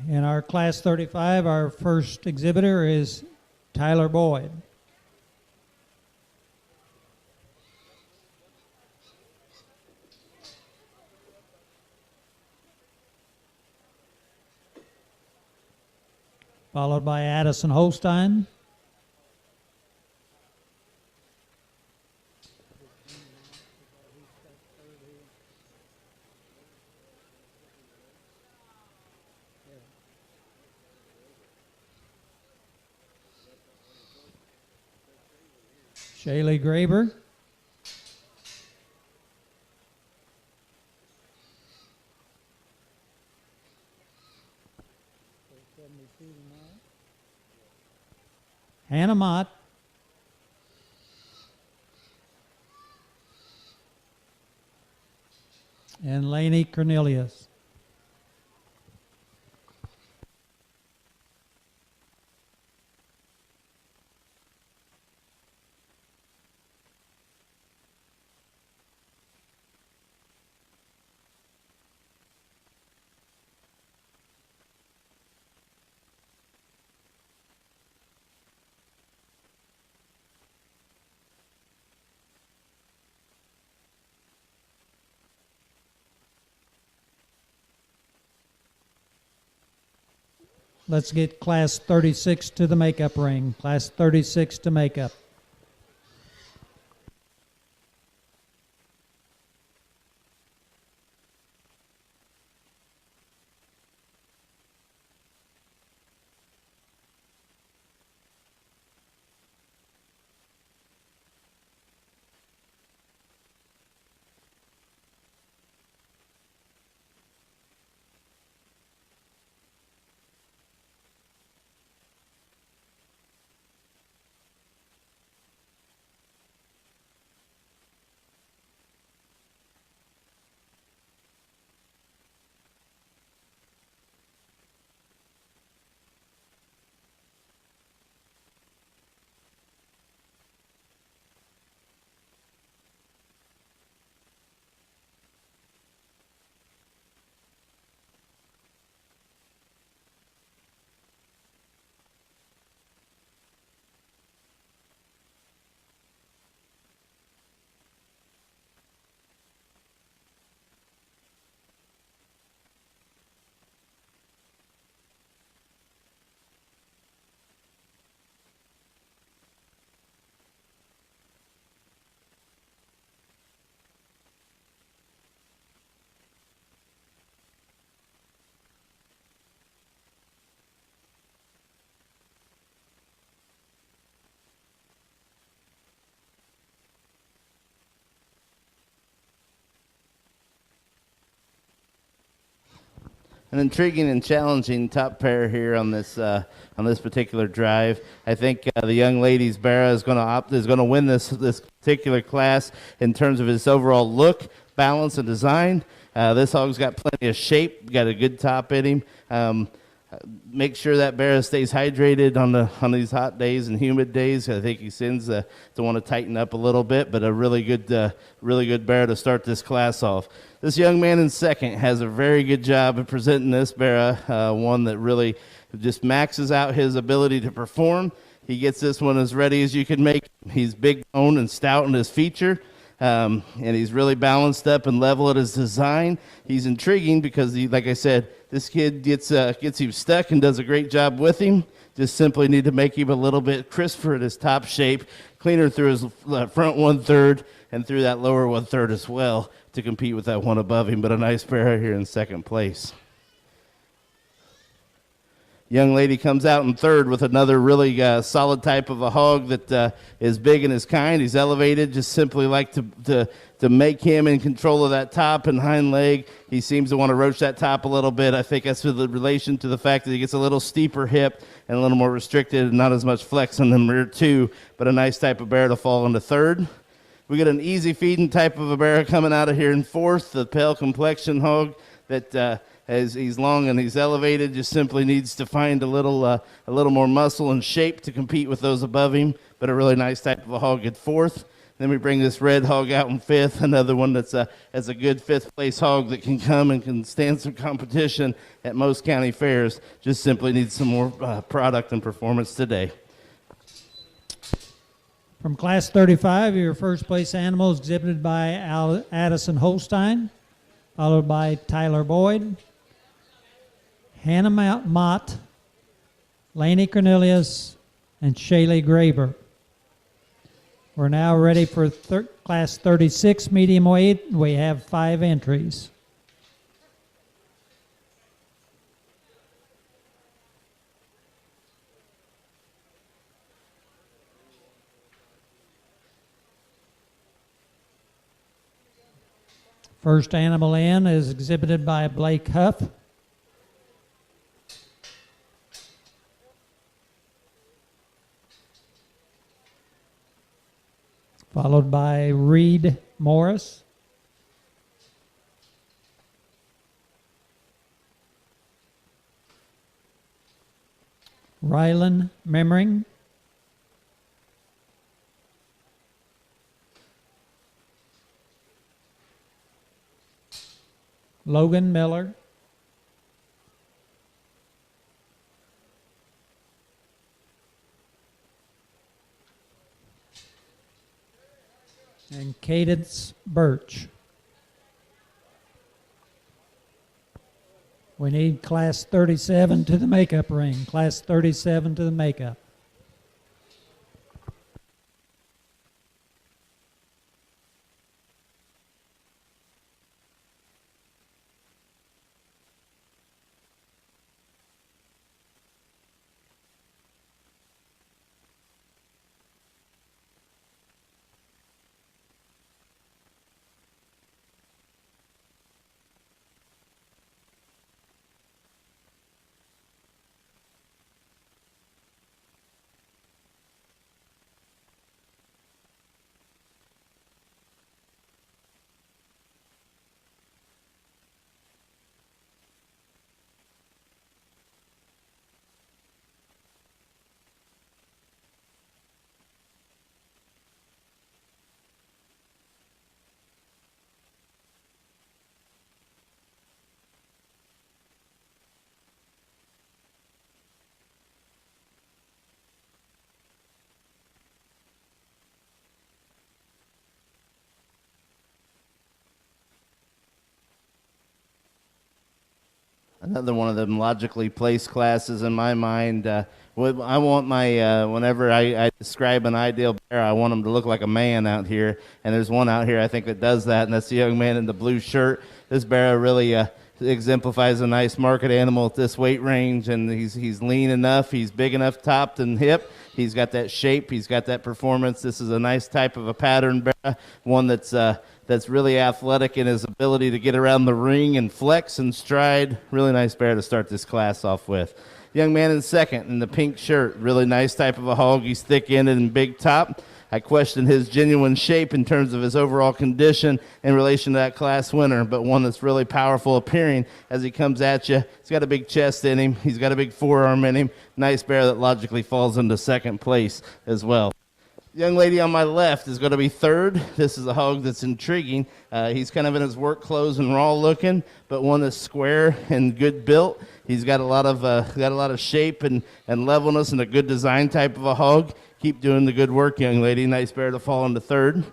In our class 35, our first exhibitor is Tyler Boyd. Followed by Addison Holstein. Shaylee Graber. Hannah Mott. And Lainey Cornelius. Let's get class 36 to the makeup ring. Class 36 to makeup. An intriguing and challenging top pair here on this particular drive. I think the young lady's Barra is going to win this particular class in terms of his overall look, balance, and design. This hog's got plenty of shape, got a good top in him. Make sure that Barra stays hydrated on these hot days and humid days. I think he tends to want to tighten up a little bit, but a really good Barra to start this class off. This young man in second has a very good job of presenting this Barra, one that really just maxes out his ability to perform. He gets this one as ready as you can make him. He's big boned and stout in his feature. And he's really balanced up and level at his design. He's intriguing because, like I said, this kid gets him stuck and does a great job with him. Just simply need to make him a little bit crisper at his top shape, cleaner through his front 1/3 and through that lower 1/3 as well to compete with that one above him. But a nice pair here in second place. Young lady comes out in third with another really solid type of a hog that is big and is kind. He's elevated, just simply like to make him in control of that top and hind leg. He seems to want to roach that top a little bit. I think that's with the relation to the fact that he gets a little steeper hip and a little more restricted and not as much flex on the rear two, but a nice type of bear to fall into third. We got an easy feeding type of a bear coming out of here in fourth, the pale complexion hog that as he's long and he's elevated, just simply needs to find a little more muscle and shape to compete with those above him, but a really nice type of a hog at fourth. Then we bring this red hog out in fifth, another one that's a good fifth place hog that can come and can stand some competition at most county fairs. Just simply needs some more product and performance today. From Class 35, your first place animal is exhibited by Addison Holstein, followed by Tyler Boyd, Hannah Mott, Laney Cornelius, and Shaylee Graber. We're now ready for Class 36 medium weight. We have 5 entries. First animal in is exhibited by Blake Huff. Followed by Reed Morris. Rylan Memring. Logan Miller. And Cadence Birch. We need Class 37 to the makeup ring. Class 37 to the makeup. Another one of them logically placed classes in my mind. I want my, whenever I describe an ideal bear, I want him to look like a man out here. And there's one out here I think that does that, and that's the young man in the blue shirt. This bear really exemplifies a nice market animal at this weight range, and he's lean enough, he's big enough topped and hip. He's got that shape, he's got that performance. This is a nice type of a pattern bear, one that's that's really athletic in his ability to get around the ring and flex and stride. Really nice bear to start this class off with. Young man in second in the pink shirt, really nice type of a hog. He's thick-ended and big top. I question his genuine shape in terms of his overall condition in relation to that class winner, but one that's really powerful appearing as he comes at you. He's got a big chest in him. He's got a big forearm in him. Nice bear that logically falls into second place as well. Young lady on my left is going to be third. This is a hog that's intriguing. He's kind of in his work clothes and raw looking, but one that's square and good built. He's got a lot of shape and levelness and a good design type of a hog. Keep doing the good work, young lady. Nice bear to fall into third.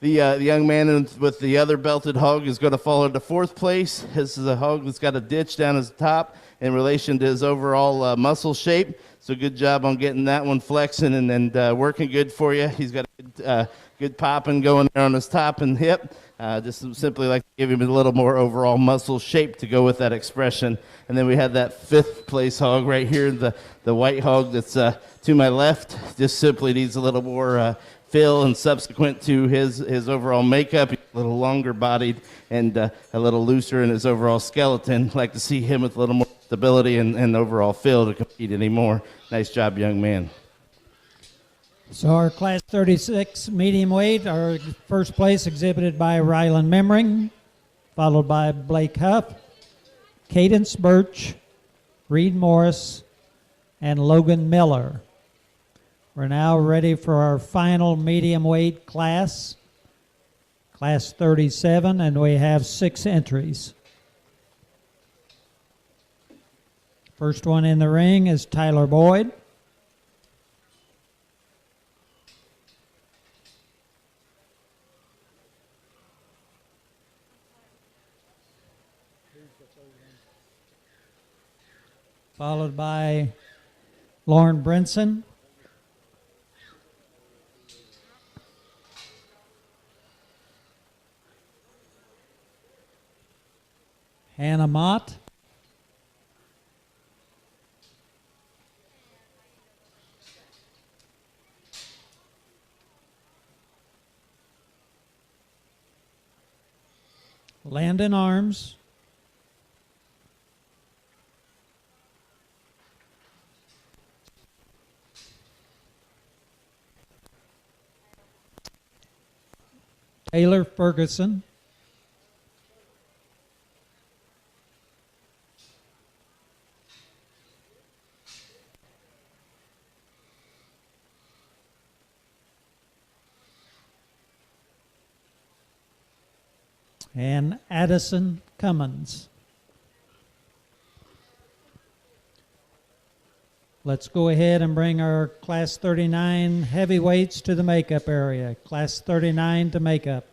The young man with the other belted hog is going to fall into fourth place. This is a hog that's got a ditch down his top in relation to his overall muscle shape. So good job on getting that one flexing and working good for you. He's got a good popping going there on his top and hip. Just simply like to give him a little more overall muscle shape to go with that expression. And then we have that fifth place hog right here, the white hog that's to my left. Just simply needs a little more fill and subsequent to his overall makeup. He's a little longer bodied and a little looser in his overall skeleton. Like to see him with a little more stability and overall fill to compete anymore. Nice job, young man. So our class 36 medium weight, our first place exhibited by Rylan Memring, followed by Blake Huff, Cadence Birch, Reed Morris, and Logan Miller. We're now ready for our final medium weight class, class 37, and we have 6 entries. First one in the ring is Tyler Boyd. Followed by Lauren Brinson. Hannah Mott. Landon Arms. Taylor Ferguson. And Addison Cummins. Let's go ahead and bring our Class 39 heavyweights to the makeup area. Class 39 to makeup.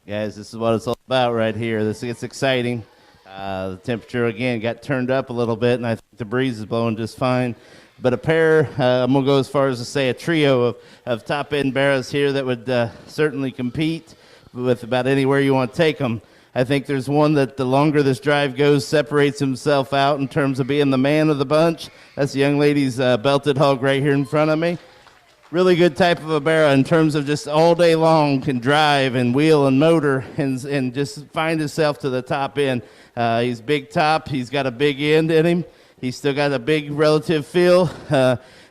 Guys, this is what it's all about right here. This gets exciting. The temperature, again, got turned up a little bit, and I think the breeze is blowing just fine. But a pair, I'm going to go as far as to say a trio of top-end barrows here that would certainly compete with about anywhere you want to take them. I think there's one that the longer this drive goes separates himself out in terms of being the man of the bunch. That's the young lady's belted hog right here in front of me. Really good type of a barrow in terms of just all day long can drive and wheel and motor and just find himself to the top end. He's big top. He's got a big end in him. He's still got a big relative feel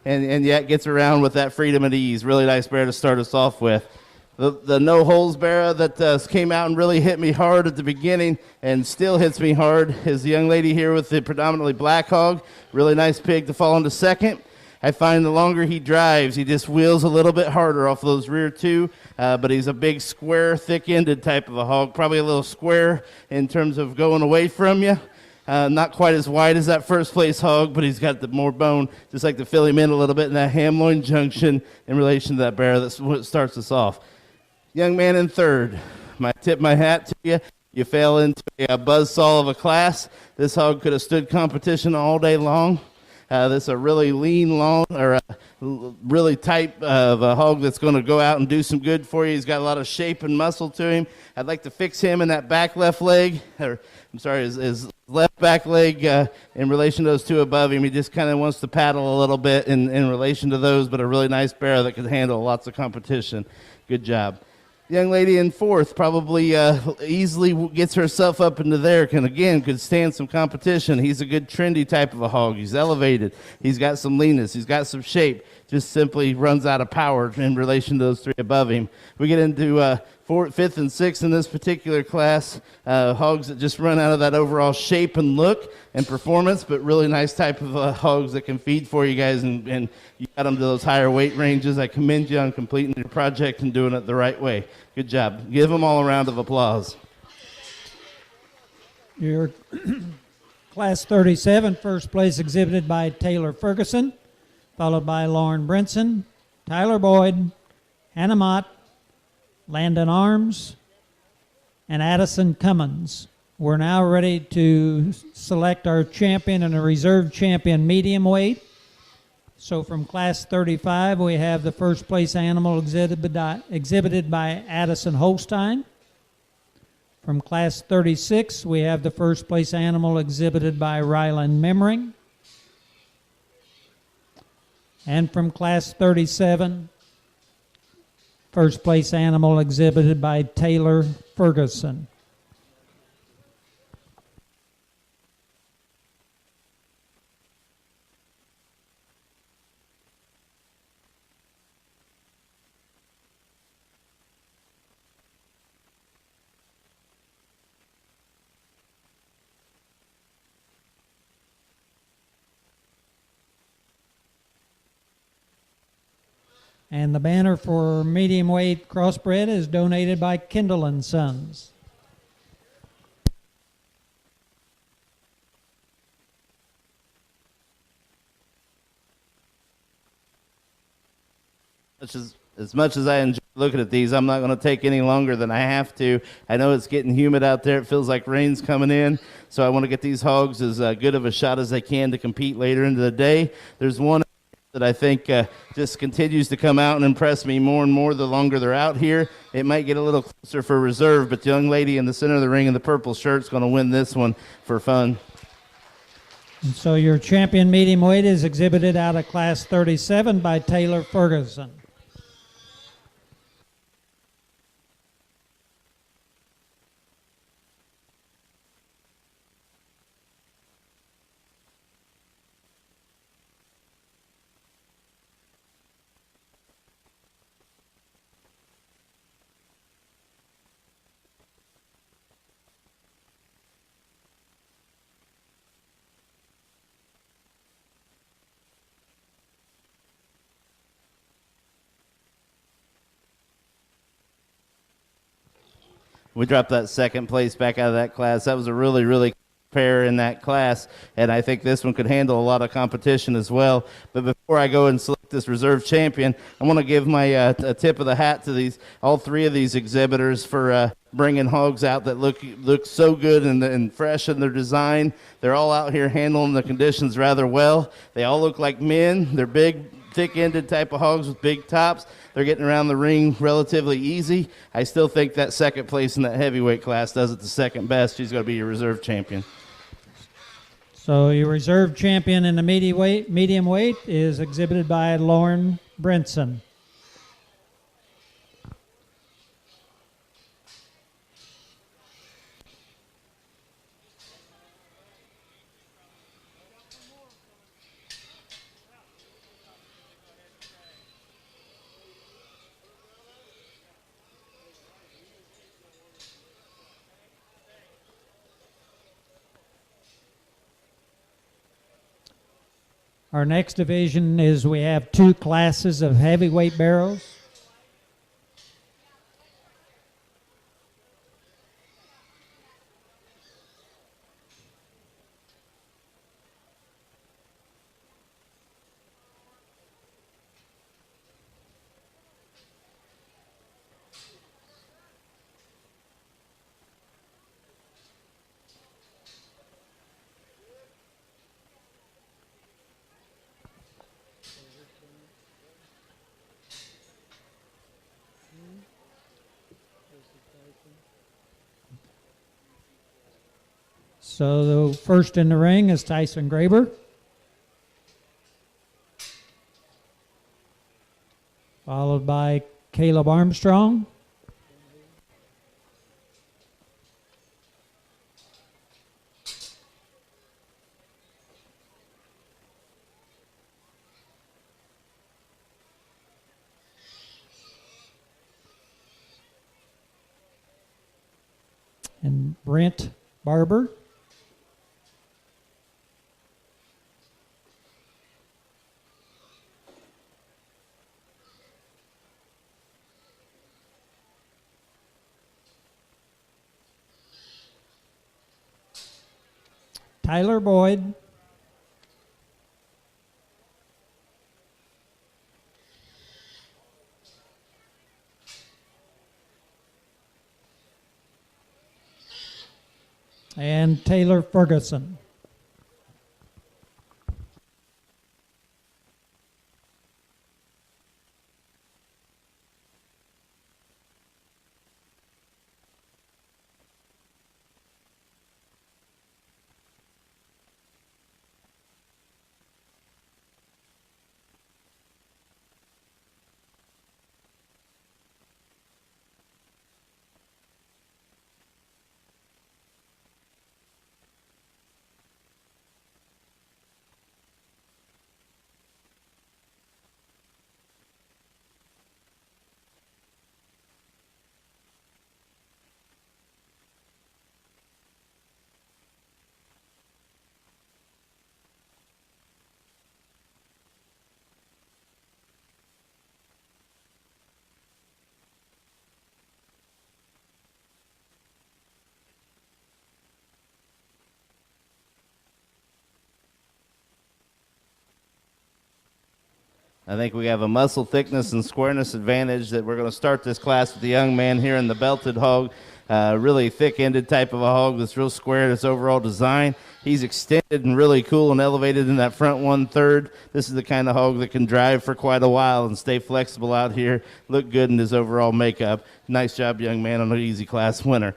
and yet gets around with that freedom and ease. Really nice barrow to start us off with. The no holes barrow that came out and really hit me hard at the beginning and still hits me hard is the young lady here with the predominantly black hog. Really nice pig to fall into second. I find the longer he drives, he just wheels a little bit harder off those rear two, but he's a big square, thick-ended type of a hog, probably a little square in terms of going away from you. Not quite as wide as that first place hog, but he's got the more bone, just like to fill him in a little bit in that ham-loin junction in relation to that barrow. That's what starts us off. Young man in third, I tip my hat to you. You fell into a buzzsaw of a class. This hog could have stood competition all day long. This is a really lean, long, or a really tight of a hog that's going to go out and do some good for you. He's got a lot of shape and muscle to him. I'd like to fix him in that back left leg, or I'm sorry, his left back leg in relation to those two above him. He just kind of wants to paddle a little bit in relation to those, but a really nice barrow that can handle lots of competition. Good job. Young lady in fourth probably easily gets herself up into there, could stand some competition. He's a good trendy type of a hog. He's elevated. He's got some leanness. He's got some shape. Just simply runs out of power in relation to those three above him. We get into fourth, fifth, and sixth in this particular class. Hogs that just run out of that overall shape and look and performance, but really nice type of hogs that can feed for you guys, and you got them to those higher weight ranges. I commend you on completing your project and doing it the right way. Good job. Give them all a round of applause. Your Class 37, first place exhibited by Taylor Ferguson, followed by Lauren Brinson, Tyler Boyd, Hannah Mott, Landon Arms, and Addison Cummins. We're now ready to select our champion and a reserve champion medium weight. So from Class 35, we have the first place animal exhibited by Addison Holstein. From Class 36, we have the first place animal exhibited by Ryland Memring. And from Class 37, first place animal exhibited by Taylor Ferguson. And the banner for medium weight crossbred is donated by Kendall and Sons. As much as I enjoy looking at these, I'm not going to take any longer than I have to. I know it's getting humid out there. It feels like rain's coming in. So I want to get these hogs as good of a shot as I can to compete later into the day. There's one that I think just continues to come out and impress me more and more the longer they're out here. It might get a little closer for reserve, but the young lady in the center of the ring in the purple shirt is going to win this one for fun. And so your champion medium weight is exhibited out of Class 37 by Taylor Ferguson. We dropped that second place back out of that class. That was a really, really pair in that class, and I think this one could handle a lot of competition as well. But before I go and select this reserve champion, I want to give my a tip of the hat to all three of these exhibitors for bringing hogs out that look so good and fresh in their design. They're all out here handling the conditions rather well. They all look like men. They're big, thick-ended type of hogs with big tops. They're getting around the ring relatively easy. I still think that second place in that heavyweight class does it the second best. She's going to be your reserve champion. So your reserve champion in the medium weight is exhibited by Lauren Brinson. Our next division is we have 2 classes of heavyweight barrels. So the first in the ring is Tyson Graber, followed by Caleb Armstrong, and Brent Barber. Tyler Boyd, and Taylor Ferguson. I think we have a muscle thickness and squareness advantage that we're going to start this class with the young man here in the belted hog. Really thick-ended type of a hog that's real square in its overall design. He's extended and really cool and elevated in that front 1/3. This is the kind of hog that can drive for quite a while and stay flexible out here, look good in his overall makeup. Nice job, young man, on an easy class winner.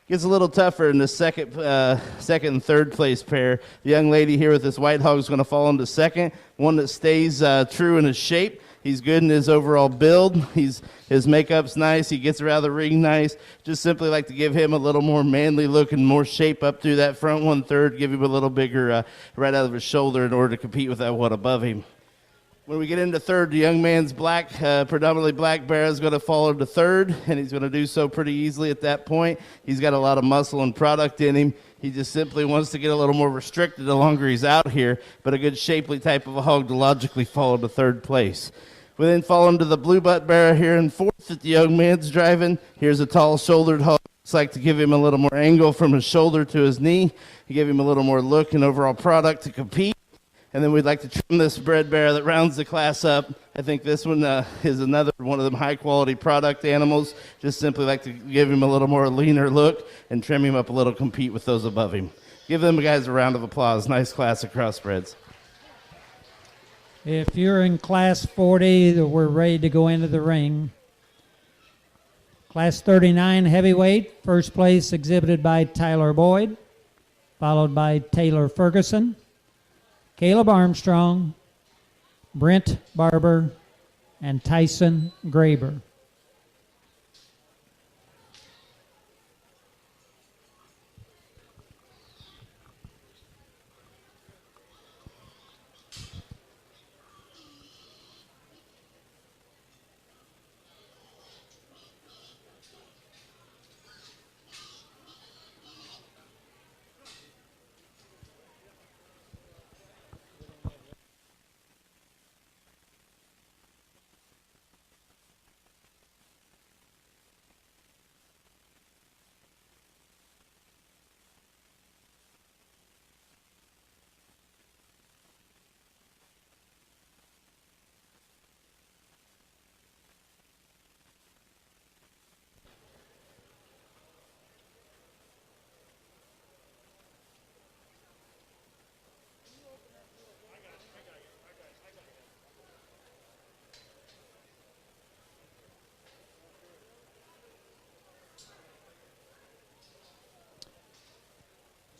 Gets a little tougher in the second and third place pair. The young lady here with this white hog is going to fall into second, one that stays true in his shape. He's good in his overall build. His makeup's nice. He gets around the ring nice. Just simply like to give him a little more manly look and more shape up through that front 1/3, give him a little bigger right out of his shoulder in order to compete with that one above him. When we get into third, the young man's black, predominantly black bear is going to fall into third, and he's going to do so pretty easily at that point. He's got a lot of muscle and product in him. He just simply wants to get a little more restricted the longer he's out here, but a good shapely type of a hog to logically fall into third place. We then fall into the blue butt bear here in fourth that the young man's driving. Here's a tall-shouldered hog. It's like to give him a little more angle from his shoulder to his knee. To give him a little more look and overall product to compete. And then we'd like to trim this bread bear that rounds the class up. I think this one is another one of them high-quality product animals. Just simply like to give him a little more leaner look and trim him up a little, compete with those above him. Give them guys a round of applause. Nice class of crossbreds. If you're in Class 40, we're ready to go into the ring. Class 39 heavyweight, first place exhibited by Tyler Boyd, followed by Taylor Ferguson, Caleb Armstrong, Brent Barber, and Tyson Graber.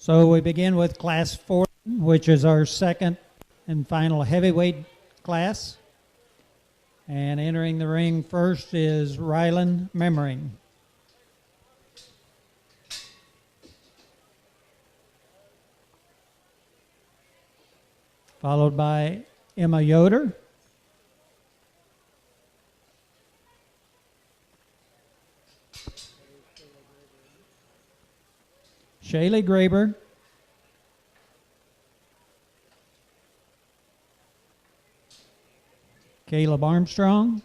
So we begin with Class 40, which is our second and final heavyweight class. And entering the ring first is Rylan Memmering. Followed by Emma Yoder. Shaylee Graber. Caleb Armstrong.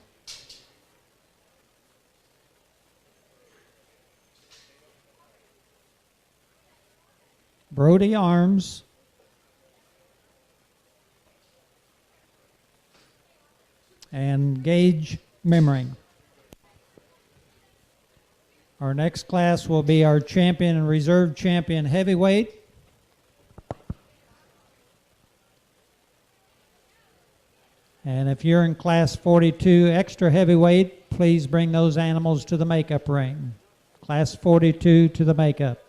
Brody Arms. And Gage Memmering. Our next class will be our champion and reserve champion heavyweight. And if you're in Class 42 extra heavyweight, please bring those animals to the makeup ring. Class 42 to the makeup.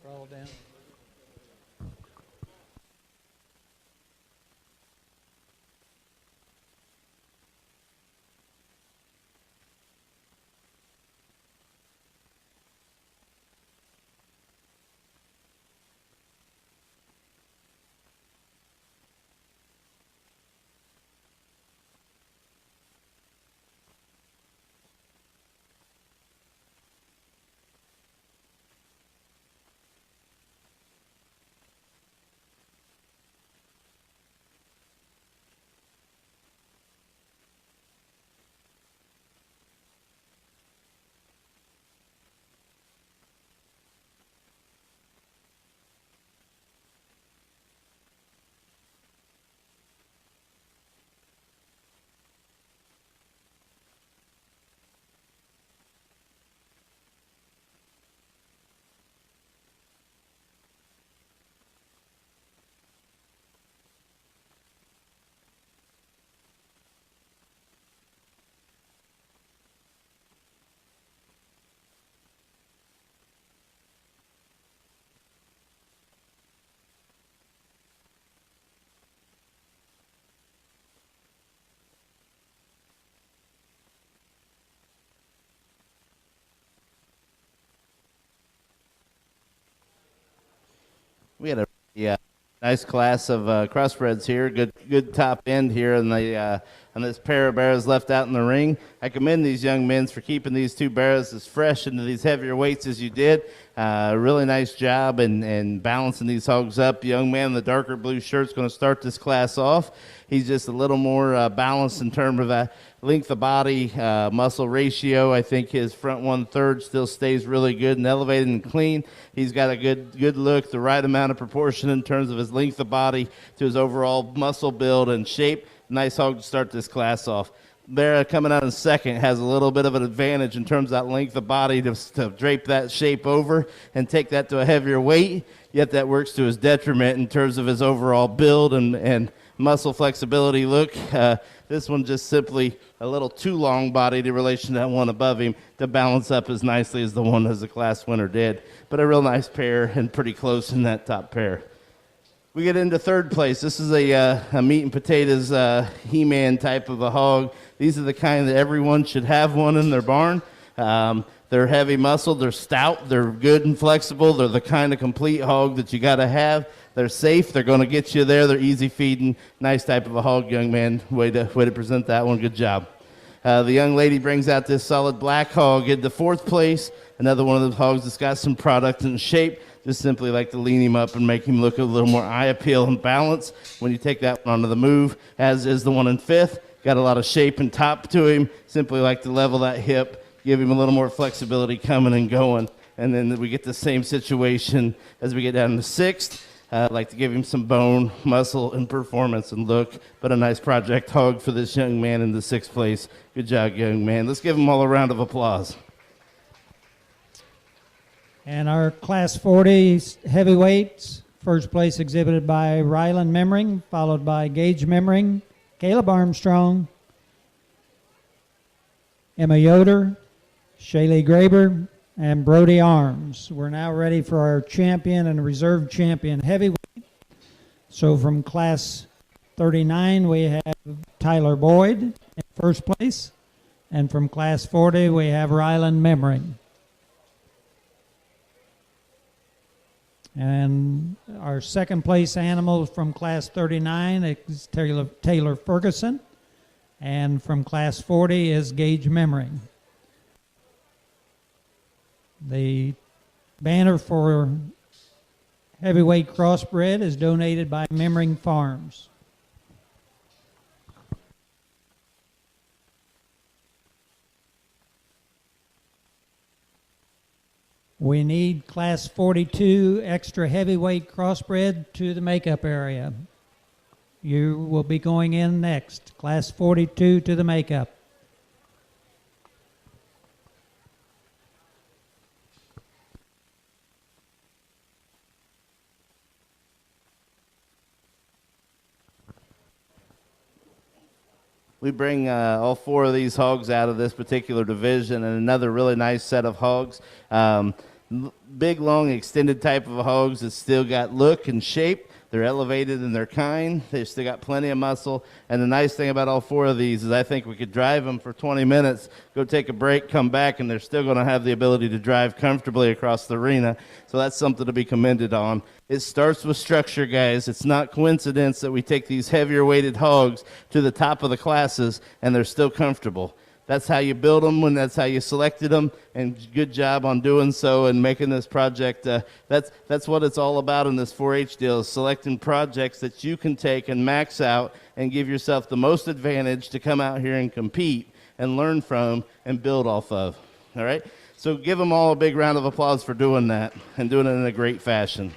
Roll down. We had a nice class of crossbreds here. Good top end here in the on this pair of barrows left out in the ring. I commend these young men for keeping these two barrows as fresh into these heavier weights as you did. Really nice job in balancing these hogs up. The young man in the darker blue shirt is going to start this class off. He's just a little more balanced in terms of length of body, muscle ratio. I think his front 1/3 still stays really good and elevated and clean. He's got a good look, the right amount of proportion in terms of his length of body to his overall muscle build and shape. Nice hog to start this class off. Vera coming out in second has a little bit of an advantage in terms of that length of body to drape that shape over and take that to a heavier weight, yet that works to his detriment in terms of his overall build and muscle flexibility look. This one just simply a little too long bodied in relation to that one above him to balance up as nicely as the one as the class winner did. But a real nice pair and pretty close in that top pair. We get into third place. This is a meat and potatoes He-Man type of a hog. These are the kind that everyone should have one in their barn. They're heavy muscled, they're stout, they're good and flexible. They're the kind of complete hog that you got to have. They're safe, they're going to get you there, they're easy feeding. Nice type of a hog, young man. Way to present that one. Good job. The young lady brings out this solid black hog into fourth place. Another one of those hogs that's got some product and shape. Just simply like to lean him up and make him look a little more eye appeal and balance when you take that one onto the move, as is the one in fifth. Got a lot of shape and top to him. Simply like to level that hip, give him a little more flexibility coming and going. And then we get the same situation as we get down to sixth. I'd like to give him some bone, muscle, and performance and look, but a nice project hog for this young man in the sixth place. Good job, young man. Let's give him all a round of applause. And our Class 40 heavyweights, first place exhibited by Rylan Memring, followed by Gage Memring, Caleb Armstrong, Emma Yoder, Shaylee Graber, and Brody Arms. We're now ready for our champion and reserve champion heavyweight. So from Class 39, we have Tyler Boyd in first place. And from Class 40, we have Rylan Memring. And our second place animal from Class 39 is Taylor Ferguson. And from Class 40 is Gage Memring. The banner for heavyweight crossbred is donated by Memring Farms. We need Class 42 extra heavyweight crossbred to the makeup area. You will be going in next. Class 42 to the makeup. We bring all four of these hogs out of this particular division, and another really nice set of hogs. Big, long, extended type of hogs that still got look and shape. They're elevated in their kind. They've still got plenty of muscle. And the nice thing about all four of these is I think we could drive them for 20 minutes, go take a break, come back, and they're still going to have the ability to drive comfortably across the arena. So that's something to be commended on. It starts with structure, guys. It's not coincidence that we take these heavier weighted hogs to the top of the classes and they're still comfortable. That's how you build them, and that's how you selected them, and good job on doing so and making this project. That's what it's all about in this 4-H deal, is selecting projects that you can take and max out and give yourself the most advantage to come out here and compete and learn from and build off of. All right? So give them all a big round of applause for doing that and doing it in a great fashion.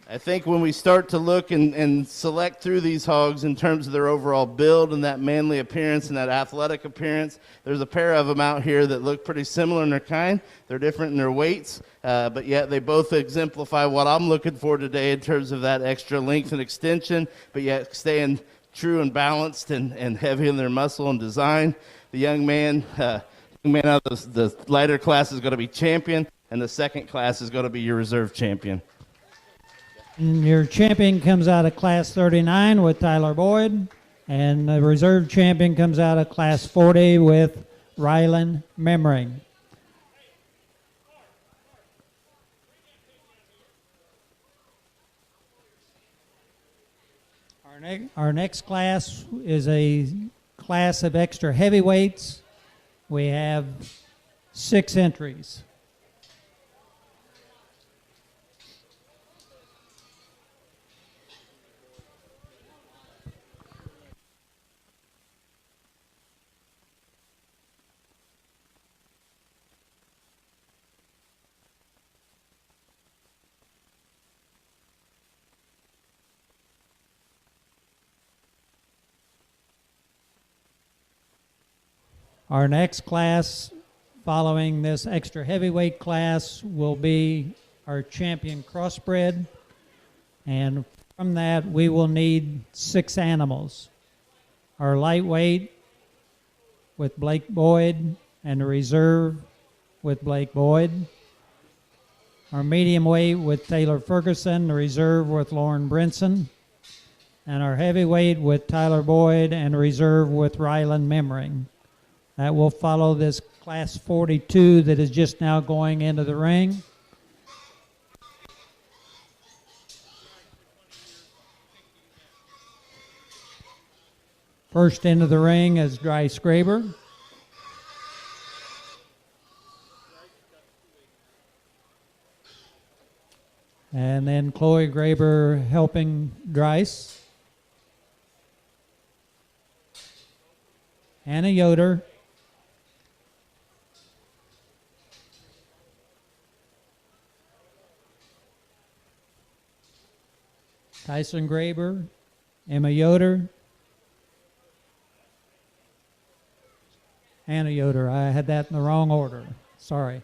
I think when we start to look and select through these hogs in terms of their overall build and that manly appearance and that athletic appearance, there's a pair of them out here that look pretty similar in their kind. They're different in their weights, but yet they both exemplify what I'm looking for today in terms of that extra length and extension, but yet staying true and balanced and heavy in their muscle and design. The young man out of the lighter class is going to be champion, and the second class is going to be your reserve champion. And your champion comes out of Class 39 with Tyler Boyd, and the reserve champion comes out of Class 40 with Rylan Memring. Our next class is a class of extra heavyweights. We have 6 entries. Our next class following this extra heavyweight class will be our champion crossbred. And from that, we will need 6 animals. Our lightweight with Blake Boyd and the reserve with Blake Boyd. Our medium weight with Taylor Ferguson, the reserve with Lauren Brinson. And our heavyweight with Tyler Boyd and the reserve with Rylan Memring. That will follow this class 42 that is just now going into the ring. First into the ring is Daviess Graber. And then Chloe Graber helping Daviess. Anna Yoder. Tyson Graber, Emma Yoder, Anna Yoder. I had that in the wrong order. Sorry.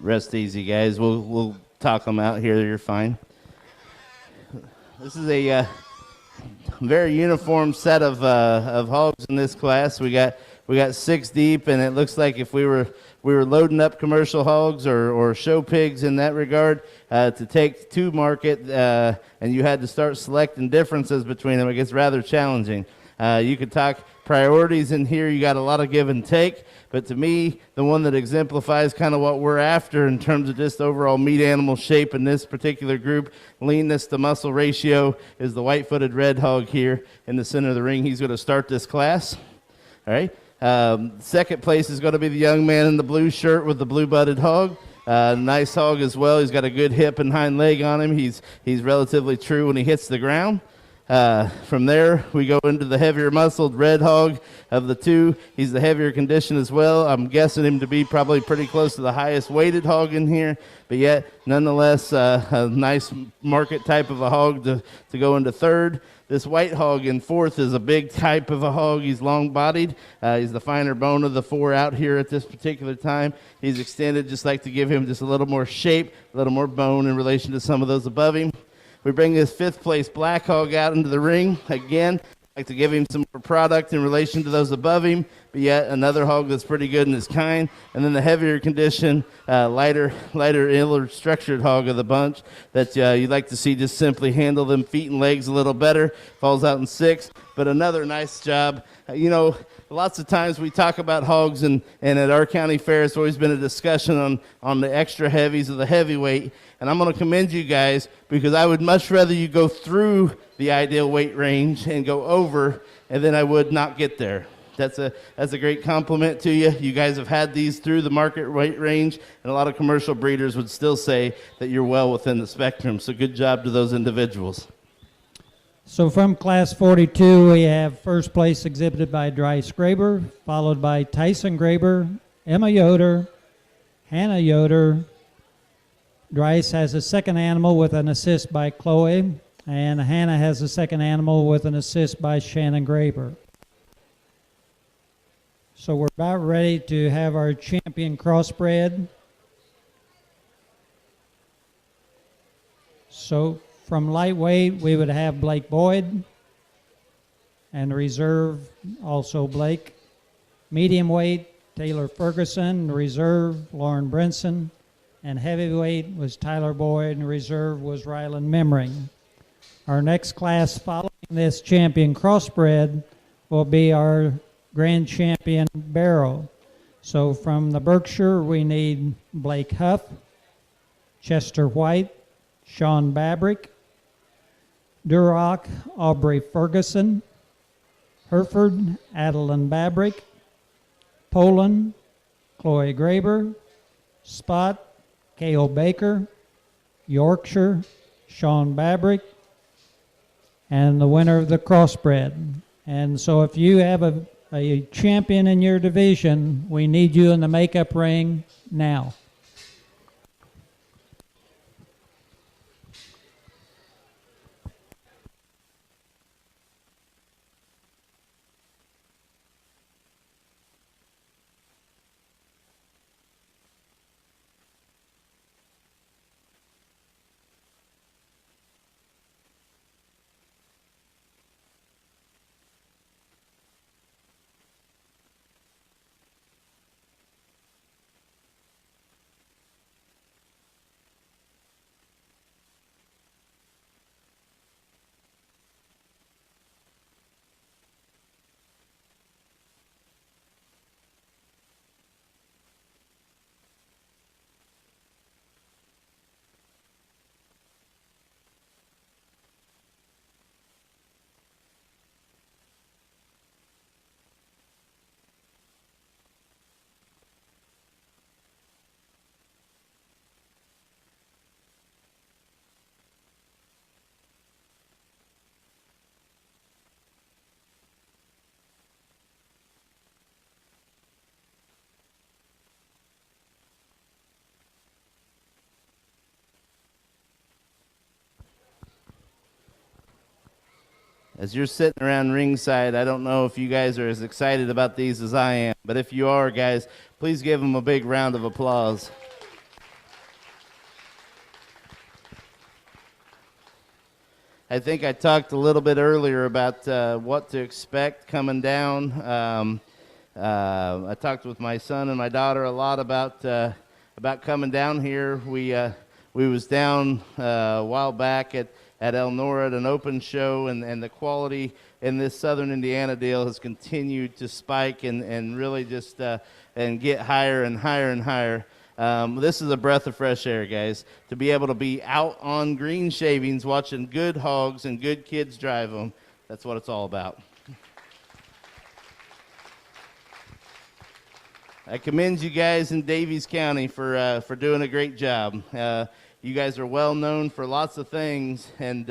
Rest easy, guys. We'll talk them out here. You're fine. This is a very uniform set of hogs in this class. We got we got 6 deep, and it looks like if we were loading up commercial hogs or show pigs in that regard to take to market, and you had to start selecting differences between them, it gets rather challenging. You could talk priorities in here. You got a lot of give and take, but to me, the one that exemplifies kind of what we're after in terms of just overall meat animal shape in this particular group, leanness to muscle ratio, is the white-footed red hog here in the center of the ring. He's going to start this class. All right. Second place is going to be the young man in the blue shirt with the blue-butted hog. Nice hog as well. He's got a good hip and hind leg on him. He's relatively true when he hits the ground. From there, we go into the heavier muscled red hog of the two. He's the heavier condition as well. I'm guessing him to be probably pretty close to the highest weighted hog in here, but yet nonetheless a nice market type of a hog to go into third. This white hog in fourth is a big type of a hog. He's long-bodied. He's the finer bone of the 4 out here at this particular time. He's extended, just like to give him just a little more shape, a little more bone in relation to some of those above him. We bring this 5th place black hog out into the ring. Again, like to give him some more product in relation to those above him, but yet another hog that's pretty good in his kind. And then the heavier condition, lighter, iller structured hog of the bunch that you'd like to see just simply handle them feet and legs a little better. Falls out in 6th, but another nice job. Lots of times we talk about hogs, and at our county fair, it's always been a discussion on the extra heavies of the heavyweight. And I'm going to commend you guys, because I would much rather you go through the ideal weight range and go over, and then I would not get there. That's a great compliment to you. You guys have had these through the market weight range, and a lot of commercial breeders would still say that you're well within the spectrum. So good job to those individuals. So from Class 42, we have first place exhibited by Daviess Graber, followed by Tyson Graber, Emma Yoder, Hannah Yoder. Daviess has a second animal with an assist by Chloe, and Hannah has a second animal with an assist by Shannon Graber. So we're about ready to have our champion crossbred. So from lightweight, we would have Blake Boyd, and reserve also Blake. Medium weight, Taylor Ferguson. Reserve, Lauren Brinson. And heavyweight was Tyler Boyd, and reserve was Ryland Memring. Our next class following this champion crossbred will be our grand champion barrel. So from the Berkshire, we need Blake Huff, Chester White, Sean Babrick, Duroc, Aubrey Ferguson, Hereford, Adeline Babrick, Poland, Chloe Graber, Spot, K.O. Baker, Yorkshire, Sean Babrick, and the winner of the crossbred. And so if you have a champion in your division, we need you in the makeup ring now. As you're sitting around ringside, I don't know if you guys are as excited about these as I am, but if you are, guys, please give them a big round of applause. I think I talked a little bit earlier about what to expect coming down. I talked with my son and my daughter a lot about coming down here. We was down a while back at Elnora at an open show, and the quality in this Southern Indiana deal has continued to spike and really just and get higher and higher and higher. This is a breath of fresh air, guys, to be able to be out on green shavings watching good hogs and good kids drive them. That's what it's all about. I commend you guys in Daviess County for doing a great job. You guys are well known for lots of things, and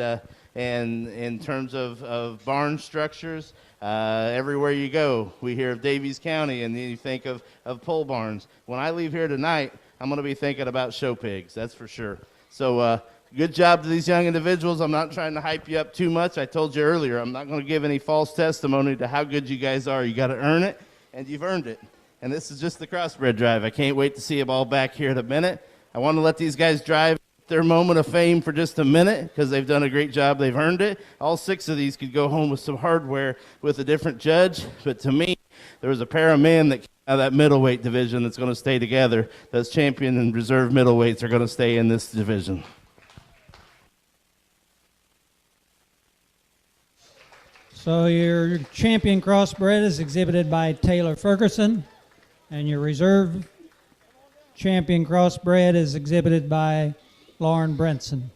in terms of barn structures, everywhere you go, we hear of Daviess County, and you think of pole barns. When I leave here tonight, I'm going to be thinking about show pigs, that's for sure. So good job to these young individuals. I'm not trying to hype you up too much. I told you earlier, I'm not going to give any false testimony to how good you guys are. You got to earn it, and you've earned it. And this is just the crossbred drive. I can't wait to see them all back here in a minute. I want to let these guys drive their moment of fame for just a minute because they've done a great job. They've earned it. All 6 of these could go home with some hardware with a different judge. But to me, there was a pair of men that came out of that middleweight division that's going to stay together. Those champion and reserve middleweights are going to stay in this division. So your champion crossbred is exhibited by Taylor Ferguson, and your reserve champion crossbred is exhibited by Lauren Brenson.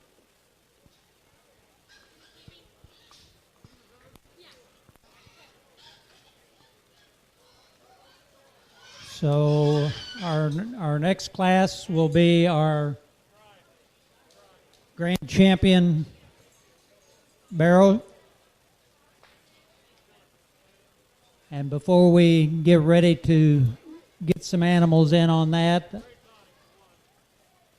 So our next class will be our grand champion barrel. And before we get ready to get some animals in on that,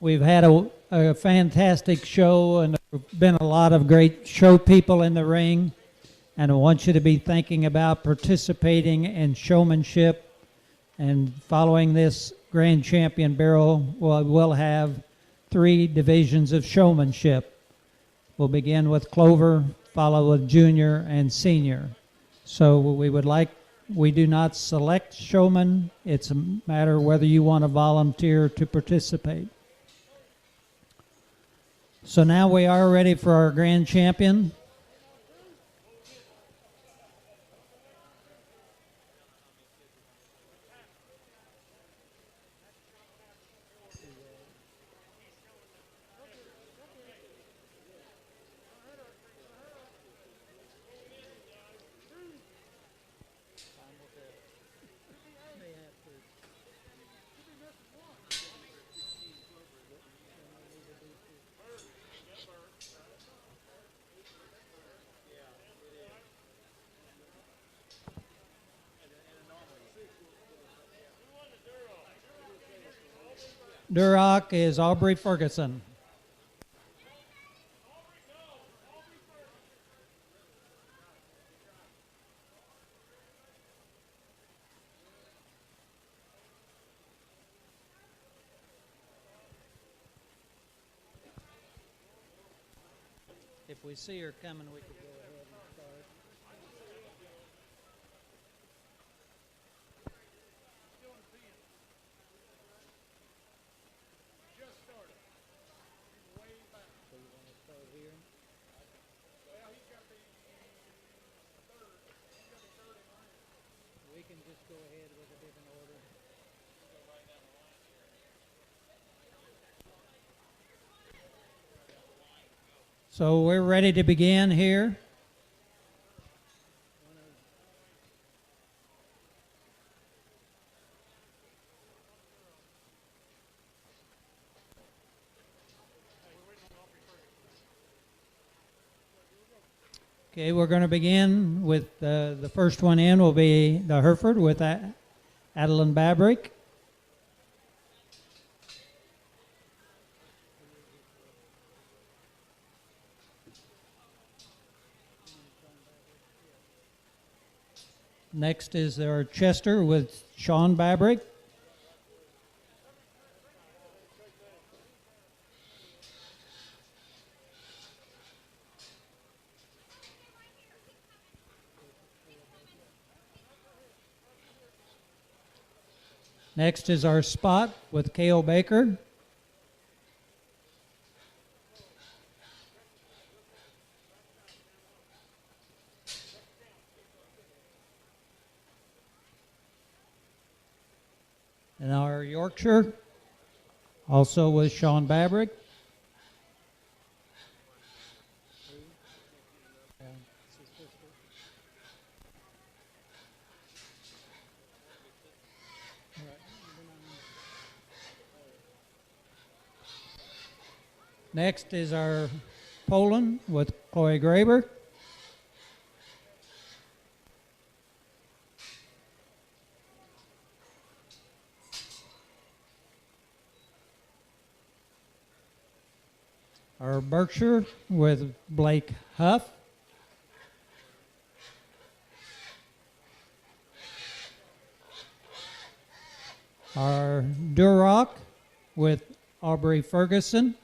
we've had a fantastic show, and there have been a lot of great show people in the ring. And I want you to be thinking about participating in showmanship. And following this grand champion barrel, we'll have 3 divisions of showmanship. We'll begin with Clover, followed with junior and senior. So we do not select showmen. It's a matter whether you want to volunteer to participate. So now we are ready for our grand champion. Duroc is Aubrey Ferguson. If we see her coming, we could go ahead and start. So you want to start here? We can just go ahead with a different order. So we're ready to begin here. Okay, we're going to begin with the first one in will be the Hereford with Adeline Babrick. Next is our Chester with Sean Babrick. Next is our spot with Cale Baker. And our Yorkshire, also with Sean Babrick. Next is our Poland with Chloe Graber. Our Berkshire with Blake Huff. Our Duroc with Aubrey Ferguson.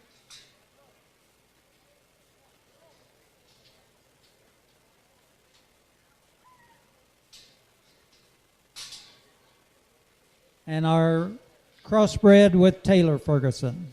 And our crossbred with Taylor Ferguson.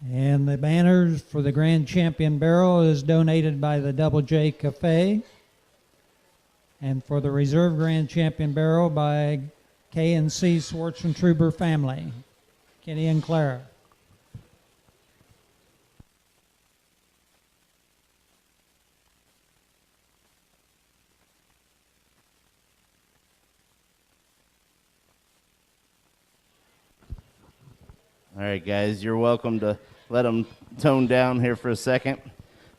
And the banners for the Grand Champion Barrel is donated by the Double J Cafe. And for the Reserve Grand Champion Barrel by K&C Schwartzentruber family, Kenny and Clara. All right, guys, you're welcome to let them tone down here for a second.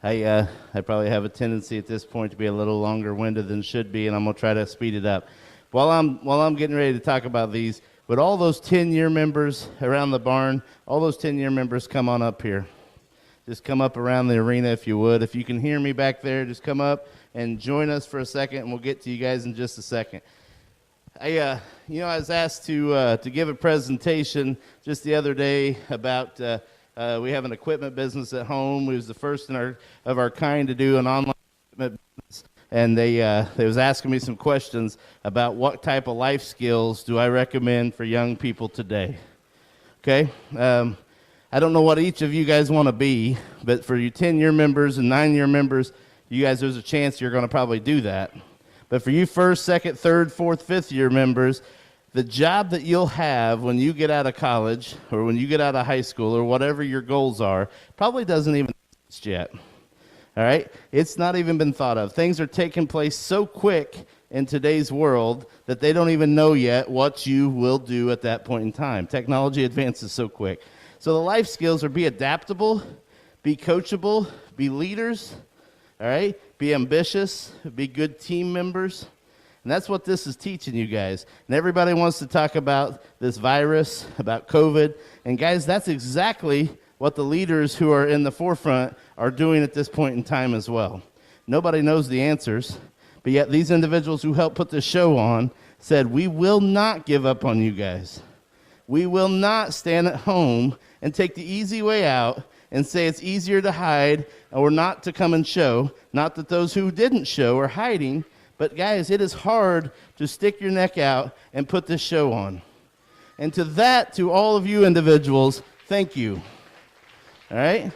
I probably have a tendency at this point to be a little longer-winded than should be, and I'm going to try to speed it up. While I'm getting ready to talk about these, would all those 10-year members around the barn, all those 10-year members come on up here? Just come up around the arena if you would. If you can hear me back there, just come up and join us for a second, and we'll get to you guys in just a second. I was asked to give a presentation just the other day about we have an equipment business at home. We was the first of our kind to do an online equipment business, and they was asking me some questions about what type of life skills do I recommend for young people today. Okay, I don't know what each of you guys want to be, but for you 10-year members and 9-year members, you guys, there's a chance you're going to probably do that. But for you first, second, third, fourth, fifth-year members, the job that you'll have when you get out of college or when you get out of high school or whatever your goals are probably doesn't even exist yet. All right? It's not even been thought of. Things are taking place so quick in today's world that they don't even know yet what you will do at that point in time. Technology advances so quick. So the life skills are be adaptable, be coachable, be leaders, all right? Be ambitious, be good team members. And that's what this is teaching you guys. And everybody wants to talk about this virus, about COVID. And guys, that's exactly what the leaders who are in the forefront are doing at this point in time as well. Nobody knows the answers, but yet these individuals who helped put this show on said, we will not give up on you guys. We will not stand at home and take the easy way out and say it's easier to hide or not to come and show. Not that those who didn't show are hiding, but guys, it is hard to stick your neck out and put this show on. And to all of you individuals, thank you. All right?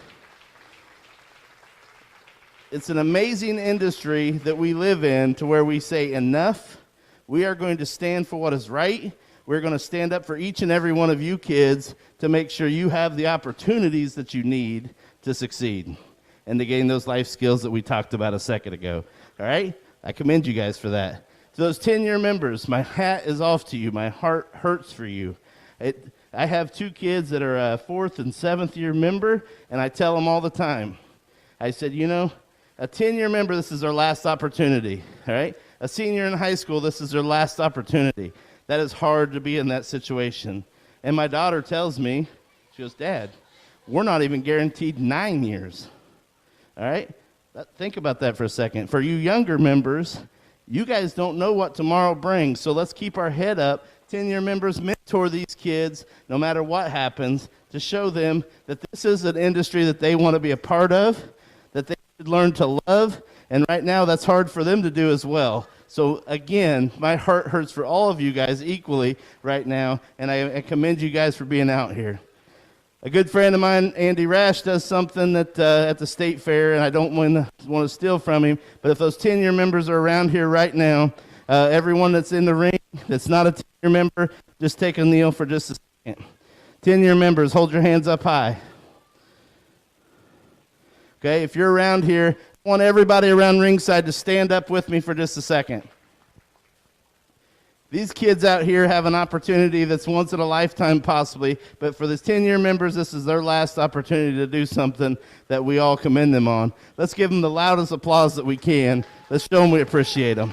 it's an amazing industry that we live in, to where we say enough. We are going to stand for what is right. We're going to stand up for each and every one of you kids to make sure you have the opportunities that you need to succeed and to gain those life skills that we talked about a second ago. All right? I commend you guys for that. To those 10-year members, my hat is off to you. My heart hurts for you. I have 2 kids that are a 4th and 7th year member, and I tell them all the time. I said, you know, a 10-year member, this is their last opportunity. All right? A senior in high school, this is their last opportunity. That is hard to be in that situation. And my daughter tells me, she goes, Dad, we're not even guaranteed 9 years. All right? Think about that for a second. For you younger members, you guys don't know what tomorrow brings, so let's keep our head up. 10-year members, mentor these kids no matter what happens, to show them that this is an industry that they want to be a part of, that they should learn to love, and right now that's hard for them to do as well. So again, my heart hurts for all of you guys equally right now, and I commend you guys for being out here. A good friend of mine, Andy Rash, does something that at the state fair, and I don't want to steal from him, but if those 10-year members are around here right now, everyone that's in the ring that's not a 10-year member, just take a kneel for just a second. 10-year members, hold your hands up high. Okay, if you're around here, I want everybody around ringside to stand up with me for just a second. These kids out here have an opportunity that's once in a lifetime possibly, but for these 10-year members, this is their last opportunity to do something that we all commend them on. Let's give them the loudest applause that we can. Let's show them we appreciate them.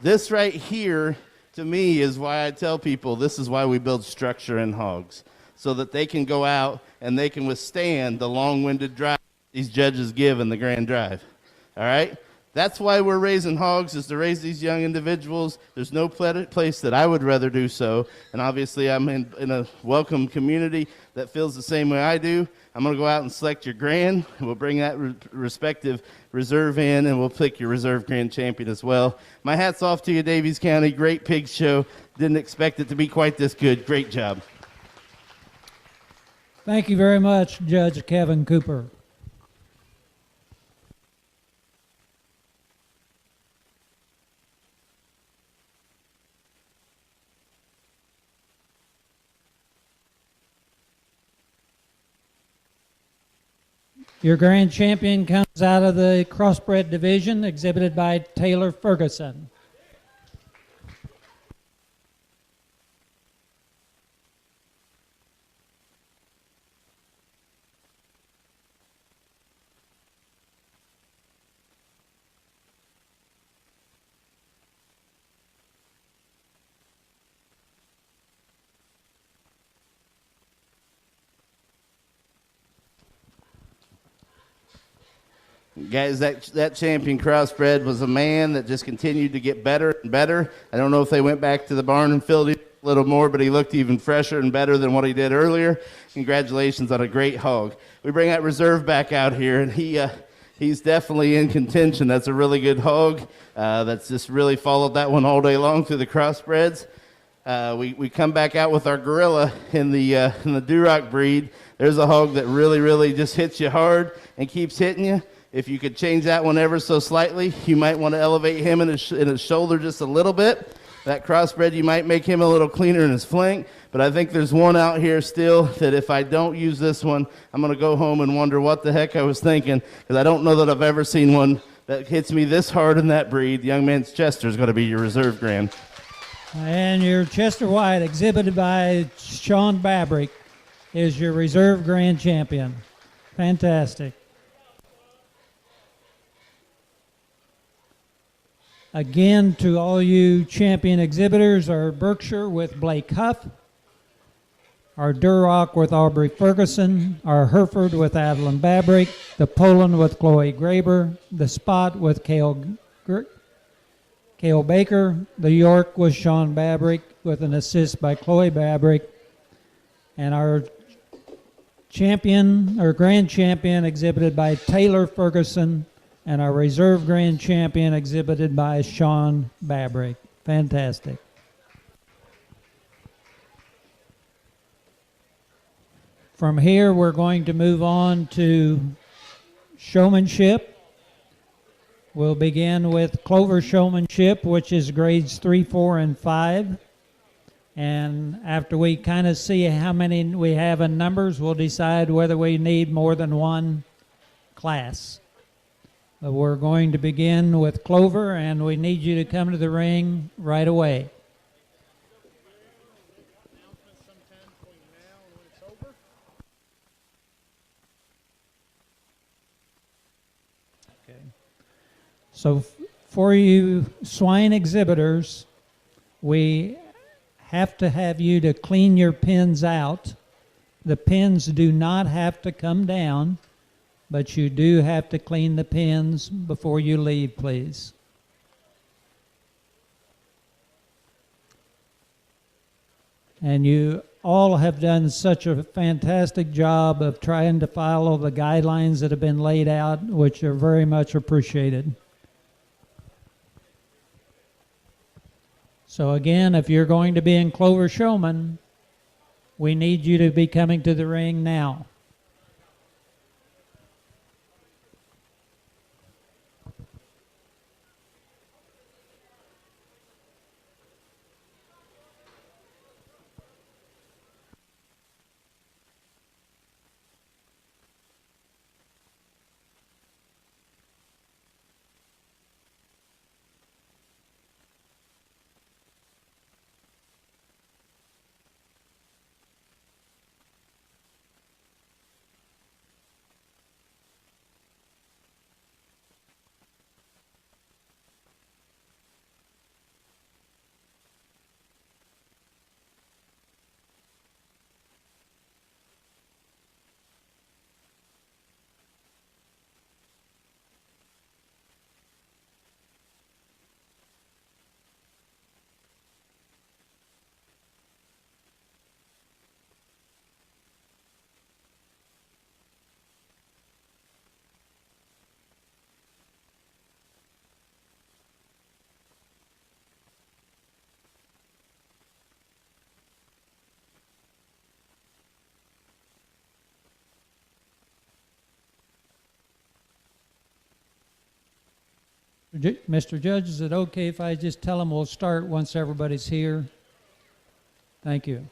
This right here, to me, is why I tell people this is why we build structure in hogs, so that they can go out and they can withstand the long-winded drive these judges give in the grand drive. All right? That's why we're raising hogs, is to raise these young individuals. There's no place that I would rather do so, and obviously I'm in a welcome community that feels the same way I do. I'm going to go out and select your grand. We'll bring that respective reserve in, and we'll pick your reserve grand champion as well. My hat's off to you, Daviess County. Great pig show. Didn't expect it to be quite this good. Great job. Thank you very much, Judge Kevin Cooper. Your grand champion comes out of the crossbred division, exhibited by Taylor Ferguson. Guys, that champion crossbred was a man that just continued to get better and better. I don't know if they went back to the barn and filled it a little more, but he looked even fresher and better than what he did earlier. Congratulations on a great hog. We bring that reserve back out here, and he's definitely in contention. That's a really good hog. That's just really followed that one all day long through the crossbreds. We come back out with our gorilla in the Duroc breed. There's a hog that really, really just hits you hard and keeps hitting you. If you could change that one ever so slightly, you might want to elevate him in his shoulder just a little bit. That crossbred, you might make him a little cleaner in his flank. But I think there's one out here still that if I don't use this one, I'm going to go home and wonder what the heck I was thinking, because I don't know that I've ever seen one that hits me this hard in that breed. Young man's Chester is going to be your reserve grand. And your Chester White, exhibited by Sean Babrick, is your reserve grand champion. Fantastic. Again, to all you champion exhibitors, our Berkshire with Blake Huff, our Duroc with Aubrey Ferguson, our Hereford with Adeline Babrick, the Poland with Chloe Graber, the Spot with Cale Baker, the York with Sean Babrick with an assist by Chloe Babrick, and our champion, our grand champion, exhibited by Taylor Ferguson, and our reserve grand champion exhibited by Sean Babrick. Fantastic. From here, we're going to move on to showmanship. We'll begin with clover showmanship, which is grades 3, 4, and 5. And after we kind of see how many we have in numbers, we'll decide whether we need more than one class. But we're going to begin with clover, and we need you to come to the ring right away. Okay. So for you swine exhibitors, we have to have you to clean your pins out. The pins do not have to come down, but you do have to clean the pins before you leave, please. And you all have done such a fantastic job of trying to follow the guidelines that have been laid out, which are very much appreciated. So again, if you're going to be in Clover Showman, we need you to be coming to the ring now. Mr. Judge, is it okay if I just tell them we'll start once everybody's here? Thank you.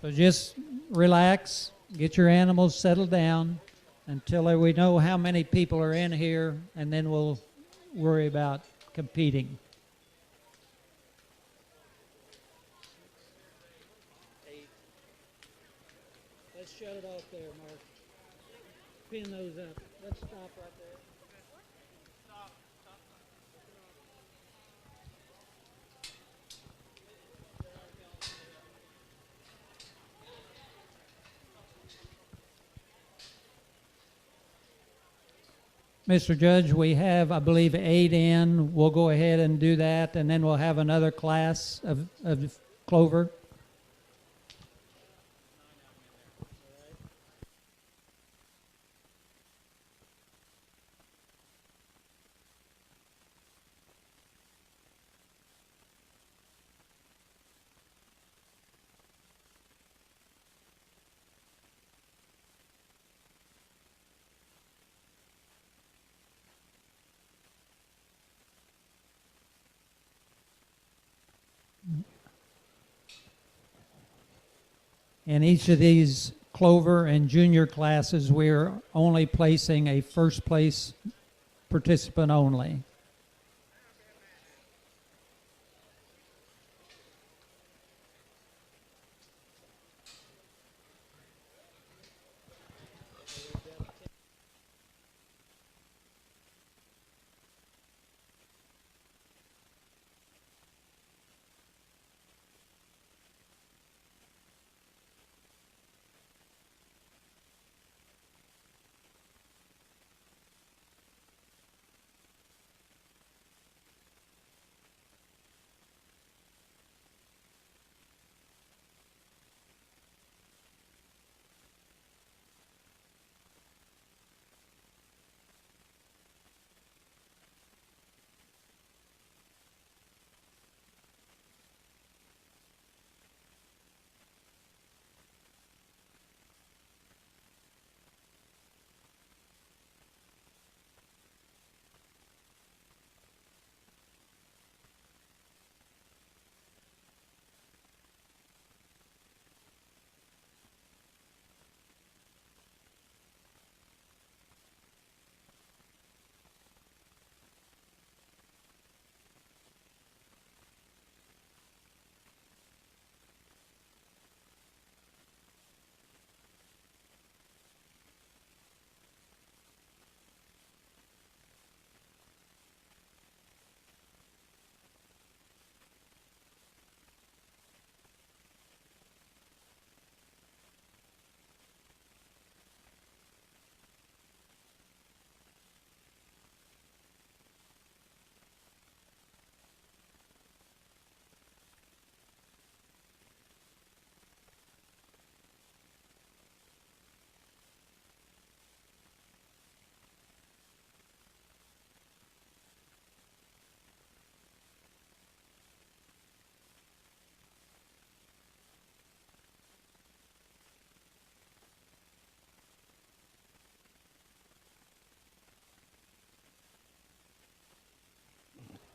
So just relax, get your animals settled down until we know how many people are in here, and then we'll worry about competing. Let's shut it off there, Mark. Pin those up. Let's stop right there. Mr. Judge, we have, I believe, 8 in. We'll go ahead and do that, and then we'll have another class of clover. In each of these clover and junior classes, we're only placing a first place participant only.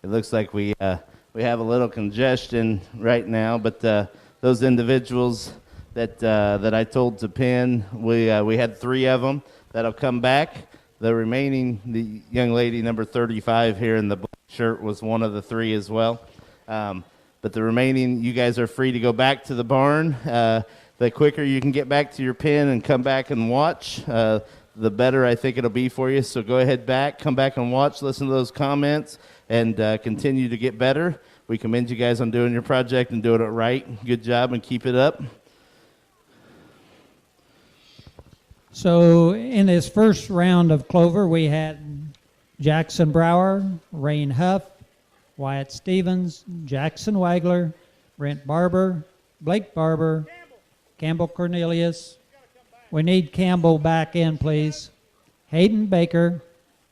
it looks like we have a little congestion right now, but those individuals that I told to pin, we had 3 of them that'll come back. The remaining, the young lady number 35 here in the black shirt was one of the 3 as well. But the remaining, you guys are free to go back to the barn. The quicker you can get back to your pen and come back and watch, the better I think it'll be for you. So go ahead back, come back and watch, listen to those comments, and continue to get better. We commend you guys on doing your project and doing it right. Good job and keep it up. So in this first round of clover, we had Jackson Brower, Rain Huff, Wyatt Stevens, Jackson Wagler, Brent Barber, Blake Barber, Campbell Cornelius. We need Campbell back in, please. Hayden Baker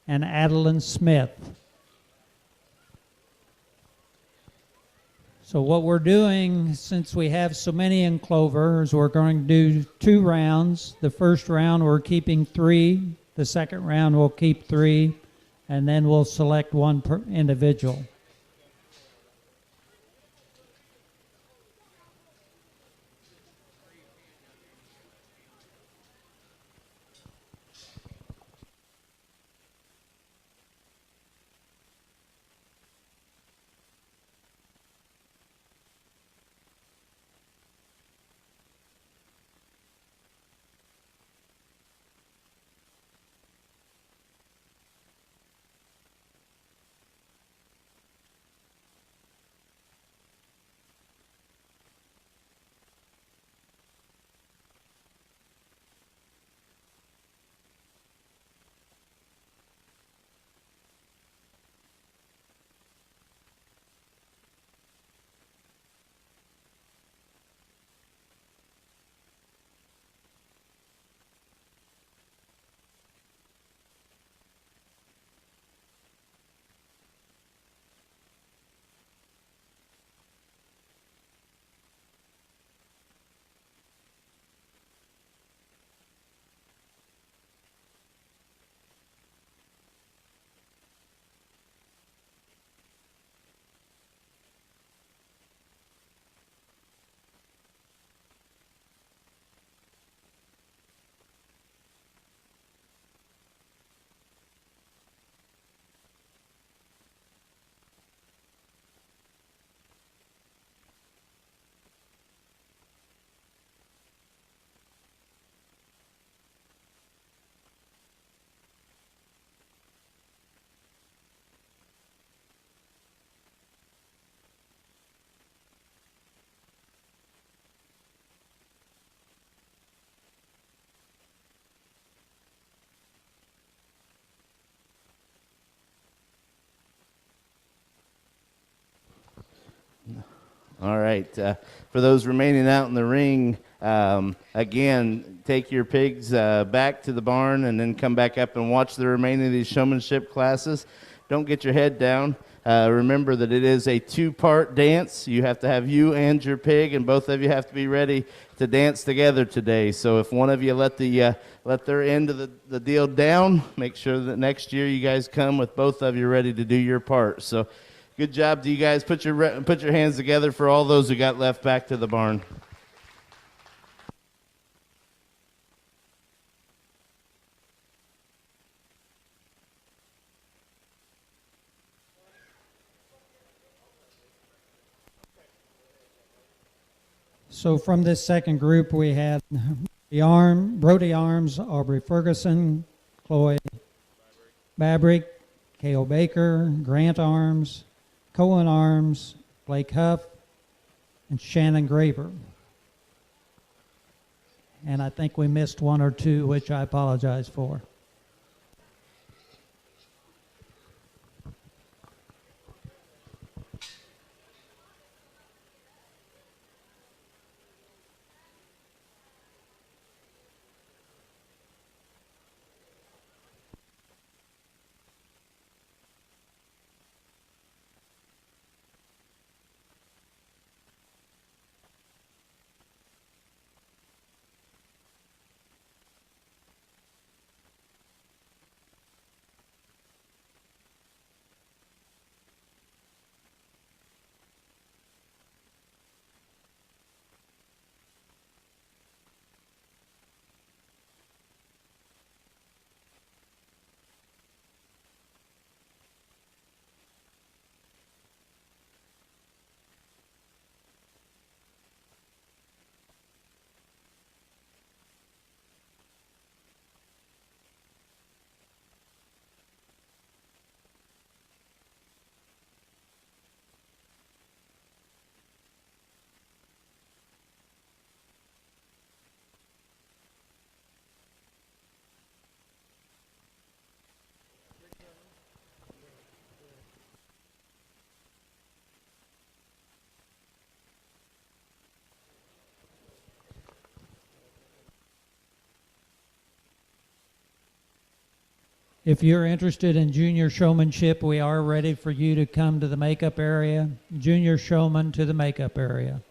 and Adeline Smith. So what we're doing, since we have so many in clover, is we're going to do 2 rounds. The first round we're keeping 3. The second round we'll keep 3. And then we'll select 1 per individual. All right. For those remaining out in the ring, again, take your pigs back to the barn and then come back up and watch the remaining of these showmanship classes. Don't get your head down. Remember that it is a 2-part dance. You have to have you and your pig, and both of you have to be ready to dance together today. So if one of you let their end of the deal down, make sure that next year you guys come with both of you ready to do your part. So good job to you guys. Put your hands together for all those who got left back to the barn. So from this second group, we had Brody Arms, Aubrey Ferguson, Chloe Babrick, Cale Baker, Grant Arms, Cohen Arms, Blake Huff, and Shannon Graver. And I think we missed 1 or 2, which I apologize for. If you're interested in junior showmanship, we are ready for you to come to the makeup area. Junior showman to the makeup area.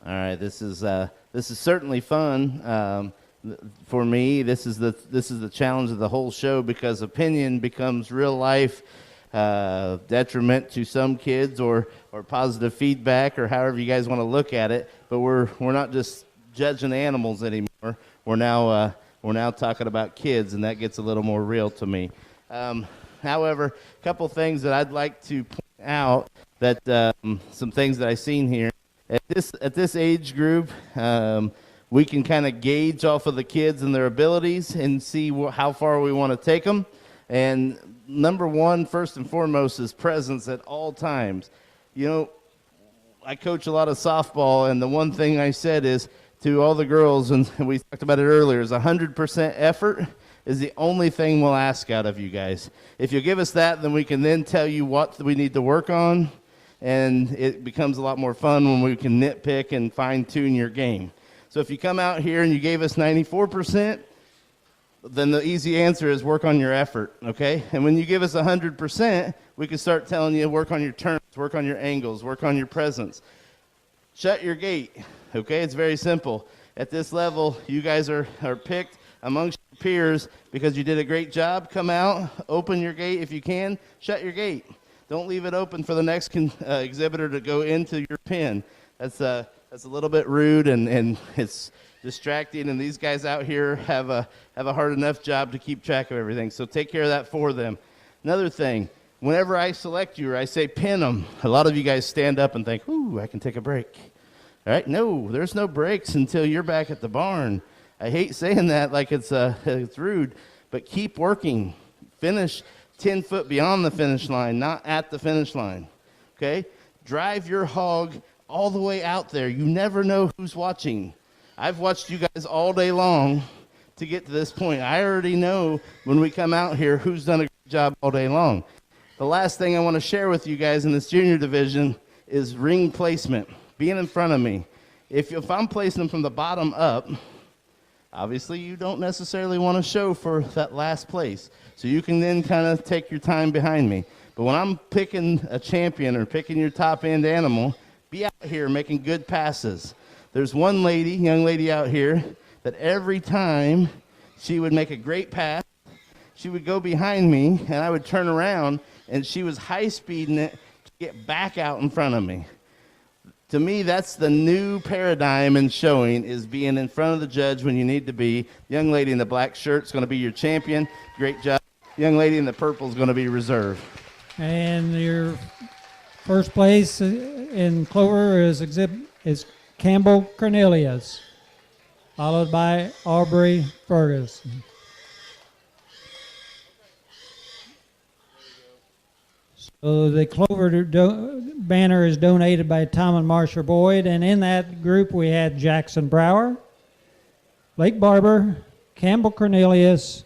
All right, this is certainly fun for me. This is the challenge of the whole show, because opinion becomes real life detriment to some kids, or positive feedback, or however you guys want to look at it. But we're not just judging animals anymore. We're now talking about kids, and that gets a little more real to me. However, a couple things that I'd like to point out, that some things that I've seen here. At this age group, we can kind of gauge off of the kids and their abilities and see how far we want to take them. And number one, first and foremost, is presence at all times. You know, I coach a lot of softball, and the one thing I said is to all the girls, and we talked about it earlier, is 100% effort is the only thing we'll ask out of you guys. If you give us that, then we can then tell you what we need to work on. And it becomes a lot more fun when we can nitpick and fine-tune your game. So if you come out here and you gave us 94%, then the easy answer is work on your effort, okay? And when you give us 100%, we can start telling you work on your turns, work on your angles, work on your presence. Shut your gate, okay? It's very simple. At this level, you guys are picked amongst your peers because you did a great job. Come out, open your gate if you can, shut your gate. Don't leave it open for the next exhibitor to go into your pen. That's a little bit rude, and it's distracting. And these guys out here have a hard enough job to keep track of everything. So take care of that for them. Another thing, whenever I select you or I say pin them, a lot of you guys stand up and think, "Ooh, I can take a break." All right? No, there's no breaks until you're back at the barn. I hate saying that like it's rude, but keep working. Finish 10 foot beyond the finish line, not at the finish line, okay? Drive your hog all the way out there. You never know who's watching. I've watched you guys all day long to get to this point. I already know when we come out here who's done a good job all day long. The last thing I want to share with you guys in this junior division is ring placement, being in front of me. If I'm placing them from the bottom up, obviously you don't necessarily want to show for that last place. So you can then kind of take your time behind me. But when I'm picking a champion or picking your top end animal, be out here making good passes. There's one young lady out here, that every time she would make a great pass, she would go behind me and I would turn around, and she was high speeding it to get back out in front of me. To me, that's the new paradigm in showing, is being in front of the judge when you need to be. The young lady in the black shirt is going to be your champion. Great job. The young lady in the purple is going to be reserve. And your first place in Clover is Campbell Cornelius, followed by Aubrey Ferguson. So the Clover banner is donated by Tom and Marsha Boyd, and in that group we had Jackson Brower, Blake Barber, Campbell Cornelius,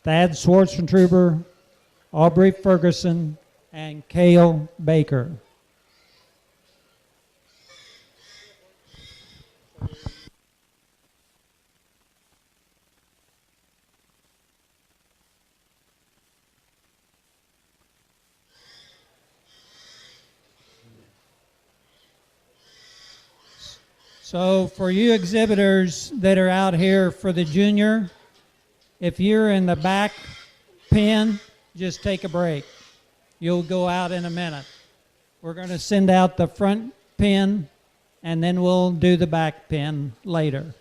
Thad Schwartzentruber, Aubrey Ferguson, and Cale Baker. So for you exhibitors that are out here for the junior, if you're in the back pen, just take a break. You'll go out in a minute. We're going to send out the front pen, and then we'll do the back pen later.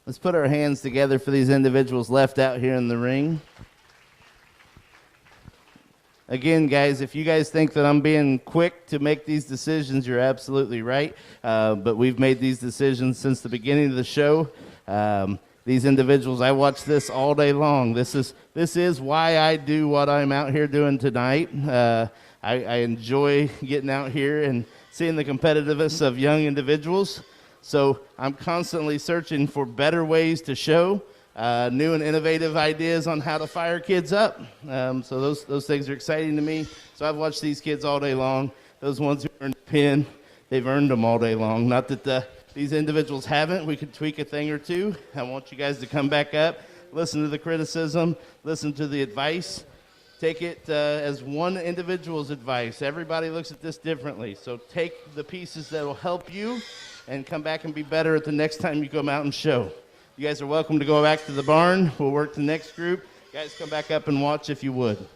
Let's put our hands together for these individuals left out here in the ring. Again, guys, if you guys think that I'm being quick to make these decisions, you're absolutely right. But we've made these decisions since the beginning of the show. These individuals, I watch this all day long. This is why I do what I'm out here doing tonight. I enjoy getting out here and seeing the competitiveness of young individuals. So I'm constantly searching for better ways to show new and innovative ideas on how to fire kids up. So those things are exciting to me. So I've watched these kids all day long. Those ones who earned the pin, they've earned them all day long. Not that these individuals haven't. We could tweak a thing or two. I want you guys to come back up, listen to the criticism, listen to the advice. Take it as one individual's advice. Everybody looks at this differently. So take the pieces that will help you and come back and be better at the next time you come out and show. You guys are welcome to go back to the barn. We'll work the next group. You guys come back up and watch if you would.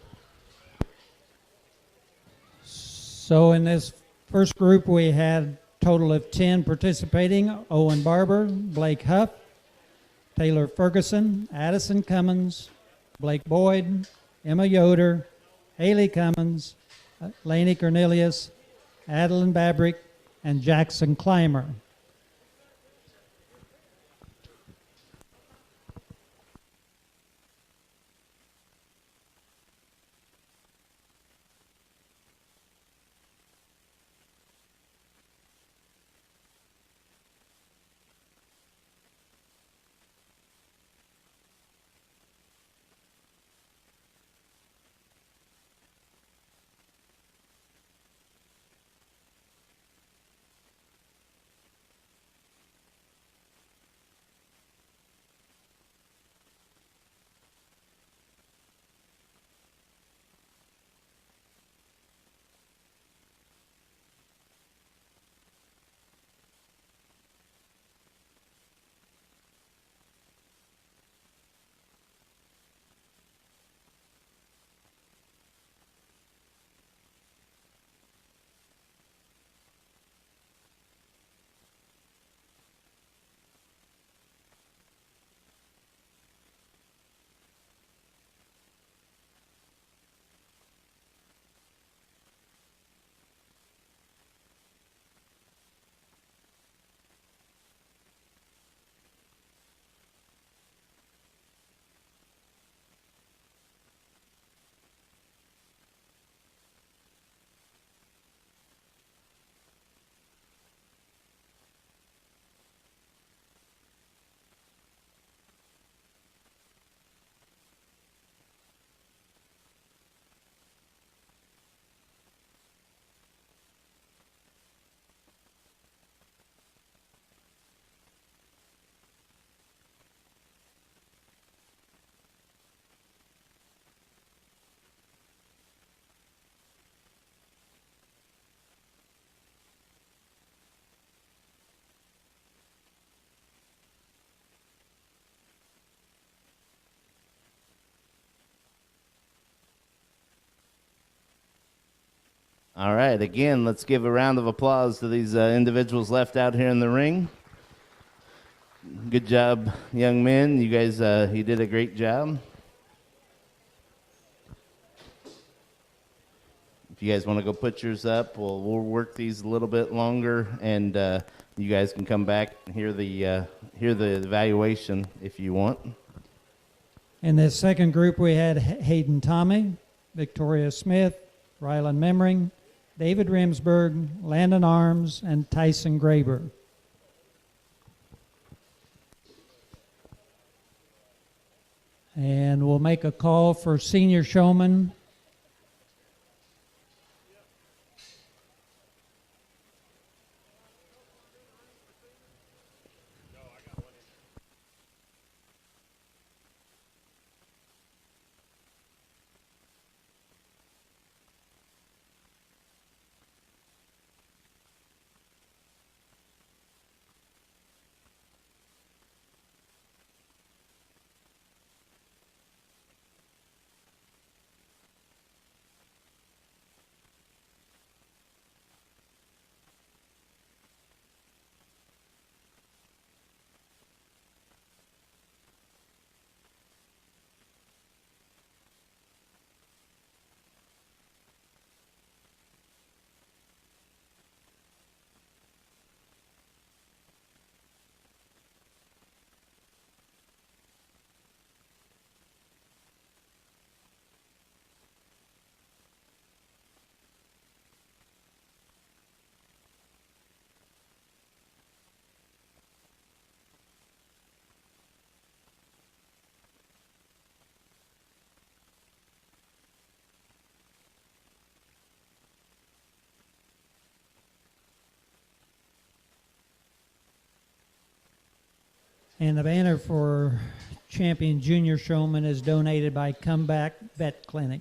So in this first group, we had a total of 10 participating: Owen Barber, Blake Huff, Taylor Ferguson, Addison Cummins, Blake Boyd, Emma Yoder, Haley Cummins, Laney Cornelius, Adeline Babrick, and Jackson Clymer. All right, again, let's give a round of applause to these individuals left out here in the ring. Good job, young men. You guys, you did a great job. If you guys want to go put yours up, we'll work these a little bit longer, and you guys can come back and hear the evaluation if you want. In this second group, we had Hayden Tommy, Victoria Smith, Rylan Memring, David Rimsberg, Landon Arms, and Tyson Graber. And we'll make a call for senior showman. And the banner for champion junior showman is donated by Comeback Vet Clinic.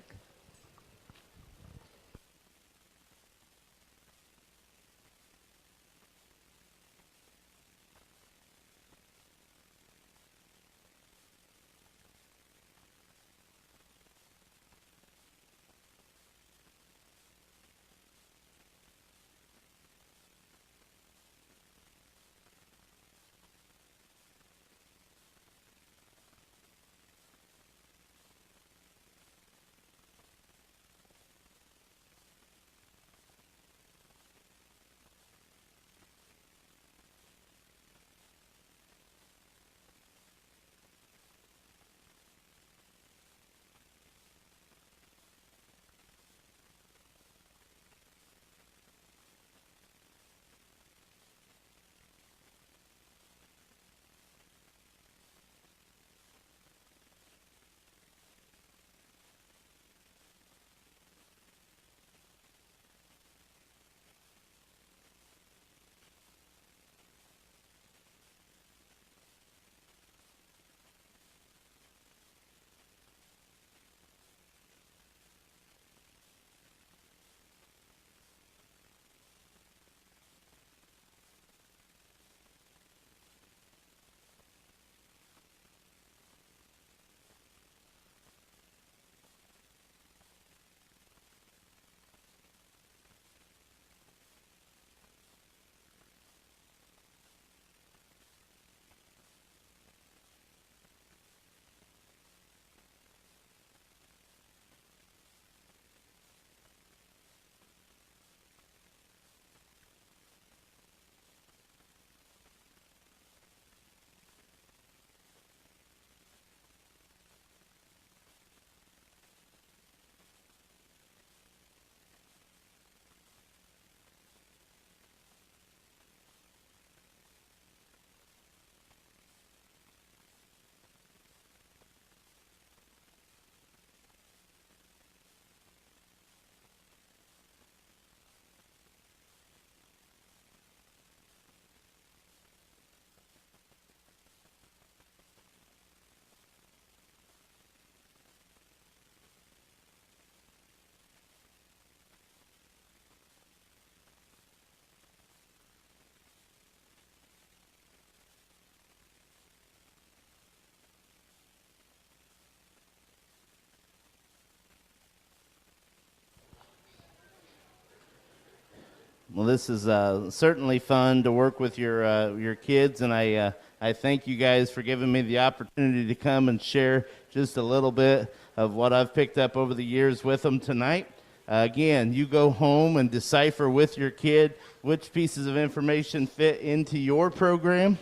Well, this is certainly fun to work with your kids, and I thank you guys for giving me the opportunity to come and share just a little bit of what I've picked up over the years with them tonight. Again, you go home and decipher with your kid which pieces of information fit into your program,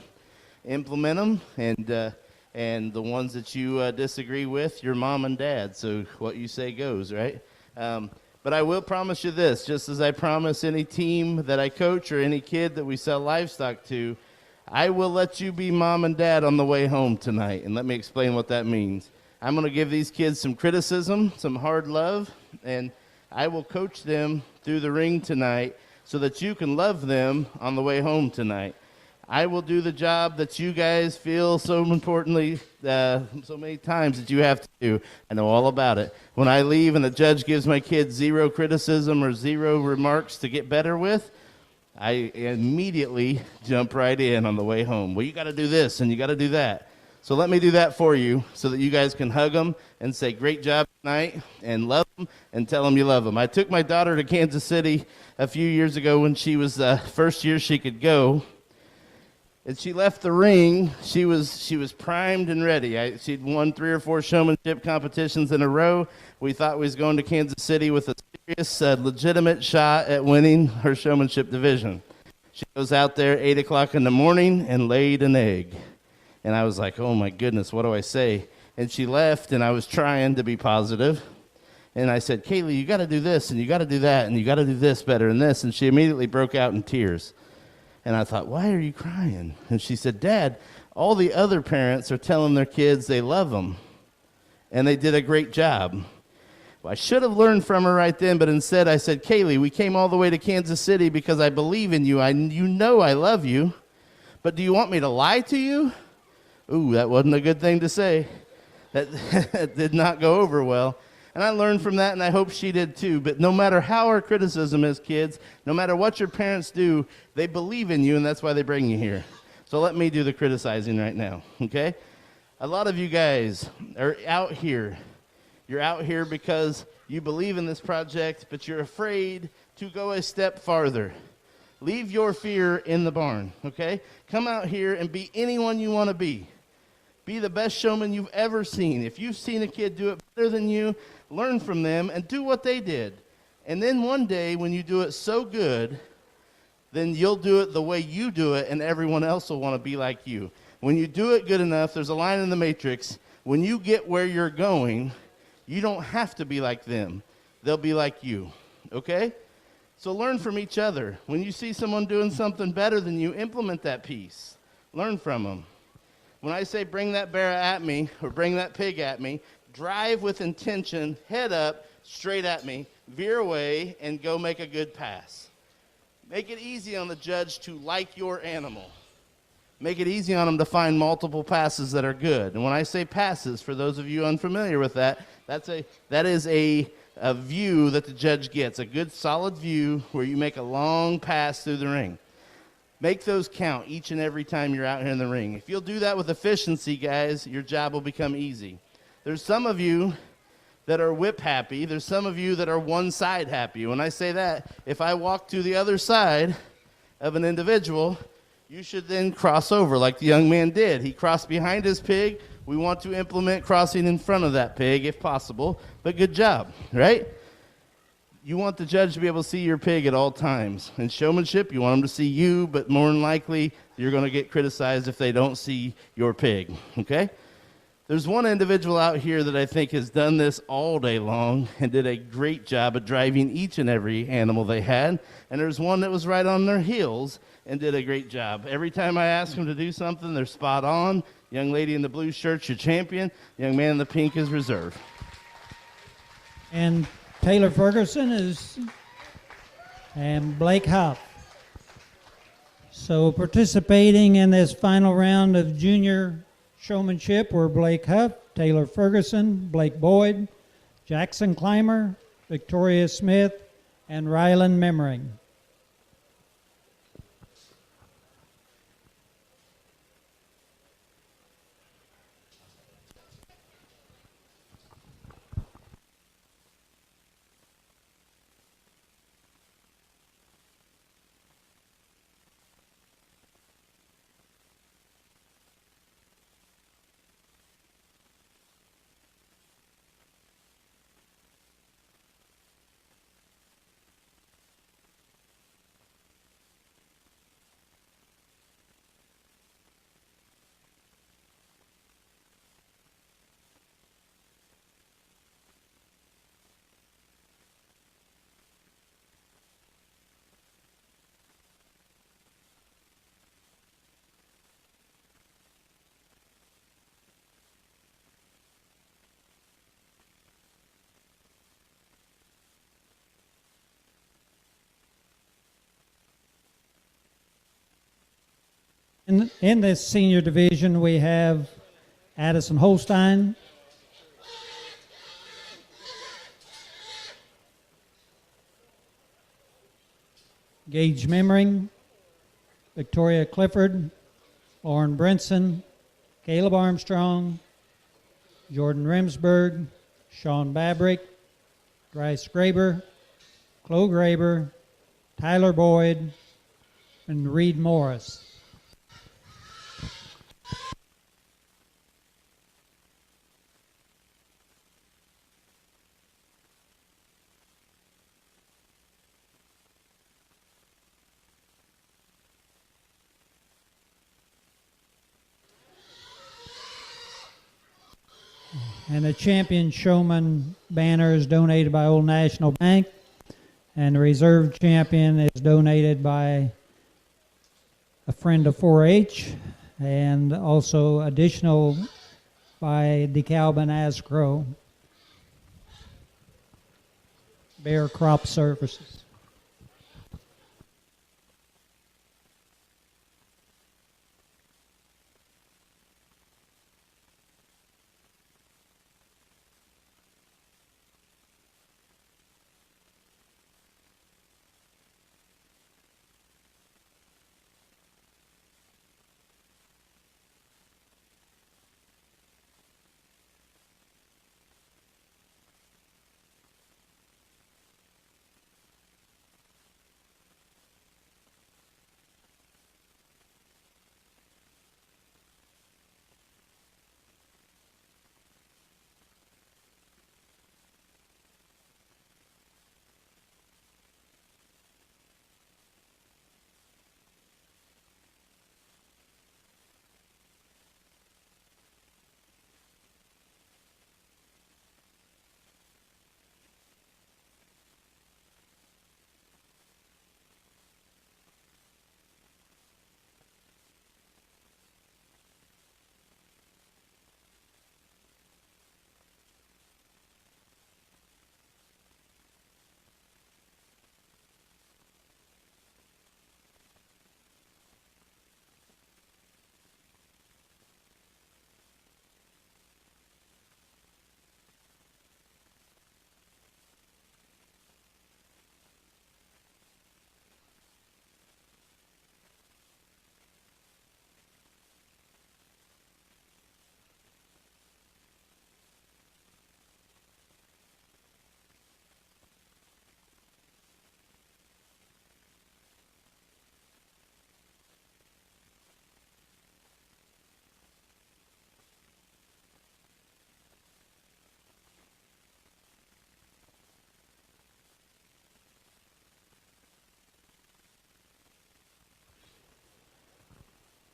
implement them, and the ones that you disagree with, your mom and dad. So what you say goes, right? But I will promise you this, just as I promise any team that I coach or any kid that we sell livestock to, I will let you be mom and dad on the way home tonight. And let me explain what that means. I'm going to give these kids some criticism, some hard love, and I will coach them through the ring tonight so that you can love them on the way home tonight. I will do the job that you guys feel so importantly, so many times that you have to do. I know all about it. When I leave and the judge gives my kids zero criticism or zero remarks to get better with, I immediately jump right in on the way home. Well, you got to do this and you got to do that. So let me do that for you so that you guys can hug them and say, great job tonight, and love them and tell them you love them. I took my daughter to Kansas City a few years ago when she was the first year she could go. And she left the ring, she was primed and ready. She'd won 3 or 4 showmanship competitions in a row. We thought we was going to Kansas City with a serious, legitimate shot at winning her showmanship division. She goes out there 8 o'clock in the morning and laid an egg. And I was like, oh my goodness, what do I say? And she left, and I was trying to be positive. And I said, Kaylee, you got to do this, and you got to do that, and you got to do this better than this. And she immediately broke out in tears. And I thought, why are you crying? And she said, Dad, all the other parents are telling their kids they love them, and they did a great job. Well, I should have learned from her right then, but instead I said, Kaylee, we came all the way to Kansas City because I believe in you. You know I love you, but do you want me to lie to you? Ooh, that wasn't a good thing to say. That did not go over well. And I learned from that, and I hope she did too. But no matter how our criticism is, kids, no matter what your parents do, they believe in you, and that's why they bring you here. So let me do the criticizing right now, okay? A lot of you guys are out here. You're out here because you believe in this project, but you're afraid to go a step farther. Leave your fear in the barn, okay? Come out here and be anyone you want to be. Be the best showman you've ever seen. If you've seen a kid do it better than you, learn from them and do what they did. And then one day when you do it so good, then you'll do it the way you do it, and everyone else will want to be like you. When you do it good enough, there's a line in the Matrix, when you get where you're going, you don't have to be like them. They'll be like you, okay? So learn from each other. When you see someone doing something better than you, implement that piece. Learn from them. When I say bring that bear at me or bring that pig at me, drive with intention, head up, straight at me, veer away, and go make a good pass. Make it easy on the judge to like your animal. Make it easy on them to find multiple passes that are good. And when I say passes, for those of you unfamiliar with that, that is a view that the judge gets, a good solid view where you make a long pass through the ring. Make those count each and every time you're out here in the ring. If you'll do that with efficiency, guys, your job will become easy. There's some of you that are whip happy. There's some of you that are one side happy. When I say that, if I walk to the other side of an individual, you should then cross over like the young man did. He crossed behind his pig. We want to implement crossing in front of that pig if possible, but good job, right? You want the judge to be able to see your pig at all times. In showmanship, you want them to see you, but more than likely, you're going to get criticized if they don't see your pig, okay? There's one individual out here that I think has done this all day long and did a great job of driving each and every animal they had, and there's one that was right on their heels and did a great job. Every time I ask them to do something, they're spot on. Young lady in the blue shirt's your champion. Young man in the pink is reserve. And Taylor Ferguson and Blake Huff. So participating in this final round of junior showmanship were Blake Huff, Taylor Ferguson, Blake Boyd, Jackson Clymer, Victoria Smith, and Rylan Memmering. In this senior division, we have Addison Holstein, Gage Memmering, Victoria Clifford, Lauren Brinson, Caleb Armstrong, Jordan Remsburg, Sean Babrick, Bryce Graber, Chloe Graber, Tyler Boyd, and Reed Morris. And the champion showman banner is donated by Old National Bank, and the reserve champion is donated by a friend of 4-H, and also additional by DeKalb and Ascro, Bear Crop Services.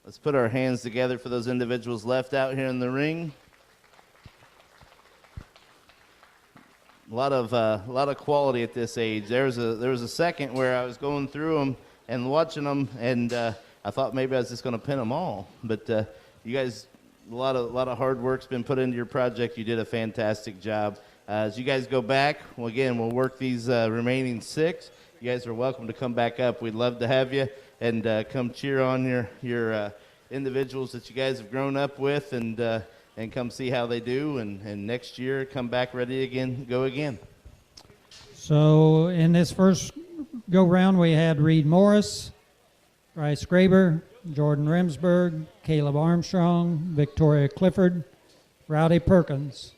Let's put our hands together for those individuals left out here in the ring. A lot of quality at this age. There was a second where I was going through them and watching them, and I thought maybe I was just going to pin them all. But you guys, a lot of hard work's been put into your project. You did a fantastic job. As you guys go back, well, again, we'll work these remaining 6. You guys are welcome to come back up. We'd love to have you, and come cheer on your individuals that you guys have grown up with, and come see how they do, and next year come back ready again, go again. So in this first go round, we had Reed Morris, Bryce Graber, Jordan Remsburg, Caleb Armstrong, Victoria Clifford, Rowdy Perkins.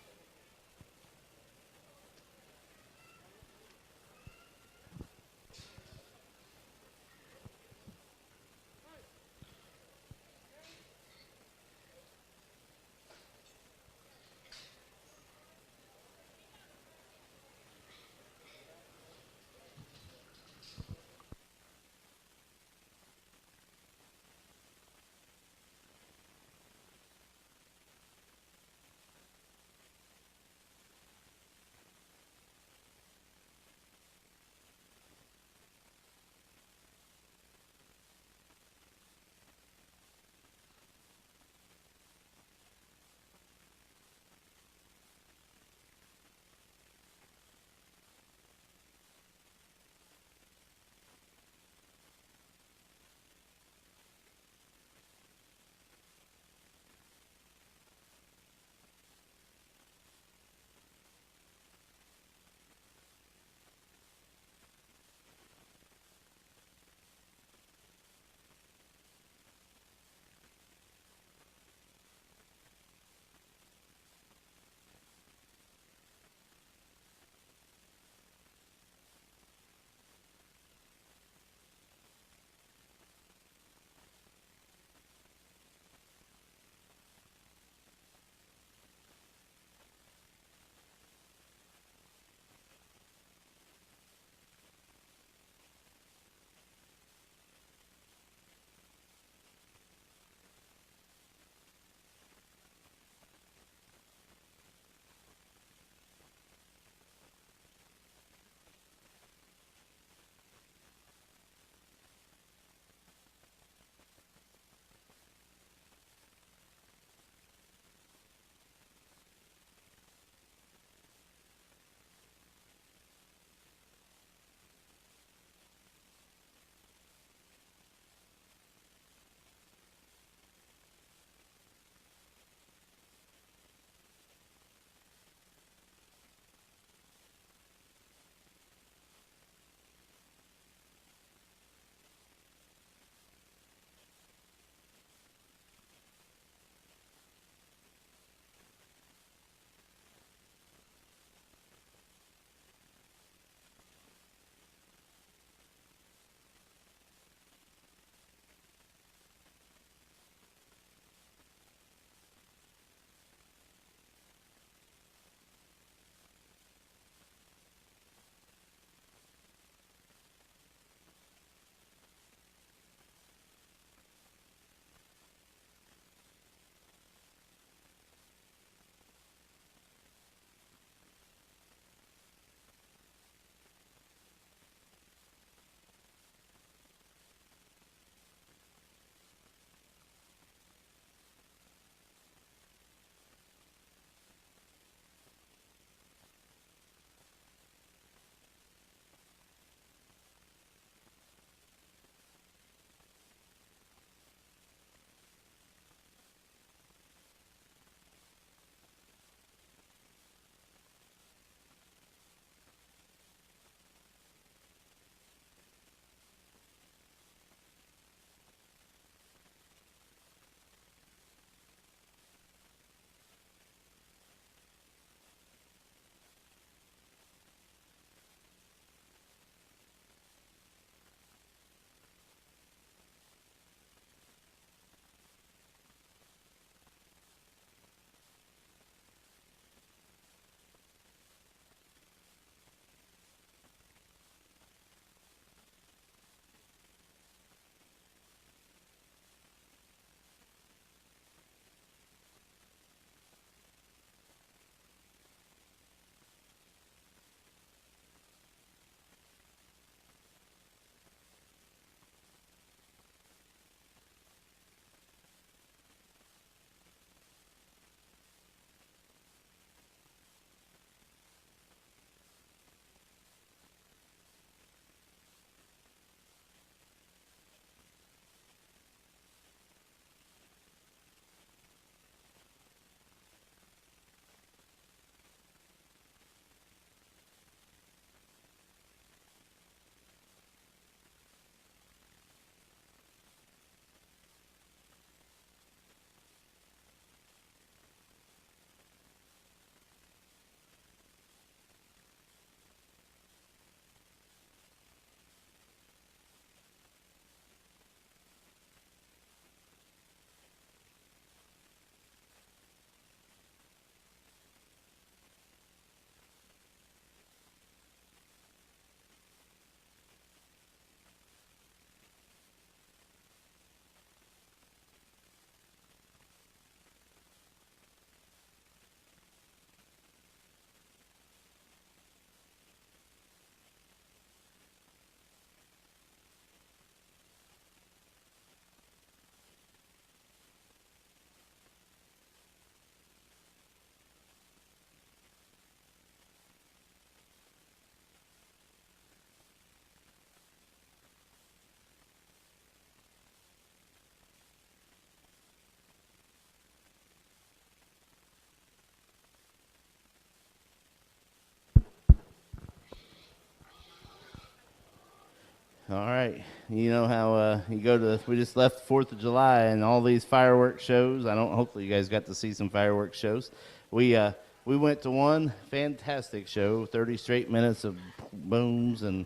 right. You know how you go to, we just left 4th of July and all these fireworks shows. Hopefully you guys got to see some fireworks shows. We went to one fantastic show, 30 straight minutes of booms and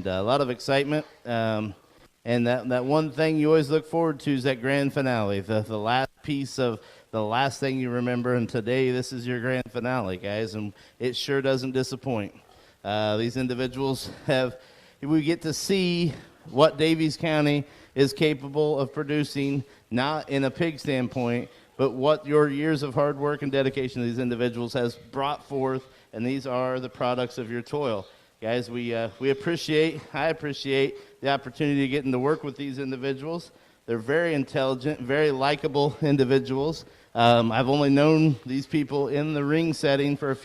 a lot of excitement. And that one thing you always look forward to is that grand finale, the last piece of the last thing you remember. And today, this is your grand finale, guys, and it sure doesn't disappoint. These individuals we get to see what Daviess County is capable of producing, not in a pig standpoint, but what your years of hard work and dedication to these individuals has brought forth, and these are the products of your toil. Guys, I appreciate the opportunity to get into work with these individuals. They're very intelligent, very likable individuals. I've only known these people in the ring setting for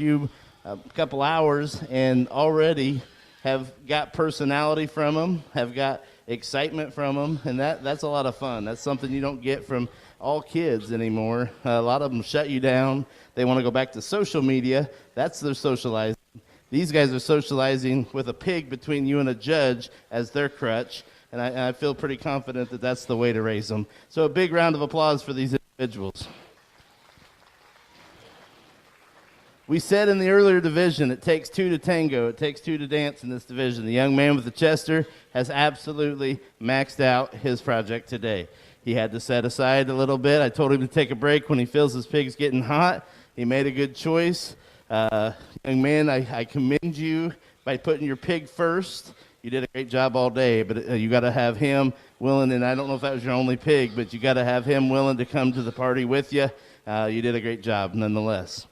a couple hours, and already have got personality from them, have got excitement from them, and that's a lot of fun. That's something you don't get from all kids anymore. A lot of them shut you down. They want to go back to social media. That's their socializing. These guys are socializing with a pig between you and a judge as their crutch, and I feel pretty confident that that's the way to raise them. So a big round of applause for these individuals. We said in the earlier division, it takes two to tango. It takes two to dance in this division. The young man with the Chester has absolutely maxed out his project today. He had to set aside a little bit. I told him to take a break when he feels his pig's getting hot. He made a good choice. Young man, I commend you by putting your pig first. You did a great job all day, but you got to have him willing, and I don't know if that was your only pig, but you got to have him willing to come to the party with you. You did a great job nonetheless.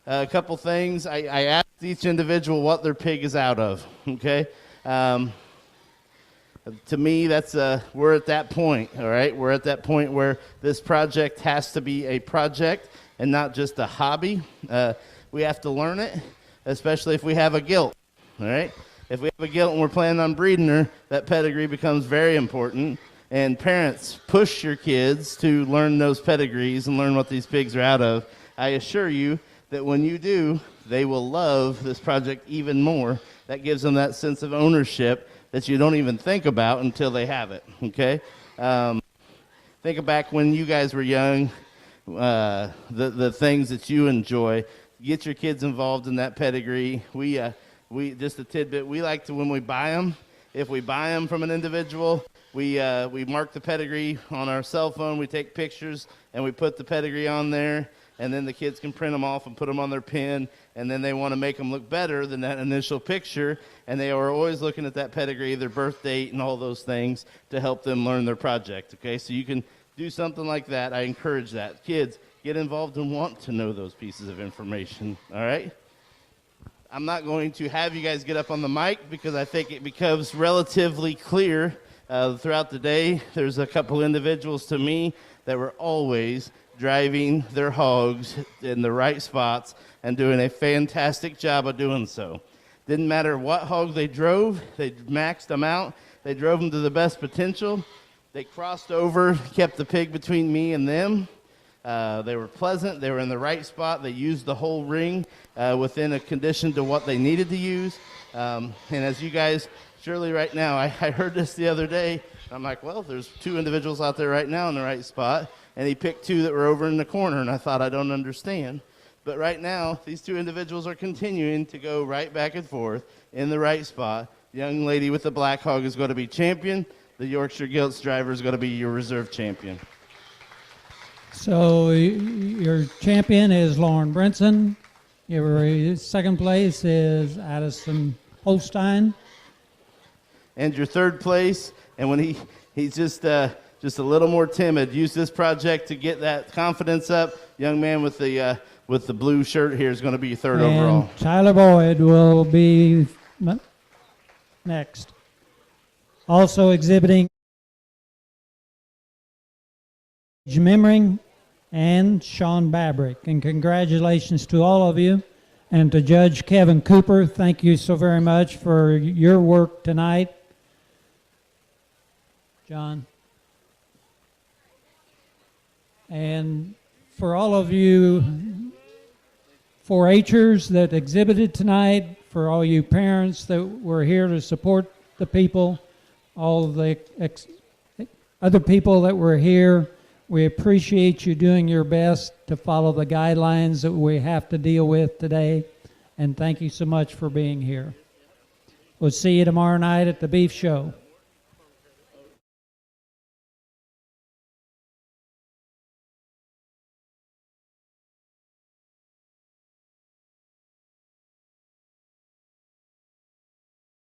A couple things. I asked each individual what their pig is out of, okay? To me, we're at that point, all right? We're at that point where this project has to be a project and not just a hobby. We have to learn it, especially if we have a gilt, all right? If we have a gilt and we're planning on breeding her, that pedigree becomes very important. And parents, push your kids to learn those pedigrees and learn what these pigs are out of. I assure you that when you do, they will love this project even more. That gives them that sense of ownership that you don't even think about until they have it, okay? Think back when you guys were young, the things that you enjoy. Get your kids involved in that pedigree. We just a tidbit, we like to, when we buy them, if we buy them from an individual, we mark the pedigree on our cell phone, we take pictures, and we put the pedigree on there. And then the kids can print them off and put them on their pin, and then they want to make them look better than that initial picture, and they are always looking at that pedigree, their birth date, and all those things to help them learn their project, okay? So you can do something like that. I encourage that. Kids, get involved and want to know those pieces of information, all right? I'm not going to have you guys get up on the mic because I think it becomes relatively clear throughout the day. There's a couple individuals to me that were always driving their hogs in the right spots and doing a fantastic job of doing so. Didn't matter what hog they drove, they maxed them out, they drove them to the best potential, they crossed over, kept the pig between me and them. They were pleasant, they were in the right spot, they used the whole ring within a condition to what they needed to use. And as you guys, surely right now, I heard this the other day, I'm like, well, there's two individuals out there right now in the right spot. And he picked two that were over in the corner, and I thought, I don't understand. But right now, these two individuals are continuing to go right back and forth in the right spot. The young lady with the black hog is going to be champion. The Yorkshire Gilts driver is going to be your reserve champion. So your champion is Lauren Brinson. Your second place is Addison Holstein. And your third place, and when he's just a little more timid. Use this project to get that confidence up. Young man with the blue shirt here is going to be third overall. Tyler Boyd will be next. Also exhibiting Mimring and Sean Babrick. And congratulations to all of you. And to Judge Kevin Cooper, thank you so very much for your work tonight. John. And for all of you 4-H'ers that exhibited tonight, for all you parents that were here to support the people, all of the other people that were here. We appreciate you doing your best to follow the guidelines that we have to deal with today. And thank you so much for being here. We'll see you tomorrow night at the beef show.